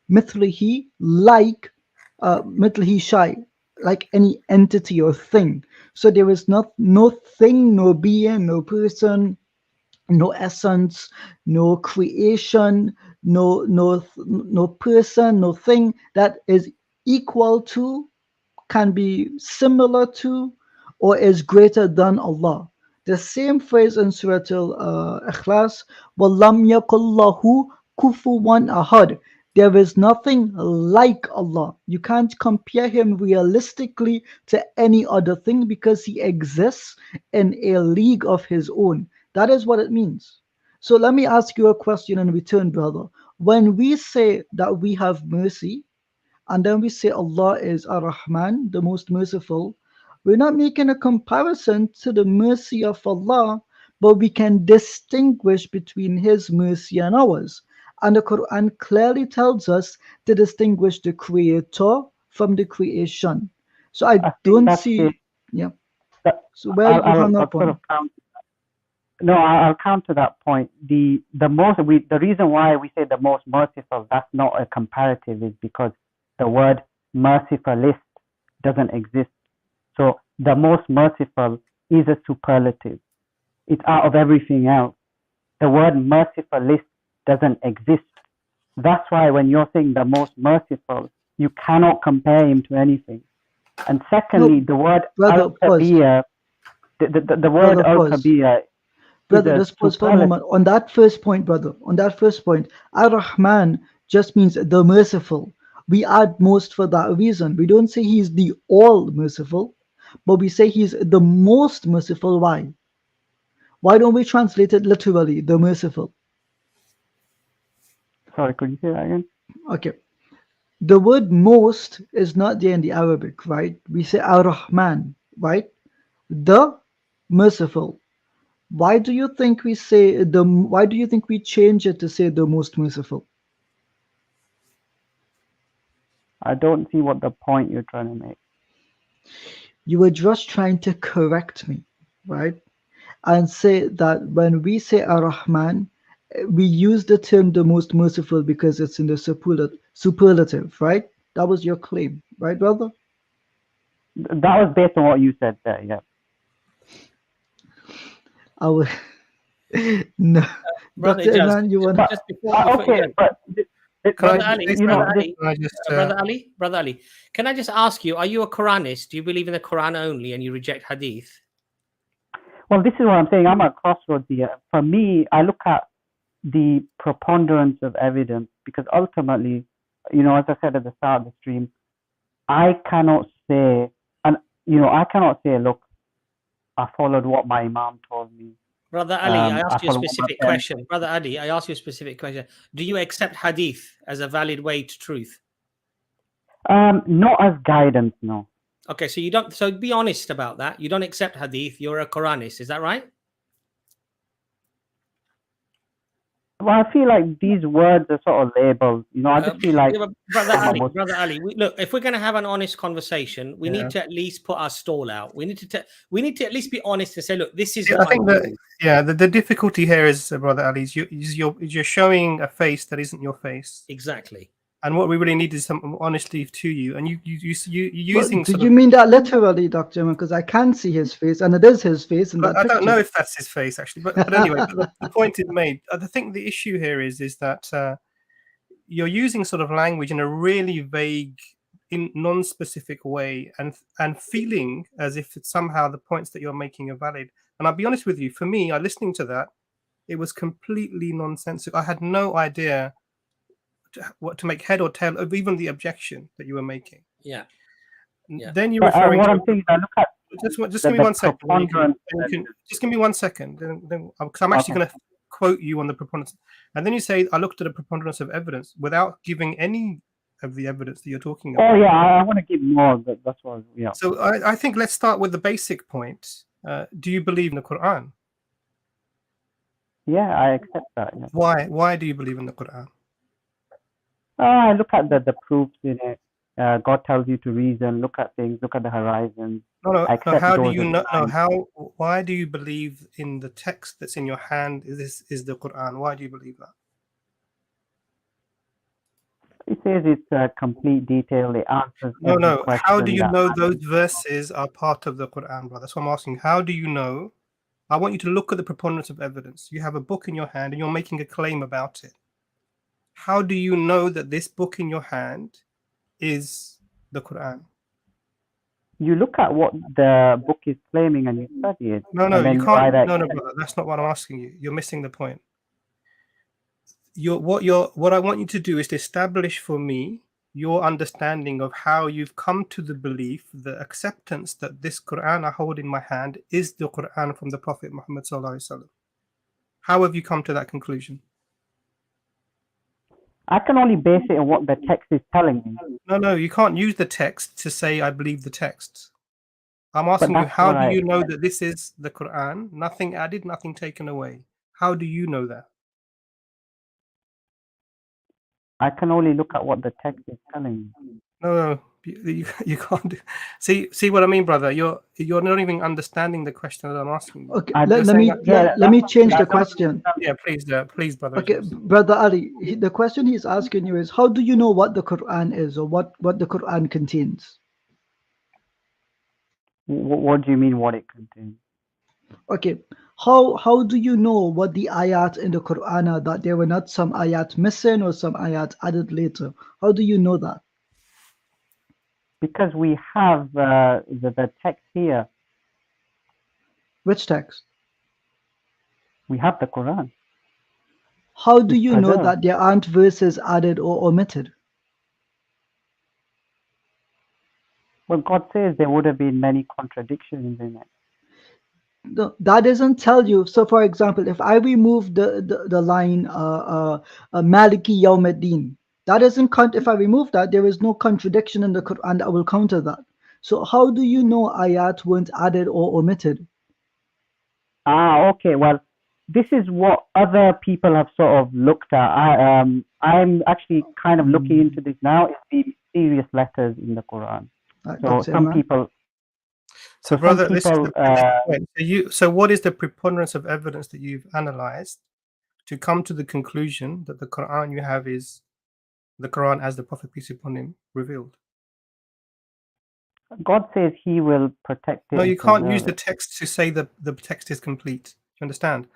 Mithlihi, like, mithlihi shay, like any entity or thing. So there is no thing, no being, no person, no essence, no creation, no person, no thing that is equal to, can be similar to, or is greater than Allah. The same phrase in Surah Al-Ikhlas, وَلَمْ يَكُنْ لَهُ كُفُوًا أَحَدٌ. There is nothing like Allah. You can't compare him realistically to any other thing, because he exists in a league of his own. That is what it means. So let me ask you a question in return, brother. When we say that we have mercy, and then we say Allah is Ar-Rahman, the most merciful, we're not making a comparison to the mercy of Allah, but we can distinguish between his mercy and ours. And the Quran clearly tells us to distinguish the creator from the creation. So I don't see, so where you hung up on? No, I'll counter that point. The reason why we say the most merciful, that's not a comparative, is because the word mercifulist doesn't exist. So the most merciful is a superlative. It's out of everything else. The word mercifulist doesn't exist. That's why when you're saying the most merciful, you cannot compare him to anything. And secondly, the word al-kabir, The word Brother, pause. al-kabir. Brother, just pause for a moment. On that first point, brother, on that first point, Ar-Rahman just means the merciful. We add most for that reason. We don't say he's the all merciful, but we say he's the most merciful. Why? Why don't we translate it literally, the merciful? Sorry, could you say that again? Okay. The word most is not there in the Arabic, right? We say Ar-Rahman, right? The merciful. Why do you think we say the? Why do you think we change it to say the most merciful? I don't see what the point you're trying to make. You were just trying to correct me, right? And say that when we say Ar-Rahman, we use the term the most merciful because it's in the superlative, right? That was your claim, right, brother? That was based on what you said there, yeah. I will. No, Brother Dr. Ijaz, Imran, you want just before okay, but Brother Ali, Brother Ali, can I just ask you, are you a Quranist? Do you believe in the Quran only and you reject Hadith? Well, this is what I'm saying. I'm at crossroads here. For me, I look at the preponderance of evidence because ultimately, you know, as I said at the start of the stream, I cannot say, look, I followed what my Imam told me. Brother Ali, I asked you a specific question. Brother Ali, I asked you a specific question. Do you accept Hadith as a valid way to truth? Not as guidance, no. Okay, so you don't. So be honest about that. You don't accept Hadith. You're a Quranist. Is that right? Well, I feel like these words are sort of labels. You know, I just feel like Brother Ali. Look, if we're going to have an honest conversation, we need to at least put our stall out. We need to at least be honest and say, look, this is. I think that the difficulty here is, Brother Ali, is you're showing a face that isn't your face. Exactly. And what we really need is some honesty to you. And you're using. Do you mean that literally, Dr. Because I can see his face, and it is his face. And I don't know if that's his face actually, but anyway, the point is made. I think the issue here is that you're using sort of language in a really vague, non-specific way, and feeling as if it's somehow the points that you're making are valid. And I'll be honest with you, for me, listening to that, it was completely nonsensical. I had no idea what to make head or tail of even the objection that you were making. Yeah. Then you're referring what to. I'm saying, I look at just give me 1 second. Just give me 1 second, because I'm actually going to quote you on the preponderance. And then you say, I looked at a preponderance of evidence without giving any of the evidence that you're talking about. Oh yeah, I want to give more, but that's what. Yeah. So I think let's start with the basic point. Do you believe in the Quran? Yeah, I accept that. Yeah. Why do you believe in the Quran? I look at the proofs in it. God tells you to reason, look at things, look at the horizon. No. How do you know? No, why do you believe in the text that's in your hand? Is the Quran? Why do you believe that? It says it's complete detail. It answers. No. How do you know those verses are part of the Quran, brother? That's what I'm asking. How do you know? I want you to look at the preponderance of evidence. You have a book in your hand and you're making a claim about it. How do you know that this book in your hand is the Quran? You look at what the book is claiming and you study it. No, you can't. No, brother, that's not what I'm asking you. You're missing the point. What I want you to do is to establish for me your understanding of how you've come to the belief, the acceptance that this Quran I hold in my hand is the Quran from the Prophet Muhammad sallallahu alaihi wasallam. How have you come to that conclusion? I can only base it on what the text is telling me. No, you can't use the text to say I believe the text. I'm asking you, how do you know that this is the Quran? Nothing added, nothing taken away. How do you know that? I can only look at what the text is telling me. No, you can't. See what I mean, brother? You're not even understanding the question that I'm asking you. Okay, let me change the question. Yeah, please, brother. Okay, Brother Ali, the question he's asking you is, how do you know what the Quran is or what the Quran contains? What do you mean what it contains? Okay, how do you know what the ayat in the Quran are, that there were not some ayat missing or some ayat added later? How do you know that? Because we have the text here. Which text? We have the Quran. How do It's you know preserved. that there aren't verses added or omitted? Well, God says there would have been many contradictions in it. No, that doesn't tell you. So, for example, if I remove the line Maliki Yawmiddin, that doesn't count. If I remove that, there is no contradiction in the Quran that will counter that. So, how do you know ayat weren't added or omitted? Okay. Well, this is what other people have sort of looked at. I'm actually kind of looking into this now. It's the serious letters in the Quran. So some Imran? people. So, some brother, this is people, the point. So what is the preponderance of evidence that you've analyzed to come to the conclusion that the Quran you have is the Quran as the Prophet peace be upon him revealed? God says He will protect it. No, and you can't use preserve the it. text to say that the text is complete. Do you understand?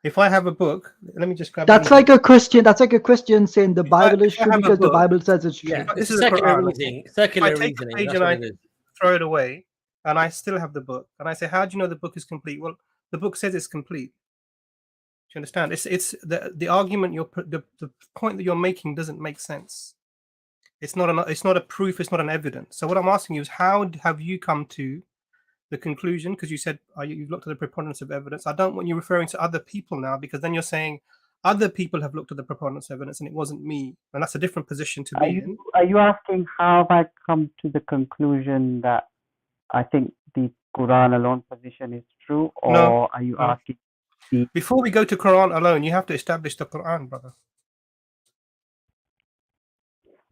If I have a book, let me just grab. That's like a Christian. That's like a Christian saying the Bible is if I true have a because the book, Bible says it's true. Yeah, this it's is a secular Quran. reasoning. If Secular I take a reasoning. page That's and what I it is. throw it away, and I still have the book, and I say, "How do you know the book is complete?" Well, the book says it's complete. Do you understand? It's the argument the point that you're making doesn't make sense. It's not a proof. It's not an evidence. So what I'm asking you is, how have you come to the conclusion? Because you said you've looked at the preponderance of evidence. I don't want you referring to other people now, because then you're saying other people have looked at the preponderance of evidence and it wasn't me, and that's a different position to be in. Are you asking how have I come to the conclusion that I think the Quran alone position is true, or No, are you no. asking the? Before we go to Quran alone, you have to establish the Quran, brother.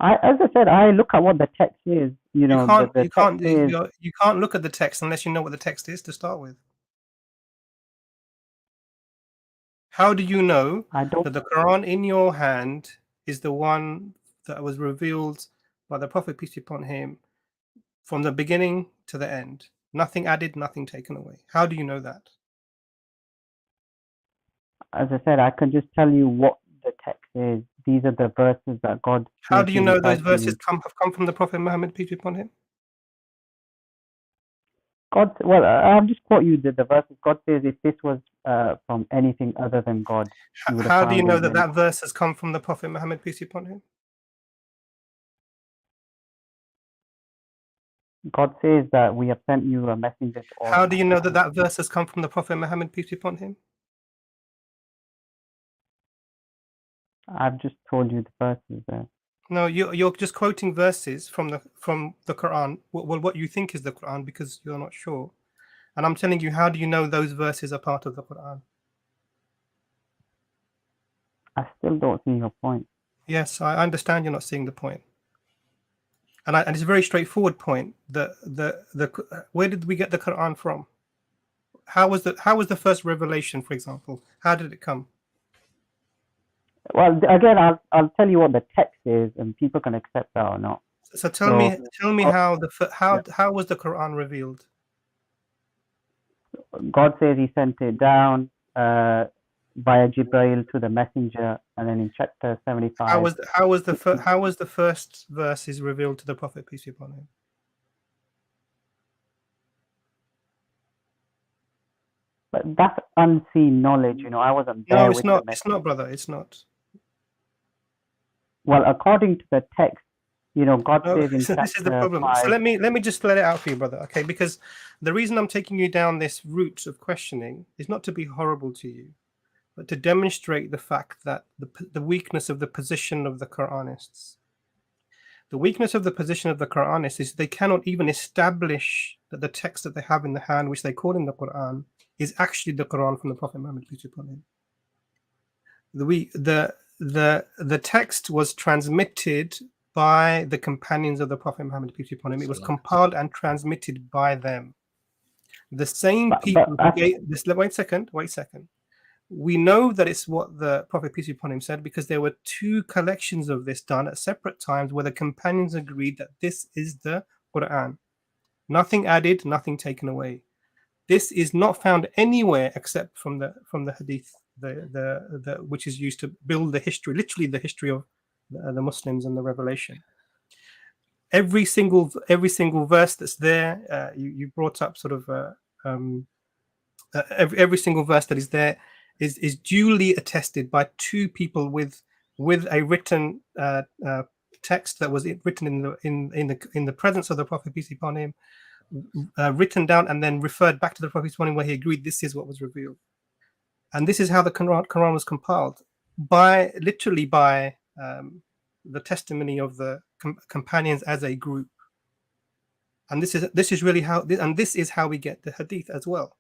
As I said, I look at what the text is. You know, the text is. You can't look at the text unless you know what the text is to start with. How do you know that the Quran in your hand is the one that was revealed by the Prophet peace be upon him from the beginning to the end? Nothing added, nothing taken away. How do you know that? As I said, I can just tell you what the text is. These are the verses that God. How do you know those verses reciting. have come from the Prophet Muhammad peace be upon him? God, well, I'll just quote you the verses. God says, if this was from anything other than God, He would have How do you found know it that in- that verse has come from the Prophet Muhammad peace be upon him? God says that we have sent you a messenger to all. How do you know that that verse has come from the Prophet Muhammad peace be upon him? I've just told you the verses there. No, you're just quoting verses from the Quran. Well, what you think is the Quran, because you're not sure. And I'm telling you, how do you know those verses are part of the Quran? I still don't see your point. Yes, I understand you're not seeing the point. And it's a very straightforward point. Where did we get the Quran from? How was the first revelation, for example? How did it come? Well, again, I'll tell you what the text is, and people can accept that or not. So tell me how was the Quran revealed? God says He sent it down via Jibreel to the messenger, and then in chapter 75. How was the first verses revealed to the Prophet peace be upon him? But that's unseen knowledge, you know. I wasn't there. No, it's with not. The It's not, brother. It's not. Well, according to the text, you know, God No, says in so this is the chapter problem. 5. So let me just let it out for you, brother. Okay, because the reason I'm taking you down this route of questioning is not to be horrible to you, but to demonstrate the fact that the weakness of the position of the Quranists. The weakness of the position of the Quranists is they cannot even establish that the text that they have in the hand, which they call in the Quran, is actually the Quran from the Prophet Muhammad peace be upon him. The text was transmitted by the companions of the Prophet Muhammad peace be upon him. It was compiled and transmitted by them. The same people who gave this. Wait a second. We know that it's what the Prophet peace be upon him said, because there were two collections of this done at separate times where the companions agreed that this is the Quran. Nothing added, nothing taken away. This is not found anywhere except from the Hadith, the which is used to build the history, literally the history of the Muslims and the revelation. Every single verse that's there, you brought up sort of every single verse that is there is duly attested by two people with a written text that was written in the presence of the Prophet, peace be upon him, written down and then referred back to the Prophet where he agreed this is what was revealed. And this is how the Quran was compiled, literally by the testimony of the companions as a group. And this is really how, and this is how we get the hadith as well.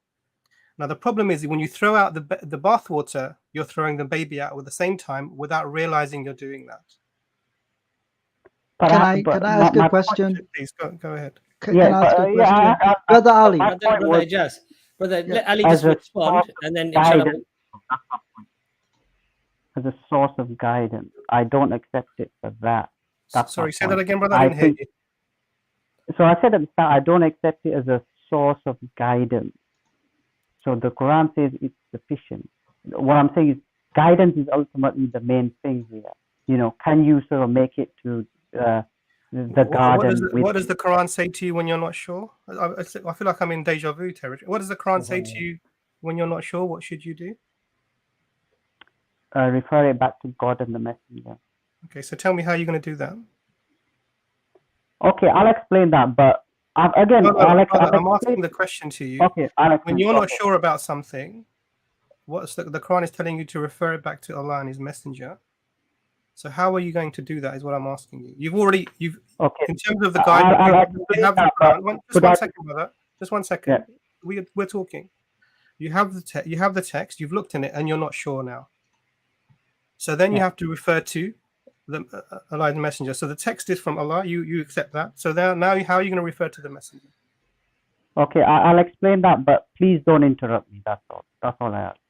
Now the problem is when you throw out the bathwater, you're throwing the baby out at the same time without realizing you're doing that. Can I ask a question? Please go ahead. Can I ask a question? Brother Ali. Brother Ijaz. Let Ali just respond, and then inshallah. As a source of guidance, I don't accept it for that. Sorry, say that again, brother. I didn't hear you. So I said at the start, I don't accept it as a source of guidance. So the Quran says it's sufficient. What I'm saying is guidance is ultimately the main thing here. You know, can you sort of make it to the garden? What does the Quran say to you when you're not sure? I feel like I'm in deja vu territory. What does the Quran say to you when you're not sure? What should you do? Refer it back to God and the Messenger. Okay, so tell me how you're going to do that. Okay, I'll explain that, but I'm asking the question to you. Okay, when you're not sure about something, what's the Quran is telling you to refer it back to Allah and His Messenger. So how are you going to do that? Is what I'm asking you. You've okay. In terms of the guidance, you have the Quran. Just 1 second, brother. Just 1 second. Yeah. We're talking. You have the text. You've looked in it, and you're not sure now. So then you have to refer to the Allah and the Messenger. So the text is from Allah. You accept that. So now how are you going to refer to the Messenger? Okay, I'll explain that, but please don't interrupt me. That's all. That's all I ask.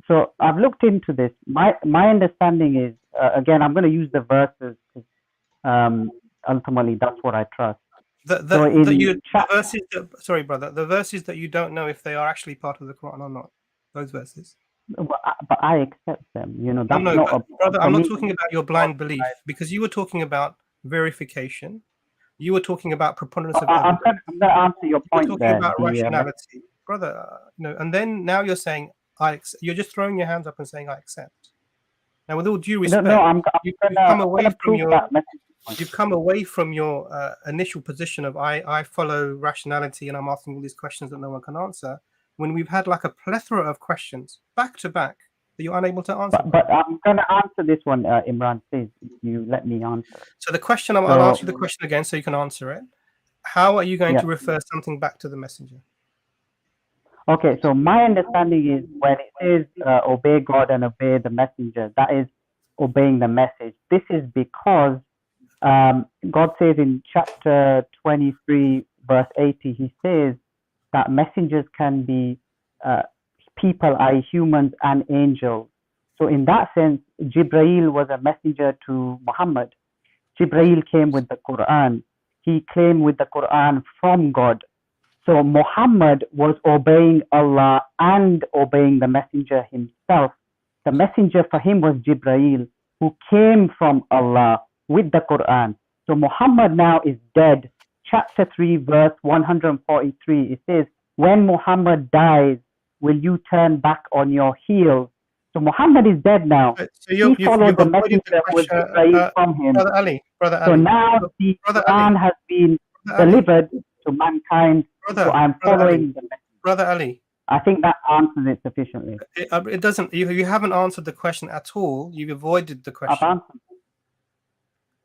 So I've looked into this. My understanding is, again, I'm going to use the verses because ultimately that's what I trust. The verses sorry, brother. The verses that you don't know if they are actually part of the Quran or not. Those verses. But I accept them. You know, that's brother, I'm not talking about your blind belief, because you were talking about verification. You were talking about preponderance of evidence. I'm going to answer your point. You're talking about rationality, brother. And then now you're saying you're just throwing your hands up and saying I accept. Now, with all due respect, you've come away from your initial position of I follow rationality and I'm asking all these questions that no one can answer, when we've had like a plethora of questions back to back that you're unable to answer. But I'm going to answer this one, Imran, please, if you let me answer. So the question, I'll ask you the question again so you can answer it. How are you going to refer something back to the Messenger? Okay, so my understanding is when it says obey God and obey the Messenger, that is obeying the message. This is because God says in chapter 23, verse 80, he says that messengers can be people, i.e. humans and angels. So in that sense, Jibreel was a messenger to Muhammad. Jibreel came with the Quran. He came with the Quran from God. So Muhammad was obeying Allah and obeying the messenger himself. The messenger for him was Jibreel, who came from Allah with the Quran. So Muhammad now is dead. Chapter 3, verse 143, it says, when Muhammad dies, will you turn back on your heels? So Muhammad is dead now. So he followed the messenger with Jibreel from him. Brother Ali. So now the Quran has been delivered to mankind. So I'm following the message. Brother Ali. I think that answers it sufficiently. It doesn't. You haven't answered the question at all. You've avoided the question. I've answered.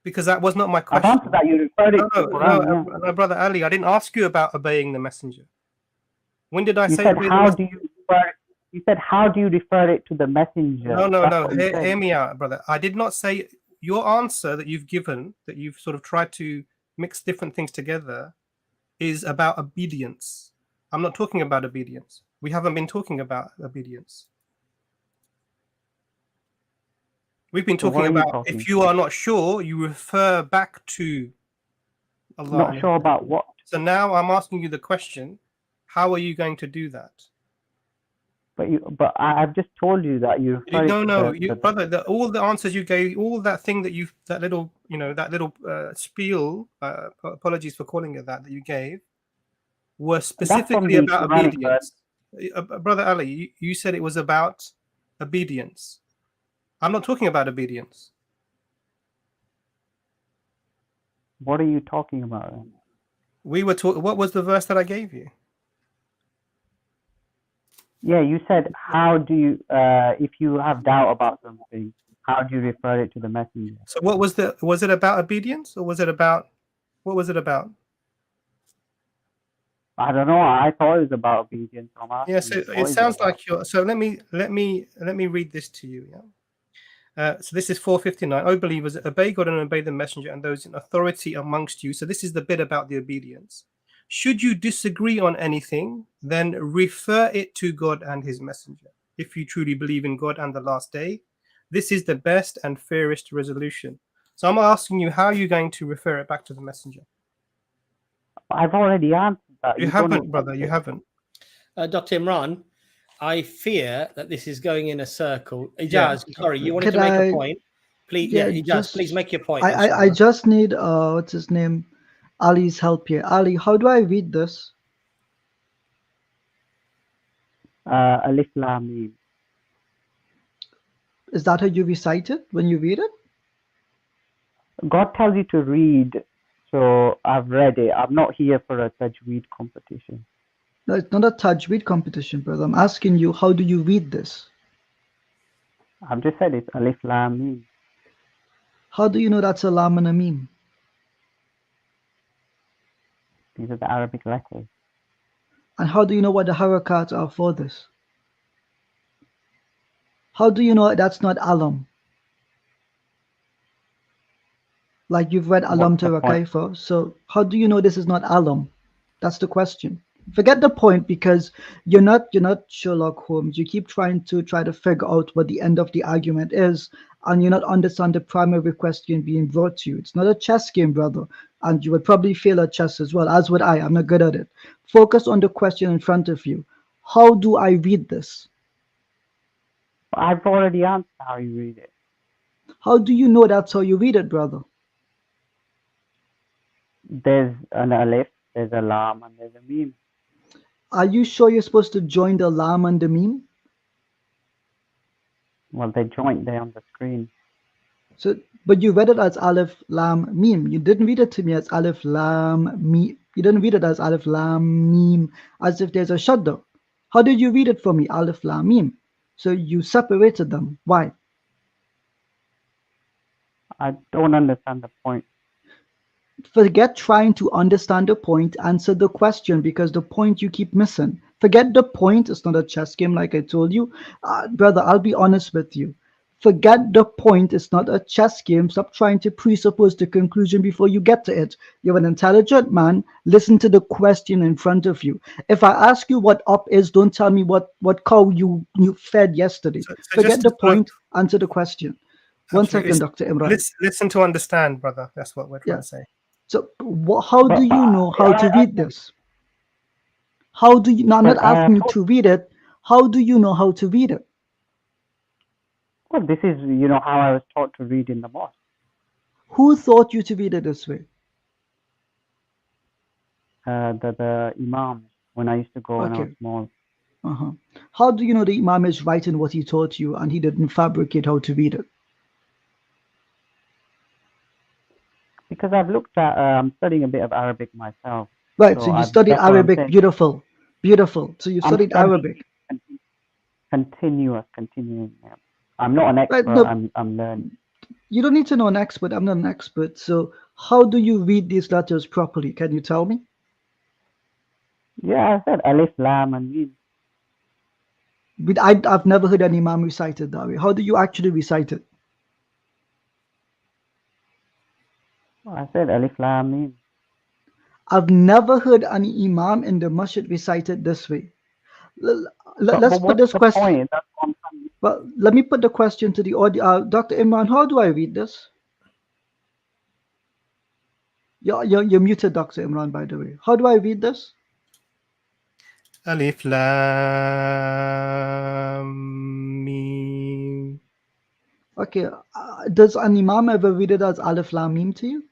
Because that was not my question. I've answered that. You referred it to the Quran. No, Brother Ali, I didn't ask you about obeying the messenger. When did I say? You said, how do you refer it to the messenger? No. Hear me out, brother. I did not say your answer that you've given, that you've sort of tried to mix different things together, is about obedience. I'm not talking about obedience. We haven't been talking about obedience. We've been talking about if you are not sure, you refer back to Allah. Not sure about what? So now I'm asking you the question, how are you going to do that? But I've just told you that you. Brother. All the answers you gave, all that thing that little spiel. Apologies for calling it that you gave, were specifically about obedience. Brother Ali, you said it was about obedience. I'm not talking about obedience. What are you talking about? We were talking. What was the verse that I gave you? Yeah, you said, how do you, if you have doubt about something, how do you refer it to the messenger? So what was it about obedience, or was it about, what was it about? I don't know. I thought it was about obedience. Yes, it sounds like you're. So let me read this to you. Yeah. So this is 459. O believers, obey God and obey the messenger and those in authority amongst you. So this is the bit about the obedience. Should you disagree on anything, then refer it to God and his messenger. If you truly believe in God and the last day, this is the best and fairest resolution. So I'm asking you, how are you going to refer it back to the messenger? I've already answered that. You haven't, brother. You haven't. Dr. Imran, I fear that this is going in a circle. Ijaz, sorry, you wanted Could to make I- a point. Please, Yeah, Ijaz, just- please make your point. I just need what's his name, Ali's help here. Ali, how do I read this? Alif Lam Mim. Is that how you recite it when you read it? God tells you to read, so I've read it. I'm not here for a tajweed competition. No, it's not a tajweed competition, brother. I'm asking you, how do you read this? I've just said it's Alif Lam Mim. How do you know that's a lam and a meme? These are the Arabic letters. And how do you know what the harakats are for this? How do you know that's not alam? Like you've read alam What's the to point? Rakaifa, so how do you know this is not alam? That's the question. Forget the point, because you're not Sherlock Holmes. You keep trying to figure out what the end of the argument is, and you're not understand the primary question being brought to you. It's not a chess game, brother, and you would probably fail at chess as well, as would I. I'm not good at it. Focus on the question in front of you. How do I read this? I've already answered how you read it. How do you know that's how you read it, brother? There's an Alif, there's a Lam, and there's a Mim. Are you sure you're supposed to join the lam and the meme? Well, they're joint there on the screen. So, but you read it as Aleph Lam Mim. You didn't read it to me as Aleph Lam Mim. You didn't read it as Aleph Lam Mim, as if there's a shadda. How did you read it for me, Aleph Lam Mim? So you separated them. Why? I don't understand the point. Forget trying to understand the point. Answer the question, because the point you keep missing. Forget the point. It's not a chess game, like I told you, brother. I'll be honest with you. Forget the point. It's not a chess game. Stop trying to presuppose the conclusion before you get to it. You're an intelligent man. Listen to the question in front of you. If I ask you what up is, don't tell me what cow you fed yesterday. Forget the point. Answer the question. One second, Dr. Imran. Listen to understand, brother. That's what we're trying to say. So how do you know how to read this? How do you? No, I'm not asking you to read it. How do you know how to read it? Well, this is, how I was taught to read in the mosque. Who taught you to read it this way? The Imam, when I used to go when I was small. How do you know the Imam is right in what he taught you and he didn't fabricate how to read it? Because I've looked at, I'm studying a bit of Arabic myself. Right, so you studied Arabic. Beautiful, beautiful. So you studied Arabic. Continuing. I'm not an expert, no, I'm learning. You don't need to know an expert. I'm not an expert. So how do you read these letters properly? Can you tell me? Yeah, I said Alif, Lam, and Mim. But I've never heard an Imam recite it that way. How do you actually recite it? I said Alif, Lam, Mim. I've never heard an Imam in the masjid recite it this way. Let's put this question. Well, let me put the question to the audience. Dr. Imran, how do I read this? You're muted, Dr. Imran, by the way. How do I read this? Alif Lam Mim. Okay. Does an Imam ever read it as Alif Lam Mim to you?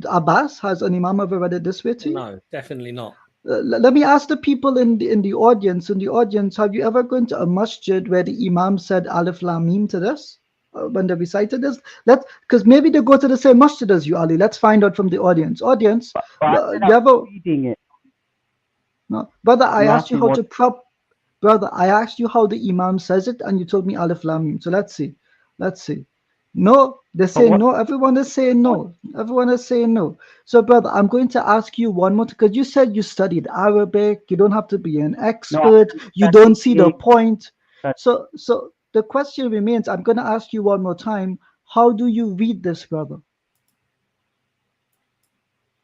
Abbas, has an Imam ever read it this way to you? No, definitely not. Let me ask the people in the audience. In the audience, have you ever gone to a masjid where the imam said Alif Lam Mim to this when they recited this? Because maybe they go to the same masjid as you, Ali. Let's find out from the audience. Audience, you ever? Reading it. No, brother. I You asked asked you me how what- to prop. Brother, I asked you how the imam says it, and you told me Alif Lam Mim. So let's see. Let's see. No, they say no. Everyone is saying no. Everyone is saying no. So, brother, I'm going to ask you one more, because you said you studied Arabic. You don't have to be an expert. You don't see the point. So the question remains. I'm going to ask you one more time. How do you read this, brother?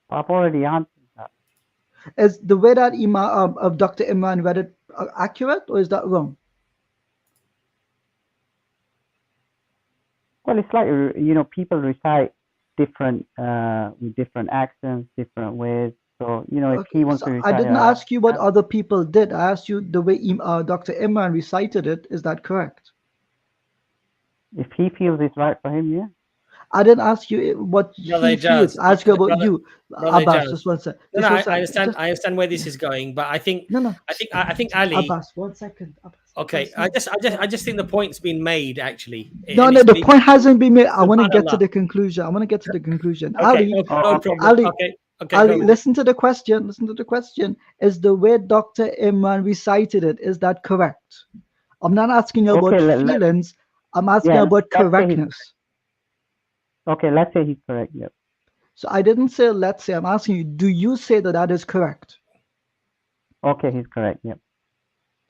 I've already answered that. Is the way that Imam of Dr. Imran read it accurate, or is that wrong? Well, it's like, you know, people recite different with different accents, different ways. So, you know, if he wants to recite, I didn't ask you what other people did. I asked you the way Dr. Imran recited it. Is that correct? if he feels it's right for him, yeah. I didn't ask you what Brother he feels. Ijaz, I asked you about brother- you, Brother Abbas. Ijaz. Just one second. No, Just no, one second. I understand. I understand where this is going, but I think I think Ali. Abbas, 1 second. Abbas, Okay, I just think the point's been made actually. No, and no, it's the been- point hasn't been made. I want to get to Subhanallah. the conclusion. I want to get to the conclusion. Okay, Ali, no problem. Ali, Okay, Ali, go. listen to the question. Listen to the question. Is the way Dr. Imran recited it, is that correct? I'm not asking you about feelings. I'm asking Yeah, about let's say he's- correctness. Okay, let's say he's correct. Yep. So I didn't say let's say. I'm asking you, do you say that that is correct? Okay, he's correct. Yep.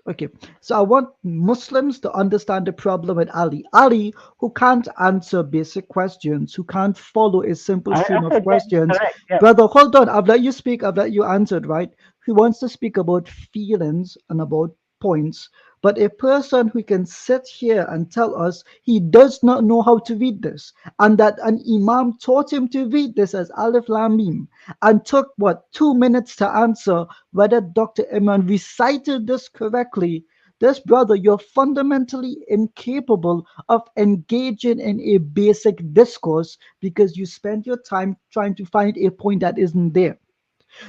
Okay, so I want Muslims to understand the problem with Ali. Ali, who can't answer basic questions, who can't follow a simple stream of questions. Brother, hold on. I've let you speak. I've let you answer, right? He wants to speak about feelings and about points. But a person who can sit here and tell us he does not know how to read this, and that an imam taught him to read this as Alif Lam Mim, and took, 2 minutes to answer whether Dr. Imran recited this correctly, this brother, you're fundamentally incapable of engaging in a basic discourse because you spend your time trying to find a point that isn't there.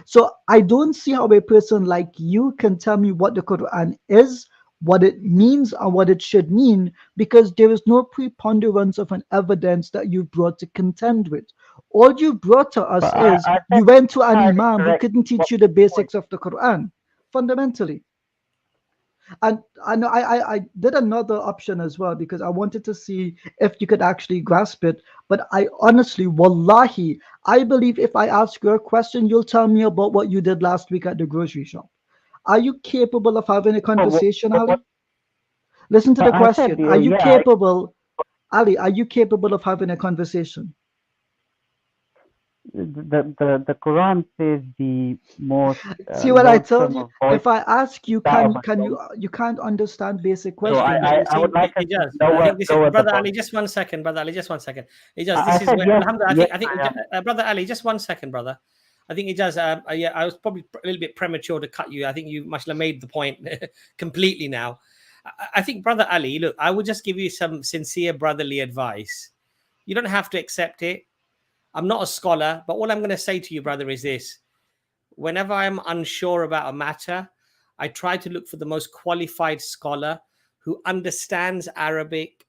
So I don't see how a person like you can tell me what the Quran is, what it means, and what it should mean, because there is no preponderance of an evidence that you brought to contend with. All you brought to us is you went to an imam who couldn't teach you the basics of the Quran, fundamentally. And I did another option as well because I wanted to see if you could actually grasp it. But I honestly, wallahi, I believe if I ask you a question, you'll tell me about what you did last week at the grocery shop. Are you capable of having a conversation, Ali? Listen to the question. Are you capable, Ali, are you capable of having a conversation? The Quran says the most. See what I told you? If I ask you, you can't understand basic questions. I would like to I think this is, Brother Ali, just 1 second, Brother Ali, just 1 second. Ijaz, this is where, yes, Alhamdulillah, I think yes, Brother Ali, just 1 second, brother. I think Ijaz, yeah, I was probably a little bit premature to cut you. I think you mashallah made the point completely now. I think, Brother Ali, look, I will just give you some sincere brotherly advice. You don't have to accept it. I'm not a scholar, but all I'm going to say to you, brother, is this. Whenever I'm unsure about a matter, I try to look for the most qualified scholar who understands Arabic,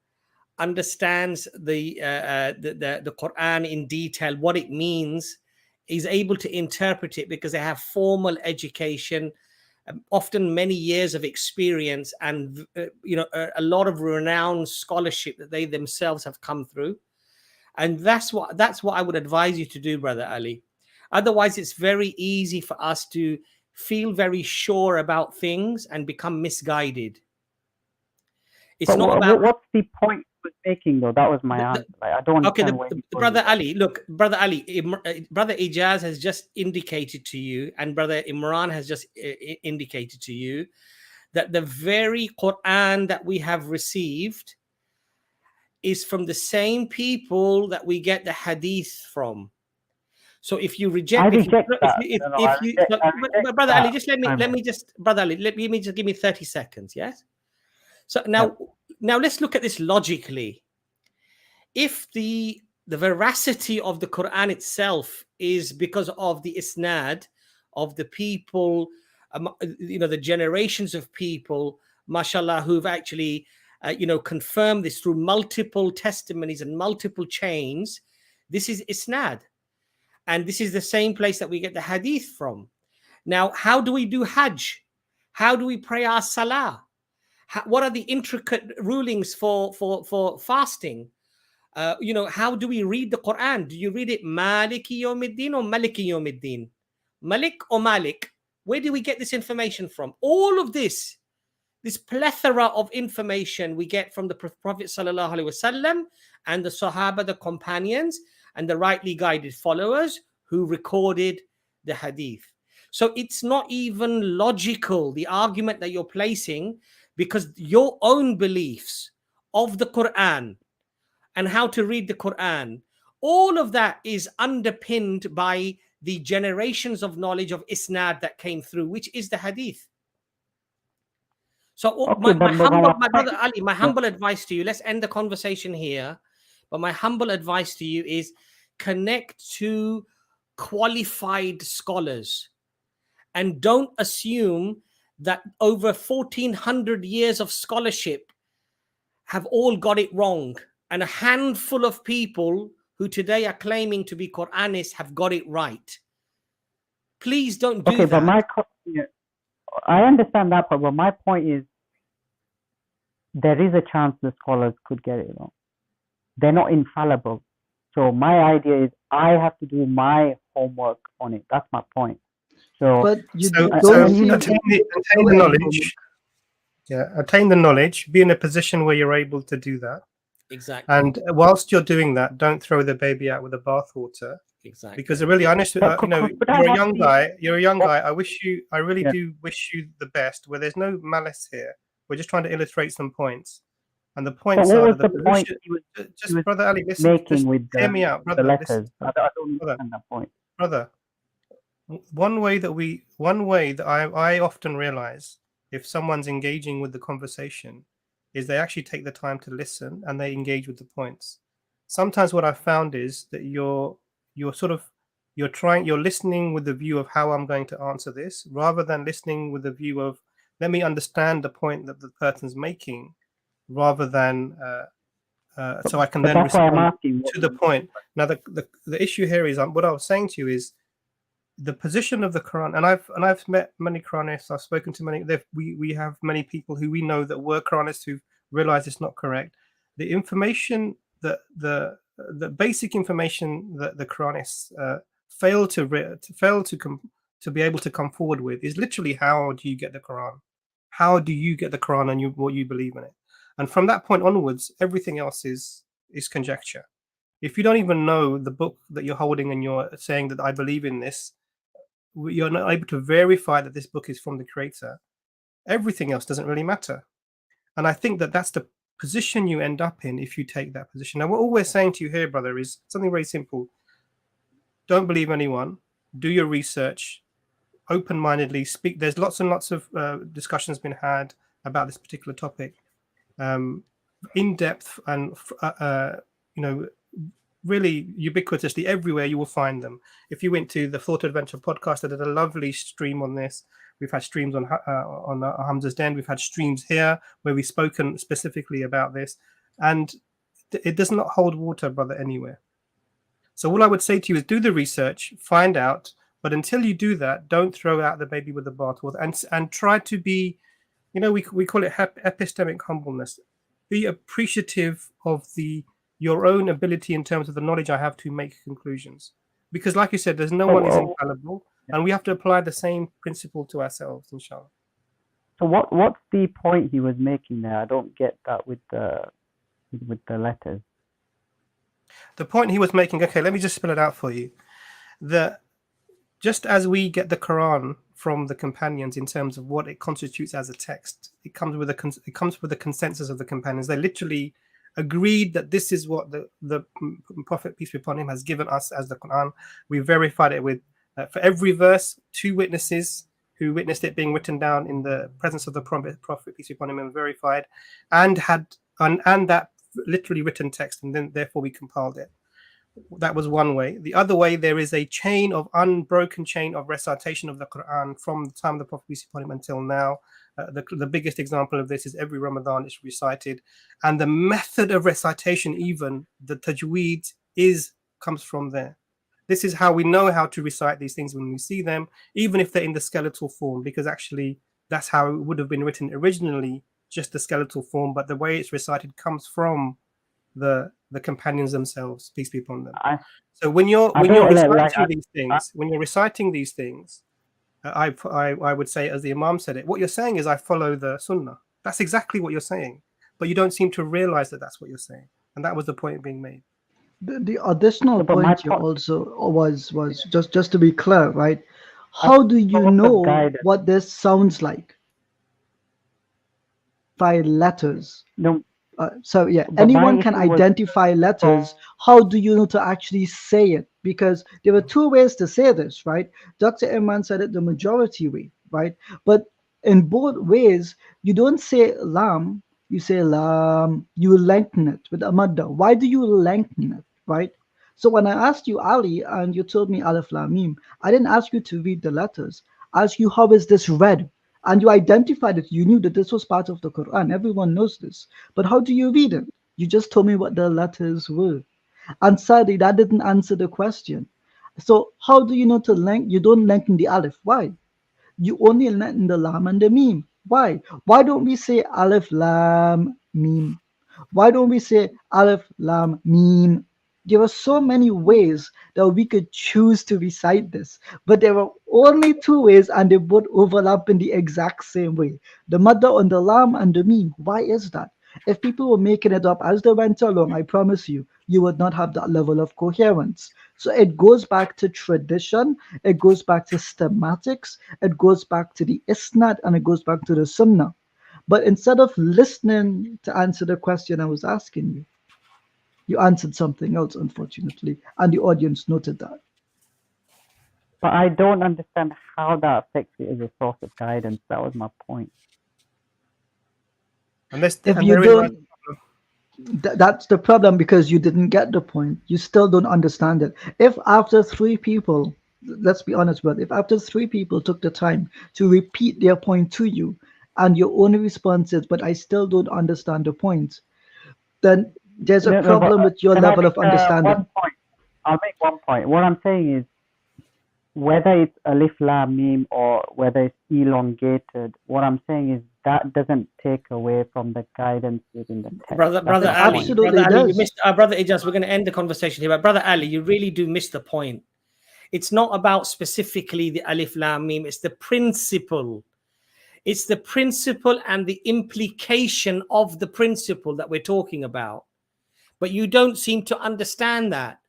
understands the Quran in detail, what it means, is able to interpret it because they have formal education, often many years of experience, and a lot of renowned scholarship that they themselves have come through. And that's what I would advise you to do, Brother Ali. Otherwise, it's very easy for us to feel very sure about things and become misguided. It's not about what's the point was making though. That was my answer. Like, I don't understand. Okay, Brother Ali, look, Brother Ali, Brother Ijaz has just indicated to you, and Brother Imran has just indicated to you that the very Quran that we have received is from the same people that we get the hadith from. So if you reject, Brother Ali, just let me just, Brother Ali, let me just give me 30 seconds, yes? So now let's look at this logically. If the veracity of the Quran itself is because of the isnad of the people, the generations of people, mashallah, who've actually, confirmed this through multiple testimonies and multiple chains. This is isnad. And this is the same place that we get the hadith from. Now, how do we do Hajj? How do we pray our salah? What are the intricate rulings for fasting? How do we read the Quran? Do you read it Maliki Yawmiddin or Maliki Yawmiddin? Malik or Malik? Where do we get this information from? All of this plethora of information we get from the Prophet Sallallahu Alaihi Wasallam and the Sahaba, the companions, and the rightly guided followers who recorded the hadith. So it's not even logical, the argument that you're placing, because your own beliefs of the Quran and how to read the Quran, all of that is underpinned by the generations of knowledge of isnad that came through, which is the hadith. So my brother Ali, my humble advice to you, let's end the conversation here, but my humble advice to you is connect to qualified scholars and don't assume that over 1400 years of scholarship have all got it wrong, and a handful of people who today are claiming to be Quranists have got it right. Please don't do that. But I understand that, but my point is there is a chance the scholars could get it wrong. They're not infallible. So my idea is I have to do my homework on it. That's my point. So, attain the knowledge. Yeah, attain the knowledge. Be in a position where you're able to do that. Exactly. And whilst you're doing that, don't throw the baby out with the bathwater. Exactly. Because really, honestly, you're a young guy. You're a young guy. I really do wish you the best. Where there's no malice here. We're just trying to illustrate some points. And the points are the point just Brother Ali, listen, just hear me out, brother. The letters. I don't understand that point. Brother, one way that I often realize if someone's engaging with the conversation is they actually take the time to listen and they engage with the points. Sometimes what I've found is that you're listening with the view of how I'm going to answer this, rather than listening with the view of let me understand the point that the person's making, rather than so I can then respond to the point. Now the issue here is what I was saying to you is the position of the Quran, and I've met many Quranists. I've spoken to many. We have many people who we know that were Quranists who realized it's not correct. The information that the basic information that the Quranists fail to be able to come forward with is literally how do you get the Quran? How do you get the Quran and what you believe in it? And from that point onwards, everything else is conjecture. If you don't even know the book that you're holding and you're saying that I believe in this, you're not able to verify that this book is from the Creator, everything else doesn't really matter. And I think that that's the position you end up in if you take that position. Now, all we're saying to you here, brother, is something very simple. Don't believe anyone. Do your research. Open-mindedly speak. There's lots and lots of discussions been had about this particular topic, in depth and really ubiquitously everywhere you will find them. If you went to the Thought Adventure podcast, I did a lovely stream on this. We've had streams on Hamza's Den. We've had streams here where we've spoken specifically about this, and it does not hold water, brother, anywhere. So all I would say to you is do the research, find out. But until you do that, don't throw out the baby with the bathwater, and try to be, we call it epistemic humbleness. Be appreciative of your own ability in terms of the knowledge I have to make conclusions. Because like you said, there's no one is infallible, and we have to apply the same principle to ourselves, inshallah. So what's the point he was making there? I don't get that with the letters. The point he was making, okay, let me just spell it out for you. Just as we get the Quran from the companions in terms of what it constitutes as a text, it comes with a consensus of the companions. They literally agreed that this is what the Prophet, peace be upon him, has given us as the Quran. We verified it with for every verse 2 witnesses who witnessed it being written down in the presence of the Prophet, peace be upon him, and verified, and that literally written text, and then therefore we compiled it. That was one way. The other way, there is a unbroken chain of recitation of the Quran from the time of the Prophet peace be upon him until now. The biggest example of this is every Ramadan it's recited, and the method of recitation, even the tajweed, comes from there. This is how we know how to recite these things when we see them, even if they're in the skeletal form, because actually that's how it would have been written originally, just the skeletal form. But the way it's recited comes from the companions themselves, peace be upon them. So when you're reciting these things, I would say, as the Imam said it, what you're saying is I follow the Sunnah. That's exactly what you're saying, but you don't seem to realize that that's what you're saying, and that was the point being made. The additional point here also was just to be clear, right? How do you know what this sounds like? By letters. No. So yeah, anyone can identify letters. How do you know to actually say it? Because there were two ways to say this, right? Dr. Imran said it the majority way, right? But in both ways, you don't say lam, you say lam, you lengthen it with a madda. Why do you lengthen it, right? So when I asked you Ali and you told me alif lam mim, I didn't ask you to read the letters. I asked you, how is this read? And you identified it. You knew that this was part of the Quran. Everyone knows this. But how do you read it? You just told me what the letters were. And sadly, that didn't answer the question. So how do you know to lengthen? You don't lengthen the alif. Why? You only lengthen the lam and the mim. Why? Why don't we say alif lam mim? Why don't we say alif lam mim? There are so many ways that we could choose to recite this, but there are only two ways, and they both overlap in the exact same way. The madda on the lam and the mim. Why is that? If people were making it up as they went along, I promise you, you would not have that level of coherence. So it goes back to tradition, it goes back to schematics, it goes back to the isnad, and it goes back to the sunnah. But instead of listening to answer the question I was asking you, you answered something else, unfortunately, and the audience noted that. But I don't understand how that affects you as a source of guidance. That was my point. If you don't, that's the problem, because you didn't get the point. You still don't understand it. If after three people, let's be honest, but if after three people took the time to repeat their point to you, and your only response is, but I still don't understand the point, then there's a problem with your level of understanding. One point. I'll make one point. What I'm saying is, whether it's alif lam mim or whether it's elongated, what I'm saying is that doesn't take away from the guidance within the text. Brother Ali, you missed, Brother Ijaz, we're going to end the conversation here, but Brother Ali, you really do miss the point. It's not about specifically the alif lam mim, it's the principle. It's the principle and the implication of the principle that we're talking about. But you don't seem to understand that.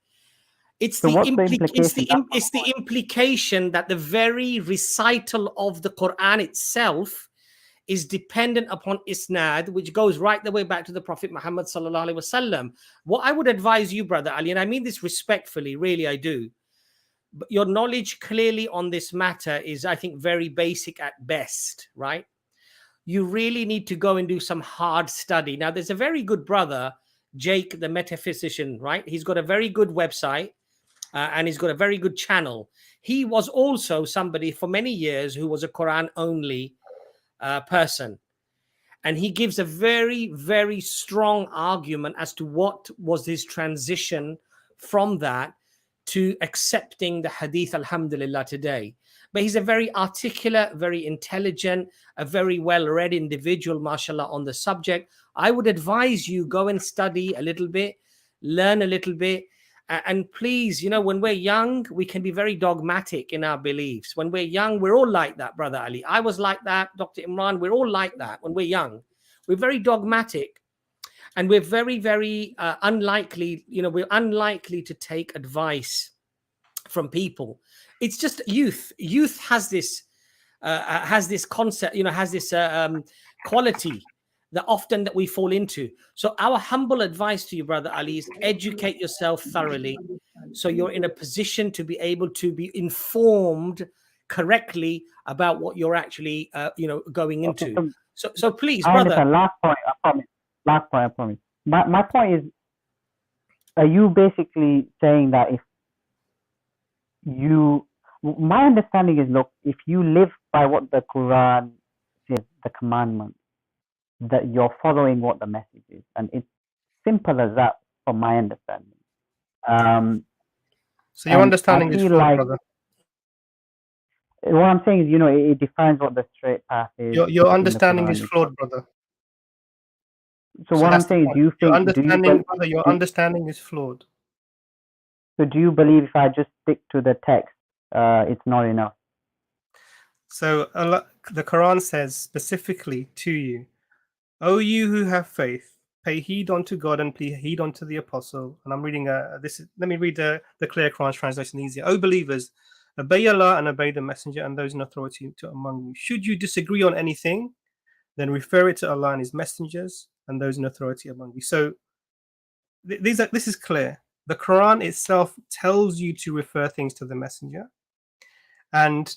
It's the implication that the very recital of the Quran itself is dependent upon isnad, which goes right the way back to the Prophet Muhammad sallallahu alaihi wasallam. What I would advise you, Brother Ali, and I mean this respectfully, really I do, but your knowledge clearly on this matter is, I think, very basic at best, right? You really need to go and do some hard study. Now, there's a very good brother, Jake, the metaphysician, right? He's got a very good website and he's got a very good channel. He was also somebody for many years who was a Quran only person. And he gives a very, very strong argument as to what was his transition from that to accepting the hadith, alhamdulillah, today. But he's a very articulate, very intelligent, a very well-read individual, mashallah, on the subject. I would advise you go and study a little bit, learn a little bit. And please, you know, when we're young, we can be very dogmatic in our beliefs. When we're young, we're all like that, Brother Ali. I was like that, Dr. Imran. We're all like that when we're young. We're very dogmatic. And we're very, very unlikely, you know, we're unlikely to take advice from people. It's just youth. Youth has this concept, you know, has this quality that often that we fall into. So our humble advice to you, Brother Ali, is educate yourself thoroughly so you're in a position to be able to be informed correctly about what you're actually, you know, going into. So please, brother. Last point, I promise. My point is, are you basically saying that if you, my understanding is, look, if you live by what the Quran says, the commandment, that you're following what the message is, and it's simple as that from my understanding. So your understanding is flawed, brother. What I'm saying is, you know, it defines what the straight path is. Your understanding is flawed, brother. So what I'm saying is, do you think your understanding is flawed? So do you believe if I just stick to the text, it's not enough? So the Quran says specifically to you, "O you who have faith, pay heed unto God and pay heed unto the apostle." And I'm reading this. Let me read the clear Quran translation easier. "O believers, obey Allah and obey the messenger and those in authority among you. Should you disagree on anything, then refer it to Allah and his messengers and those in authority among you." So this is clear. The Quran itself tells you to refer things to the messenger, and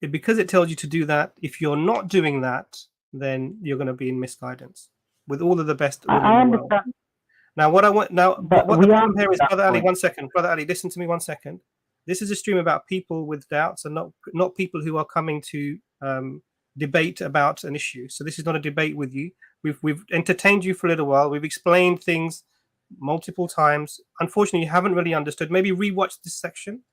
because it tells you to do that, if you're not doing that, then you're going to be in misguidance with all of the best. I understand. Now, what the problem here is, Brother Ali, one second. Brother Ali, listen to me 1 second. This is a stream about people with doubts and not people who are coming to debate about an issue. So this is not a debate with you. We've entertained you for a little while. We've explained things multiple times. Unfortunately, you haven't really understood. Maybe rewatch this section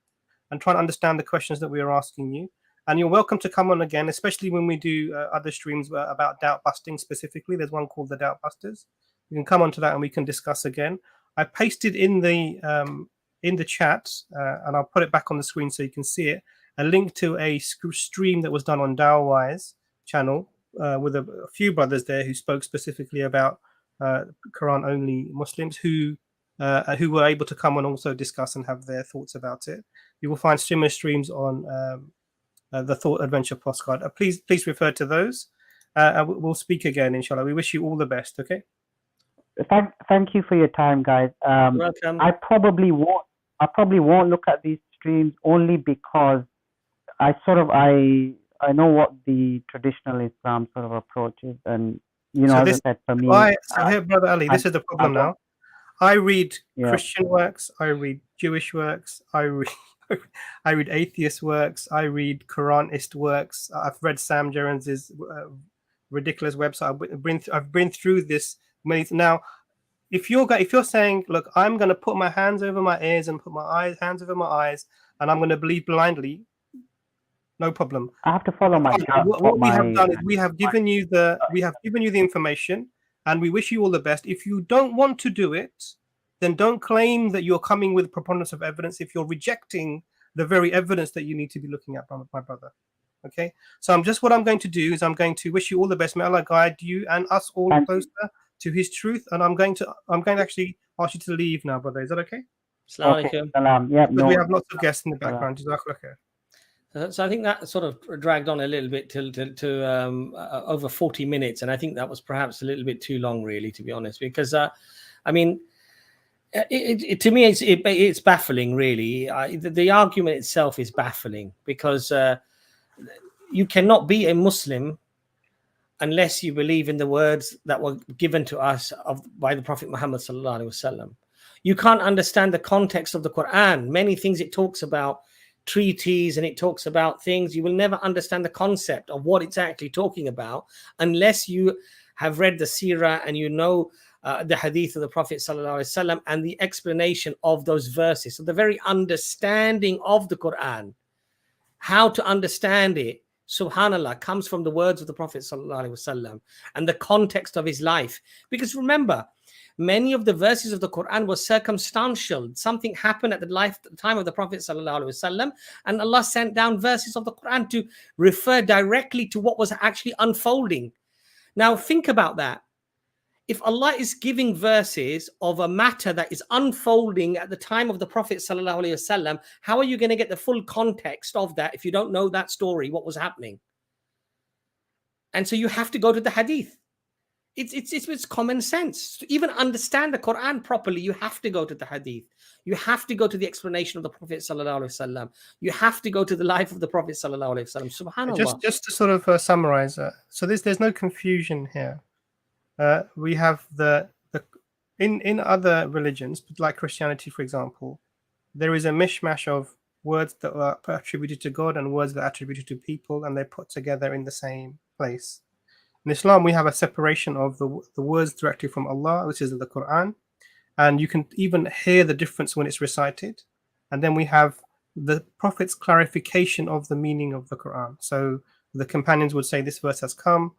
and try and understand the questions that we are asking you. And you're welcome to come on again, especially when we do other streams about doubt busting specifically. There's one called the Doubt Busters. You can come onto that and we can discuss again. I pasted in the chat, and I'll put it back on the screen so you can see it, a link to a stream that was done on Dawah's channel with a few brothers there who spoke specifically about Quran-only Muslims who were able to come and also discuss and have their thoughts about it. You will find similar streams on the Thought Adventure postcard. Please refer to those. We'll speak again, inshallah. We wish you all the best. Okay. Thank you for your time, guys. Welcome. I probably won't look at these streams only because I know what the traditional Islam sort of approach is, and you know, as I said, for me. So here, Brother Ali, this is the problem now. I read Christian works, I read Jewish works, I read atheist works, I read Quranist works. I've read Sam Jones's ridiculous website. I've been through this many. Now, if you're saying, look, I'm going to put my hands over my ears and put my hands over my eyes, and I'm going to believe blindly, no problem. I have to follow my. What we have done is we have given you the information, and we wish you all the best. If you don't want to do it, then don't claim that you're coming with preponderance of evidence if you're rejecting the very evidence that you need to be looking at, my brother. Okay? So what I'm going to do is I'm going to wish you all the best. May Allah guide you and us all closer to his truth. And I'm going to actually ask you to leave now, brother. Is that okay? Assalamu alaikum. Yeah, we have lots of guests in the background. So I think that sort of dragged on a little bit to over 40 minutes. And I think that was perhaps a little bit too long, really, to be honest, because, I mean, to me, it's baffling, really. The argument itself is baffling because you cannot be a Muslim unless you believe in the words that were given to us by the Prophet Muhammad sallallahu alaihi wasallam. You can't understand the context of the Quran. Many things it talks about treaties and it talks about things. You will never understand the concept of what it's actually talking about unless you have read the seerah and you know the hadith of the Prophet sallallahu alaihi wasallam and the explanation of those verses. So the very understanding of the Quran, how to understand it, subhanallah, comes from the words of the Prophet sallallahu alaihi wasallam and the context of his life. Because remember, many of the verses of the Quran were circumstantial. Something happened at the time of the Prophet sallallahu alaihi wasallam, and Allah sent down verses of the Quran to refer directly to what was actually unfolding. Now think about that. If Allah is giving verses of a matter that is unfolding at the time of the Prophet sallallahu alaihi wasallam, how are you going to get the full context of that if you don't know that story, what was happening? And so you have to go to the hadith. It's common sense. To even understand the Quran properly, you have to go to the hadith. You have to go to the explanation of the Prophet sallallahu alaihi wasallam. You have to go to the life of the Prophet sallallahu alaihi wasallam. Subhanallah. Just to sort of summarize, so there's no confusion here. We have in other religions, like Christianity, for example, there is a mishmash of words that are attributed to God and words that are attributed to people, and they're put together in the same place. In Islam, we have a separation of the words directly from Allah, which is the Quran, and you can even hear the difference when it's recited. And then we have the Prophet's clarification of the meaning of the Quran. So the companions would say, this verse has come.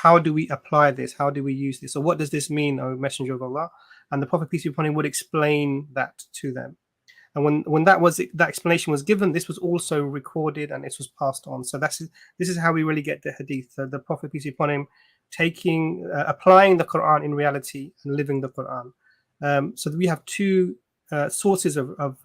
How do we apply this? How do we use this? So what does this mean, O Messenger of Allah? And the Prophet, peace be upon him, would explain that to them. And when that explanation was given, this was also recorded and this was passed on. So this is how we really get the hadith. The Prophet, peace be upon him, applying the Quran in reality and living the Quran. So we have two sources of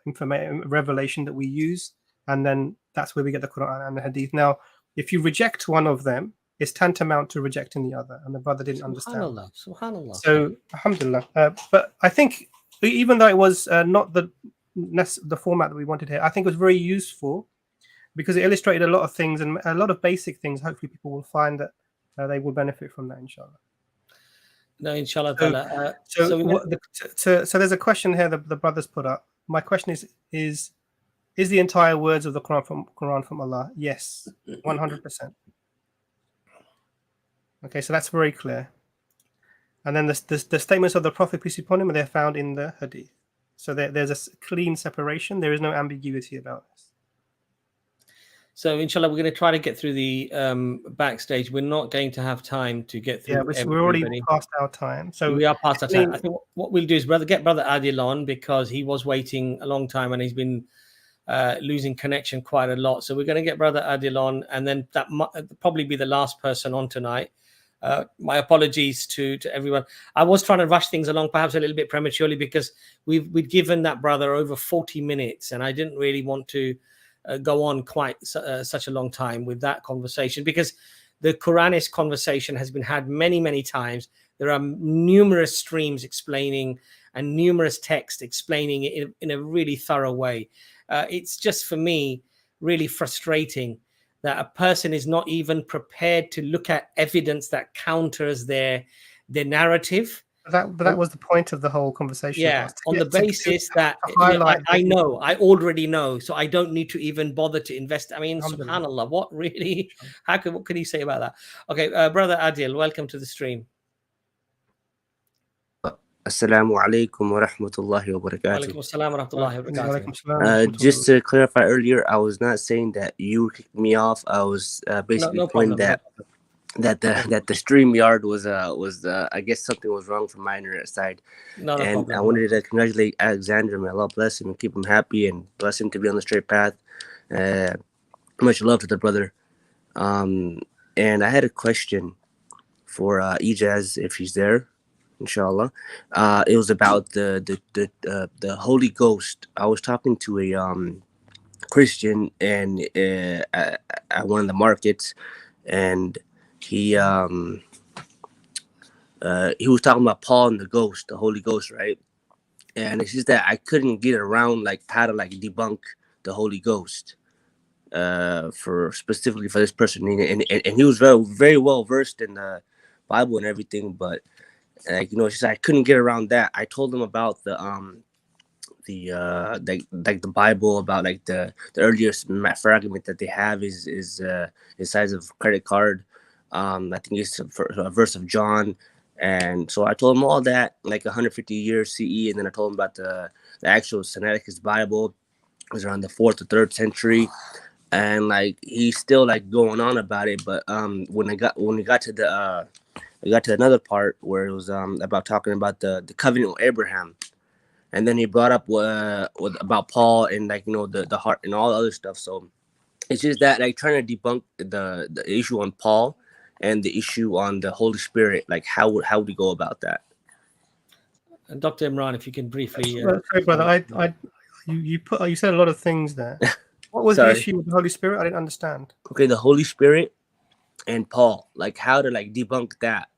information, revelation that we use, and then that's where we get the Quran and the hadith. Now, if you reject one of them, it's tantamount to rejecting the other, and the brother didn't understand. Subhanallah. So, alhamdulillah. But I think, even though it was not the format that we wanted here, I think it was very useful because it illustrated a lot of things and a lot of basic things. Hopefully, people will find that they will benefit from that, inshallah. No, inshallah. So there's a question here that the brothers put up. My question is the entire words of the Quran from Allah? Yes, 100%. Okay, so that's very clear. And then the statements of the Prophet, peace be upon him, they're found in the hadith. So there's a clean separation. There is no ambiguity about this. So inshallah, we're going to try to get through the backstage. We're not going to have time to get through. Yeah, we're already past our time. So we are past our time. I think what we'll do is get Brother Adil on, because he was waiting a long time and he's been losing connection quite a lot. So we're going to get Brother Adil on, and then that might probably be the last person on tonight. My apologies to everyone. I was trying to rush things along perhaps a little bit prematurely because we'd given that brother over 40 minutes and I didn't really want to go on quite such a long time with that conversation, because the Quranist conversation has been had many, many times. There are numerous streams explaining and numerous texts explaining it in a really thorough way. It's just, for me, really frustrating that a person is not even prepared to look at evidence that counters their narrative. But that was the point of the whole conversation. Yeah, on the basis that I know, I already know, so I don't need to even bother to invest. I mean, subhanallah, what really? What can you say about that? Okay, Brother Adil, welcome to the stream. Assalamu alaikum wa rahmatullahi wa barakatuh. Walaikum assalam wa rahmatullahi wa barakatuh. Just to clarify earlier, I was not saying that you kicked me off. I was basically pointing that the StreamYard was I guess something was wrong from my internet side. I wanted to congratulate Alexander. May Allah bless him and keep him happy and bless him to be on the straight path. Much love to the brother. And I had a question for Ijaz, if he's there. Inshallah. It was about the Holy Ghost. I was talking to a Christian and at one of the markets, and he was talking about Paul and the Ghost, the Holy Ghost, right? And it's just that I couldn't get around how to debunk the Holy Ghost specifically for this person, and he was very, very well versed in the Bible and everything, but it's just I couldn't get around that. I told him about the Bible, about the earliest fragment that they have is the size of a credit card. I think it's a verse of John, and so I told him all that 150 years CE, and then I told him about the actual Sinaiticus Bible. It was around the 4th or 3rd century, and he's still going on about it. But when we got to the I got to another part where it was about talking about the covenant with Abraham, and then he brought up about Paul and the heart and all the other stuff. So it's just that trying to debunk the issue on Paul and the issue on the Holy Spirit. How would we go about that? And Dr. Imran, if you can briefly. Sorry, brother. You said a lot of things there. What was the issue with the Holy Spirit? I didn't understand. Okay, the Holy Spirit and Paul, how to debunk that.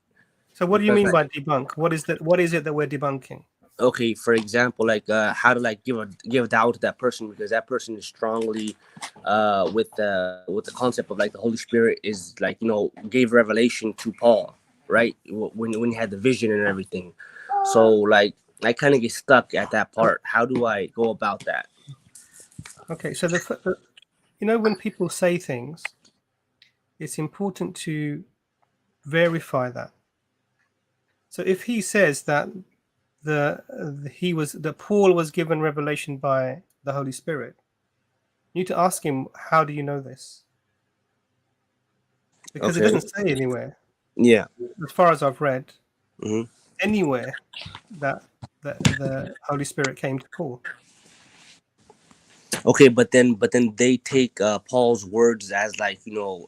So what do you mean by debunk? What is it that we're debunking? Okay, for example, how to give a doubt to that person, because that person is strongly with the concept of the Holy Spirit is gave revelation to Paul, right? When he had the vision and everything. So like I kind of get stuck at that part. How do I go about that? Okay, so when people say things, it's important to verify that. So if he says that Paul was given revelation by the Holy Spirit, you need to ask him, how do you know this? Because it doesn't say anywhere. Yeah. As far as I've read, anywhere that the Holy Spirit came to Paul. Okay, but then they take Paul's words as like,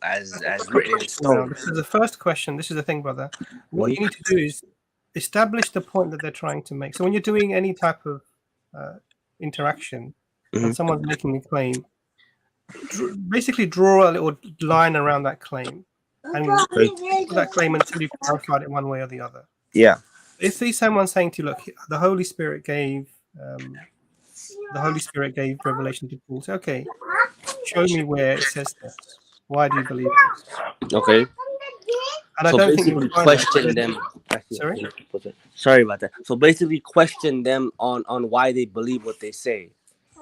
as written in stone. This is the first question. This is the thing, brother. What you need to do is establish the point that they're trying to make. So when you're doing any type of interaction and someone's making a claim, basically draw a little line around that claim and put that claim until you've clarified it one way or the other. Yeah. If there's someone saying to you, look, the Holy Spirit gave revelation to Paul, say, okay, show me where it says this. Why do you believe this? Okay. And I so don't think basically you question them. Sorry? Sorry about that. So basically question them on why they believe what they say.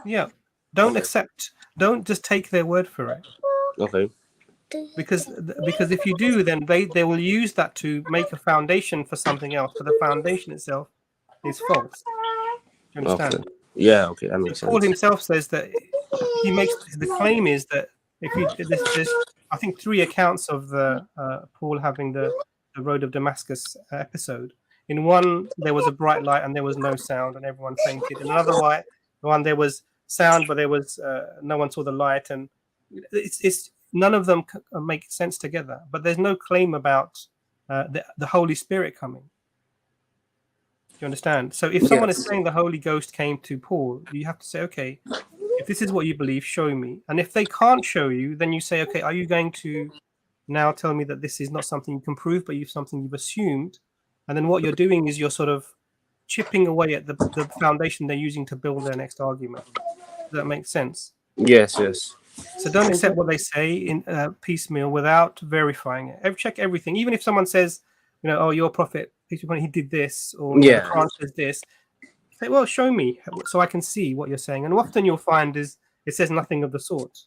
Yeah. Don't just take their word for it. Okay. Because if you do, then they will use that to make a foundation for something else, but the foundation itself is false. Do you understand? Okay. Yeah, okay, that makes sense. Paul himself says that he makes the claim is that there's I think 3 accounts of the Paul having the Road of Damascus episode. In one, there was a bright light and there was no sound and everyone fainted. In another one, there was sound but there was no one saw the light, and it's none of them make sense together. But there's no claim about the Holy Spirit coming. Do you understand? So if someone is saying the Holy Ghost came to Paul, you have to say, okay, if this is what you believe, show me. And if they can't show you, then you say, okay, are you going to now tell me that this is not something you can prove, but something you've assumed? And then what you're doing is you're sort of chipping away at the foundation they're using to build their next argument. Does that make sense? Yes. So don't accept what they say in piecemeal without verifying it. Check everything. Even if someone says, oh, your prophet, he did this, or the Quran says this, say, well, show me so I can see what you're saying. And often you'll find is it says nothing of the sort.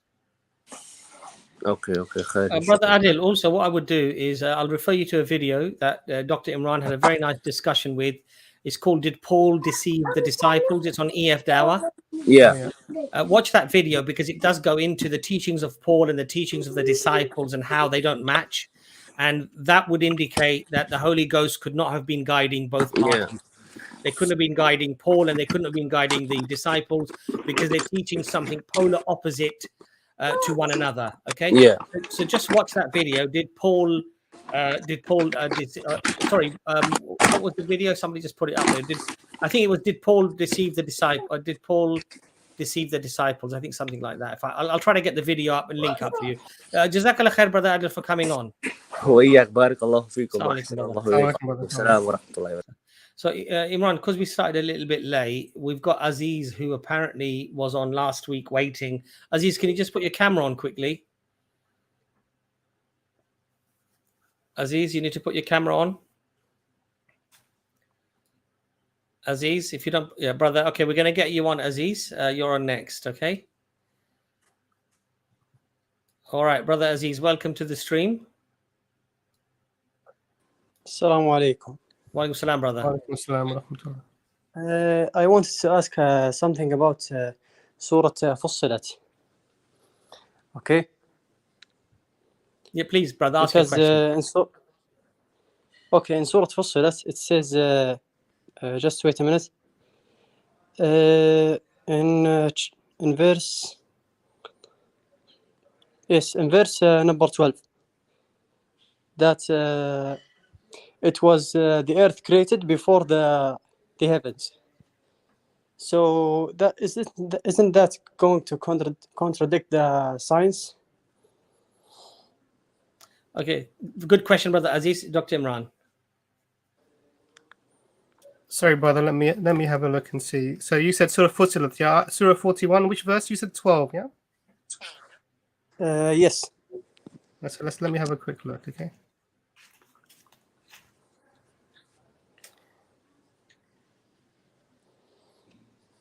Okay. Brother Adil, also what I would do is I'll refer you to a video that Dr. Imran had a very nice discussion with. It's called "Did Paul Deceive the Disciples?" It's on EFDawah. Yeah. Watch that video because it does go into the teachings of Paul and the teachings of the disciples and how they don't match. And that would indicate that the Holy Ghost could not have been guiding both parties. Yeah. They couldn't have been guiding Paul and they couldn't have been guiding the disciples because they're teaching something polar opposite to one another. Okay. Yeah. So just watch that video. What was the video? Somebody just put it up there. Did Paul deceive the disciple? Or did Paul deceive the disciples? I think something like that. I'll try to get the video up and link up for you. Jazakallah khair, Brother Adil, for coming on. So Imran, because we started a little bit late, we've got Aziz, who apparently was on last week waiting. Aziz, can you just put your camera on quickly? Aziz, you need to put your camera on. Aziz, if you don't, yeah, brother. Okay, we're going to get you on, Aziz. You're on next, okay? All right, Brother Aziz, welcome to the stream. Assalamu alaikum. Wa alaikum salam, brother. Wa alaikum salam wa rahmatullah. I wanted to ask something about Surah Fussilat. Okay? Yeah, please, brother, ask a question. In Surah Fussilat, it says, just wait a minute. In verse number 12, that it was the earth created before the heavens. So isn't that going to contradict the science? Okay, good question, Brother Aziz. Dr. Imran. Sorry, brother. Let me have a look and see. So you said Surah Fussilat, yeah? Surah 41. Which verse? You said 12, yeah? Yes. Let me have a quick look, okay?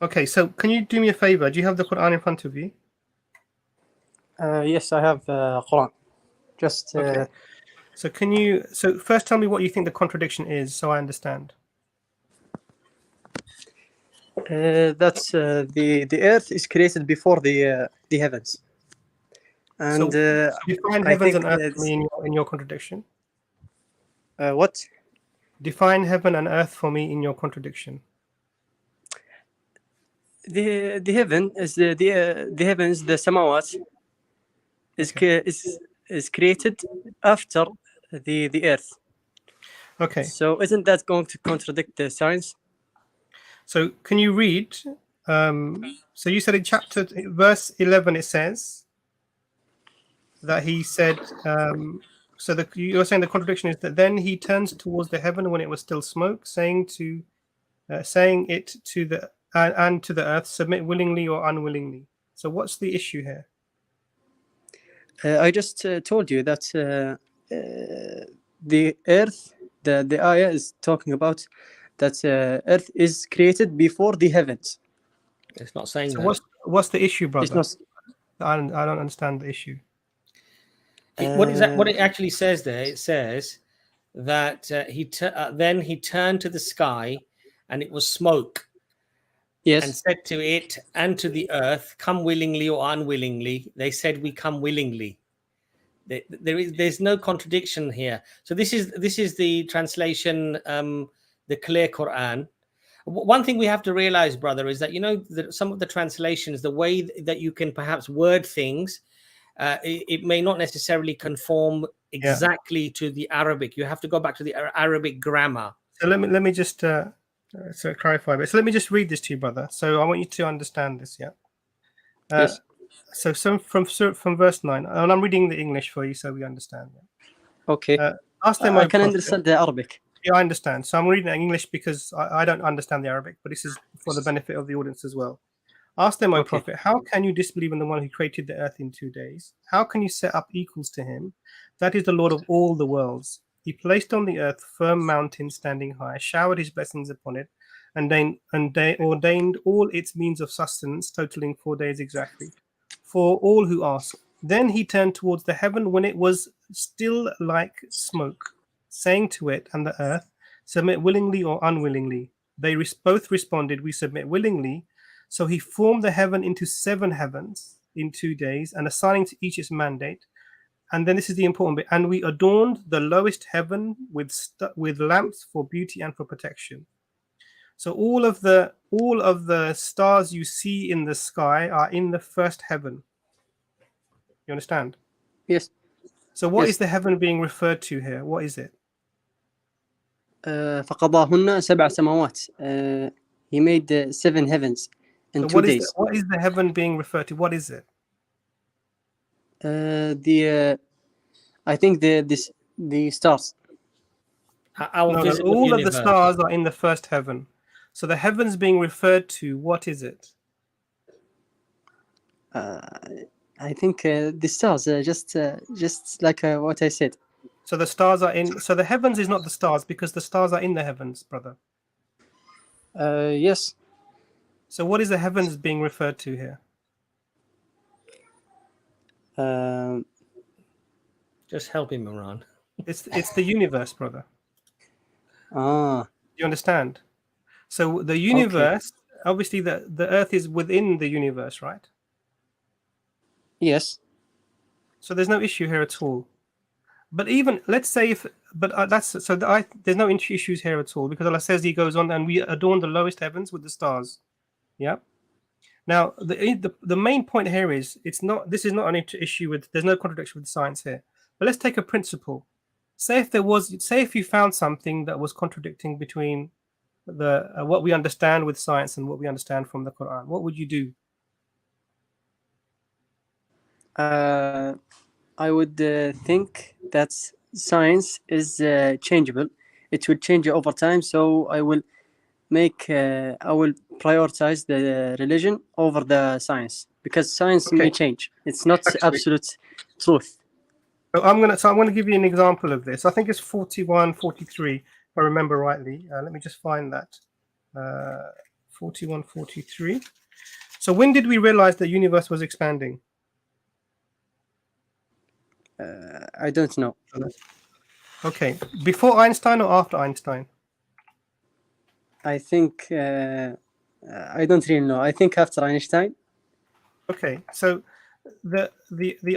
Okay, so can you do me a favor? Do you have the Quran in front of you? Yes, I have Quran. Just Okay. So can you? So first, tell me what you think the contradiction is, so I understand. that's the earth is created before the heavens, and So define I heavens think and earth for me in your contradiction. what? Define heaven and earth for me in your contradiction. The heaven is the heavens, the samawat is created after the earth. Okay. So isn't that going to contradict the science? So can you read? So you said in verse 11 it says that he said. So you're saying the contradiction is that then he turns towards the heaven when it was still smoke, saying it to the and to the earth, submit willingly or unwillingly. So what's the issue here? I just told you that the earth, the ayah is talking about that earth is created before the heavens. It's not saying So that. what's the issue, brother? It's not. I don't understand the issue. What is that? What it actually says there? It says that then he turned to the sky, and it was smoke. Yes. And said to it and to the earth, "Come willingly or unwillingly." They said, "We come willingly." There's no contradiction here. So this is the translation, the clear Quran. One thing we have to realize, brother, is that that some of the translations, the way that you can perhaps word things, it may not necessarily conform exactly to the Arabic. You have to go back to the Arabic grammar. So let me just clarify a bit. So let me just read this to you, brother. So I want you to understand this. Yeah. Yes. So from verse 9, and I'm reading the English for you so we understand. Okay. Ask them, I can understand the Arabic. Yeah, I understand. So I'm reading it in English because I don't understand the Arabic, but this is for the benefit of the audience as well. Ask them, O Prophet, how can you disbelieve in the one who created the earth in 2 days? How can you set up equals to him? That is the Lord of all the worlds. He placed on the earth firm mountains standing high, showered his blessings upon it, and they ordained all its means of sustenance, totaling 4 days exactly, for all who ask. Then he turned towards the heaven when it was still like smoke, saying to it and the earth, submit willingly or unwillingly. They both responded, we submit willingly. So he formed the heaven into 7 heavens in 2 days, and assigning to each its mandate. And then this is the important bit. And we adorned the lowest heaven with lamps for beauty and for protection. So all of the stars you see in the sky are in the first heaven. You understand? Yes. So what is the heaven being referred to here? What is it? فقضاهن سبع سماوات. He made 7 heavens in 2 days. What is the heaven being referred to? What is it? I think the stars. All of the stars are in the first heaven. So the heavens being referred to, what is it? I think the stars, just like what I said. So the stars are in. So the heavens is not the stars because the stars are in the heavens, brother. Yes. So what is the heavens being referred to here? Just help him, Imran. It's the universe, brother. Ah. You understand? So the universe, obviously, the Earth is within the universe, right? Yes. So there's no issue here at all. But even let's say there's no issues here at all because Allah says He goes on and we adorn the lowest heavens with the stars. Yeah. Now the main point here is this is not an issue with, there's no contradiction with science here. But let's take a principle. Say if you found something that was contradicting between what we understand with science and what we understand from the Quran, what would you do? I would think that science is changeable. It will change over time. So I will prioritize the religion over the science because science may change. It's not absolute truth. So I'm gonna give you an example of this. I think it's 41, 43, if I remember rightly. Let me just find that. 41, 43. So when did we realize the universe was expanding? I don't know. Okay, before Einstein or after Einstein? I think I don't really know. I think after Einstein. Okay, so the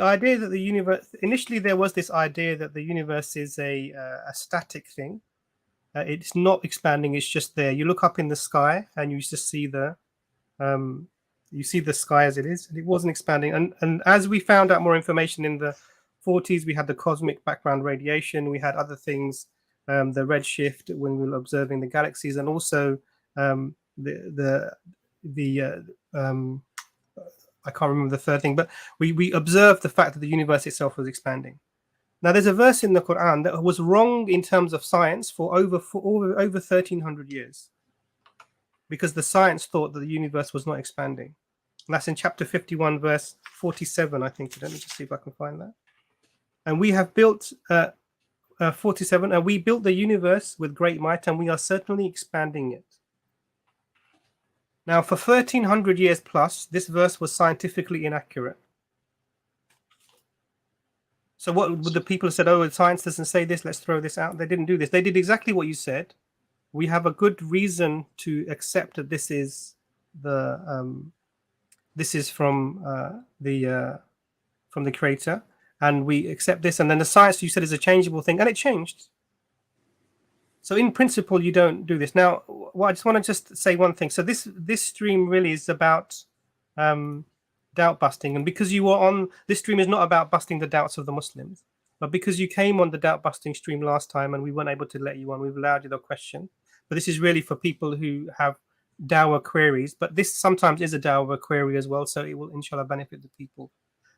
idea that the universe, initially there was this idea that the universe is a static thing. It's not expanding, it's just there. You look up in the sky and you just see the sky as it is, and it wasn't expanding. And as we found out more information in the 40s, we had the cosmic background radiation, we had other things, the redshift when we were observing the galaxies, and also I can't remember the third thing, but we observed the fact that the universe itself was expanding. Now, there's a verse in the Quran that was wrong in terms of science for over 1,300 years, because the science thought that the universe was not expanding. And that's in chapter 51, verse 47, I think. Let me just see if I can find that. And we have built 47, and we built the universe with great might, and we are certainly expanding it. Now, for 1,300 years plus, this verse was scientifically inaccurate. So what would the people have said? Oh, science doesn't say this, let's throw this out. They didn't do this. They did exactly what you said. We have a good reason to accept that this is from the Creator, and we accept this. And then the science you said is a changeable thing, and it changed. So in principle, you don't do this. Now, I just want to just say one thing. So this stream really is about doubt busting, and because you were on this stream is not about busting the doubts of the Muslims, but because you came on the doubt busting stream last time and we weren't able to let you on, we've allowed you the question. But this is really for people who have dawah queries, but this sometimes is a dawah query as well, so it will inshallah benefit the people.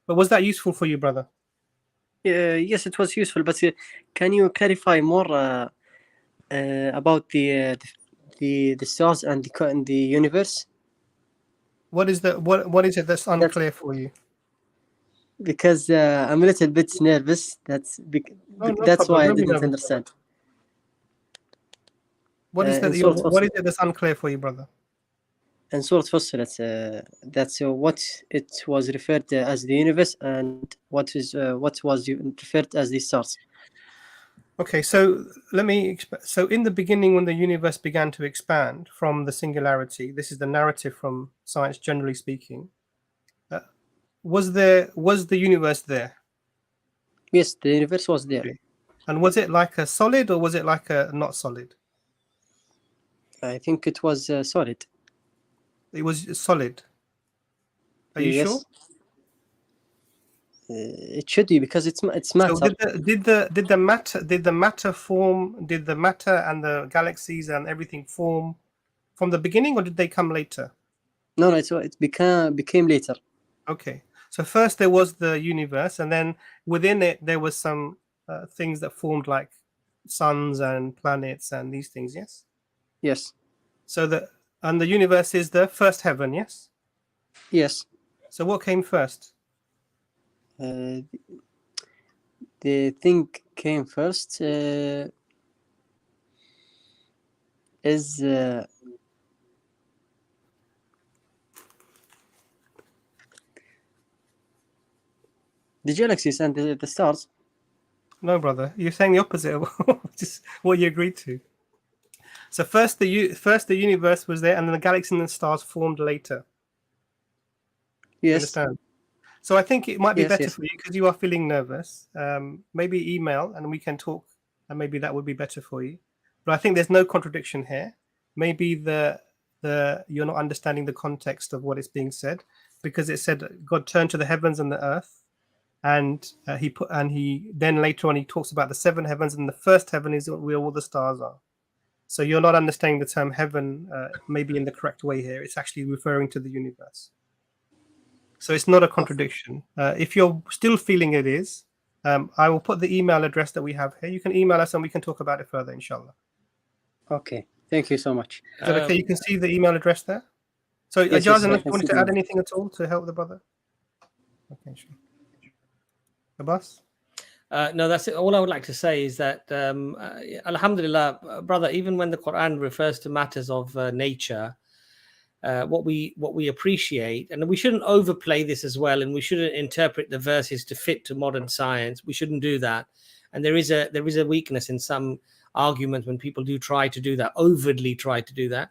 But was that useful for you, brother? Yes, it was useful, but can you clarify more about the stars and the universe? What is it that's unclear for you? Because I'm a little bit nervous. That's why I didn't understand. What is it that's unclear for you, brother? In Surah Fussilat, that's what it was referred to as the universe, and what was referred as the stars. Okay, so so in the beginning, when the universe began to expand from the singularity, this is the narrative from science, generally speaking. Was the universe there? Yes, the universe was there. Okay. And was it like a solid, or was it like a not solid? I think it was solid. It was solid. Are you sure? It should be, because it's matter. So did the matter and the galaxies and everything form from the beginning, or did they come later? No, it became later. Okay, so first there was the universe, and then within it there was some things that formed, like suns and planets and these things. Yes. Yes. So the universe is the first heaven. Yes. Yes. So what came first? The thing came first is the galaxies and the stars. No, brother, you're saying the opposite of just what you agreed to. So first the universe was there, and then the galaxies and the stars formed later. Yes. You understand? So I think it might be better for you, because you are feeling nervous. Maybe email and we can talk, and maybe that would be better for you. But I think there's no contradiction here. Maybe you're not understanding the context of what is being said, because it said God turned to the heavens and the earth, and he then later on he talks about the seven heavens, and the first heaven is where all the stars are. So you're not understanding the term heaven maybe in the correct way here. It's actually referring to the universe. So it's not a contradiction. If you're still feeling it is, I will put the email address that we have here. You can email us and we can talk about it further, inshallah. Okay, thank you so much. Is that okay? You can see the email address there. So, yes, Ijaz, unless you wanted to add anything at all to help the brother? Okay, sure. Abbas? No, that's it. All I would like to say is that, Alhamdulillah, brother, even when the Quran refers to matters of nature, what we appreciate, and we shouldn't overplay this as well, and we shouldn't interpret the verses to fit to modern science. We shouldn't do that. And there is a weakness in some arguments when people do try to do that, overtly try to do that.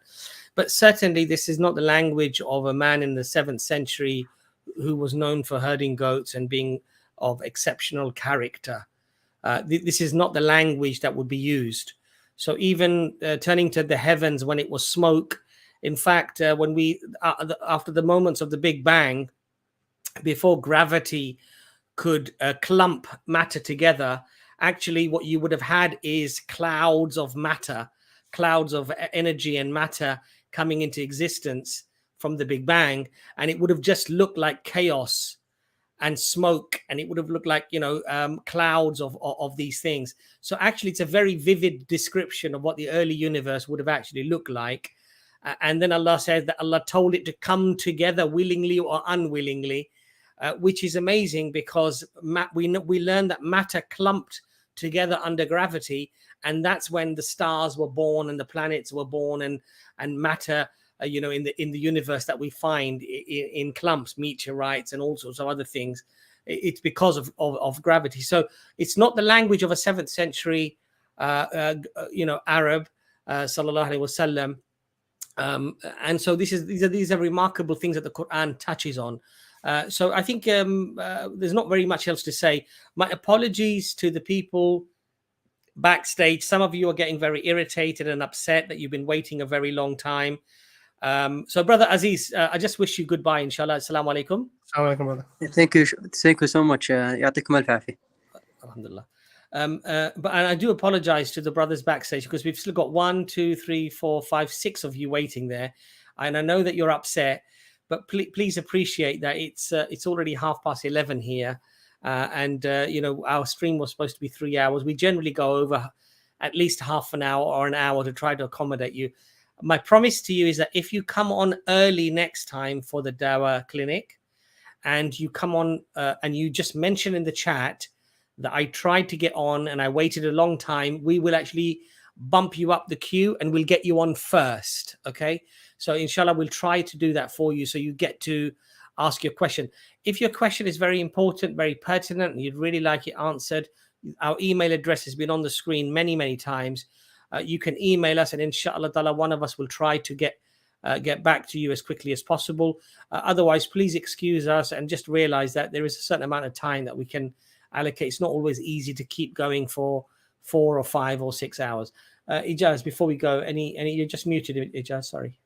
But certainly this is not the language of a man in the 7th century who was known for herding goats and being of exceptional character. This is not the language that would be used. So even turning to the heavens when it was smoke, in fact, when we after the moments of the Big Bang, before gravity could clump matter together, actually what you would have had is clouds of matter, clouds of energy and matter coming into existence from the Big Bang, and it would have just looked like chaos and smoke, and it would have looked like, clouds of these things. So actually it's a very vivid description of what the early universe would have actually looked like. And then Allah says that Allah told it to come together willingly or unwillingly, which is amazing, because we learn that matter clumped together under gravity, and that's when the stars were born and the planets were born, and matter in the universe that we find in clumps, meteorites and all sorts of other things. It's because of gravity. So it's not the language of a 7th century Arab, sallallahu alaihi wasallam. And so these are remarkable things that the Quran touches on. So I think there's not very much else to say. My apologies to the people backstage. Some of you are getting very irritated and upset that you've been waiting a very long time. So Brother Aziz, I just wish you goodbye, inshallah. Assalamu alaikum. Assalamu alaikum, brother. Thank you so much. يعطيكم الف عافية. Alhamdulillah. But I do apologize to the brothers backstage, because we've still got 1, 2, 3, 4, 5, 6 of you waiting there, and I know that you're upset, but please appreciate that it's already 11:30 here, and our stream was supposed to be 3 hours. We generally go over at least half an hour or an hour to try to accommodate you. My promise to you is that if you come on early next time for the Dawah Clinic, and you come on and you just mention in the chat that I tried to get on and I waited a long time, we will actually bump you up the queue and we'll get you on first. Okay, so inshallah we'll try to do that for you, so you get to ask your question. If your question is very important, very pertinent, and you'd really like it answered, our email address has been on the screen many times. You can email us, and inshallah ta'ala one of us will try to get back to you as quickly as possible. Otherwise, please excuse us and just realize that there is a certain amount of time that we can allocate. It's not always easy to keep going for 4 or 5 or 6 hours. Ijaz, before we go, any you're just muted, Ijaz, sorry.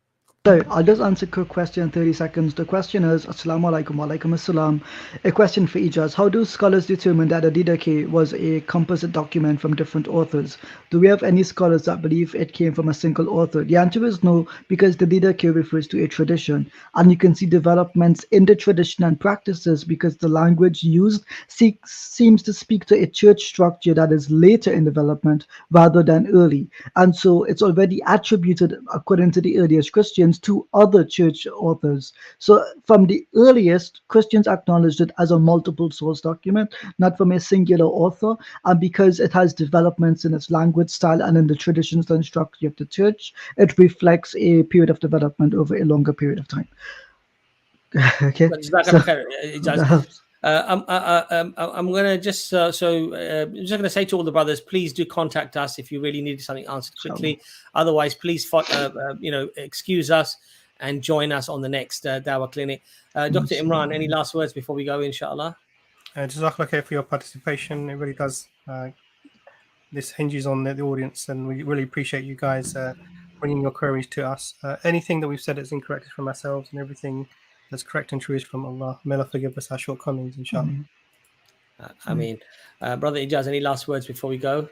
So I'll just answer a quick question in 30 seconds. The question is, Assalamu alaikum wa alaikum assalam. A question for Ijaz. How do scholars determine that a Didache was a composite document from different authors? Do we have any scholars that believe it came from a single author? The answer is no, because the Didache refers to a tradition, and you can see developments in the tradition and practices because the language used seems to speak to a church structure that is later in development rather than early. And so it's already attributed, according to the earliest Christians, to other church authors. So from the earliest, Christians acknowledged it as a multiple source document, not from a singular author, and because it has developments in its language style and in the traditions and structure of the church, it reflects a period of development over a longer period of time. Okay. I'm gonna just just gonna say to all the brothers, please do contact us if you really need something answered quickly. Otherwise, please excuse us and join us on the next Dawah Clinic. Dr. Imran, any last words before we go, inshallah? Jazakallah khair for your participation. It really does. This hinges on the audience, and we really appreciate you guys bringing your queries to us. Anything that we've said is incorrect is from ourselves, and everything that's correct and true is from Allah. May Allah forgive us our shortcomings, inshallah. I mean, Brother Ijaz, any last words before we go?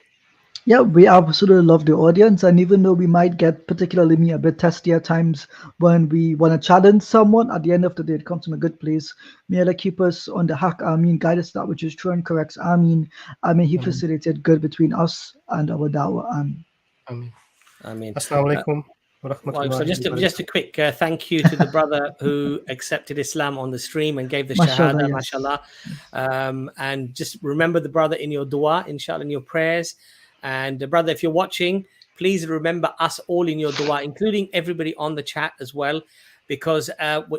Yeah, we absolutely love the audience, and even though we might get, particularly me, a bit testy at times when we want to challenge someone, at the end of the day, it comes from a good place. May Allah keep us on the haq, Ameen, guide us that which is true and correct, Ameen, and may He facilitate good between us and our dawah, Ameen. Ameen. Assalamu alaikum. So just a quick thank you to the brother who accepted Islam on the stream and gave the Shahadah, mashallah. And just remember the brother in your dua, inshallah, in your prayers. And brother, if you're watching, please remember us all in your dua, including everybody on the chat as well. because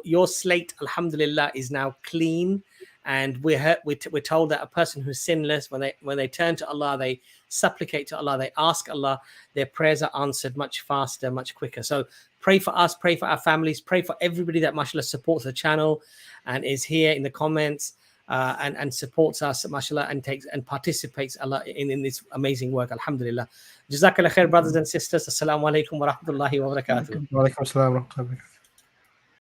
your slate, alhamdulillah, is now clean. And we're told that a person who's sinless, when they turn to Allah, they supplicate to Allah, they ask Allah, their prayers are answered much faster, much quicker. So pray for us, pray for our families, pray for everybody that mashallah supports the channel and is here in the comments and supports us, mashallah, and participates Allah in this amazing work. Alhamdulillah. Jazakallah khair, brothers and sisters. Assalamu alaikum wa rahmatullahi wa barakatuh. Wa alaikum assalam wa rahmatullahi wa barakatuh.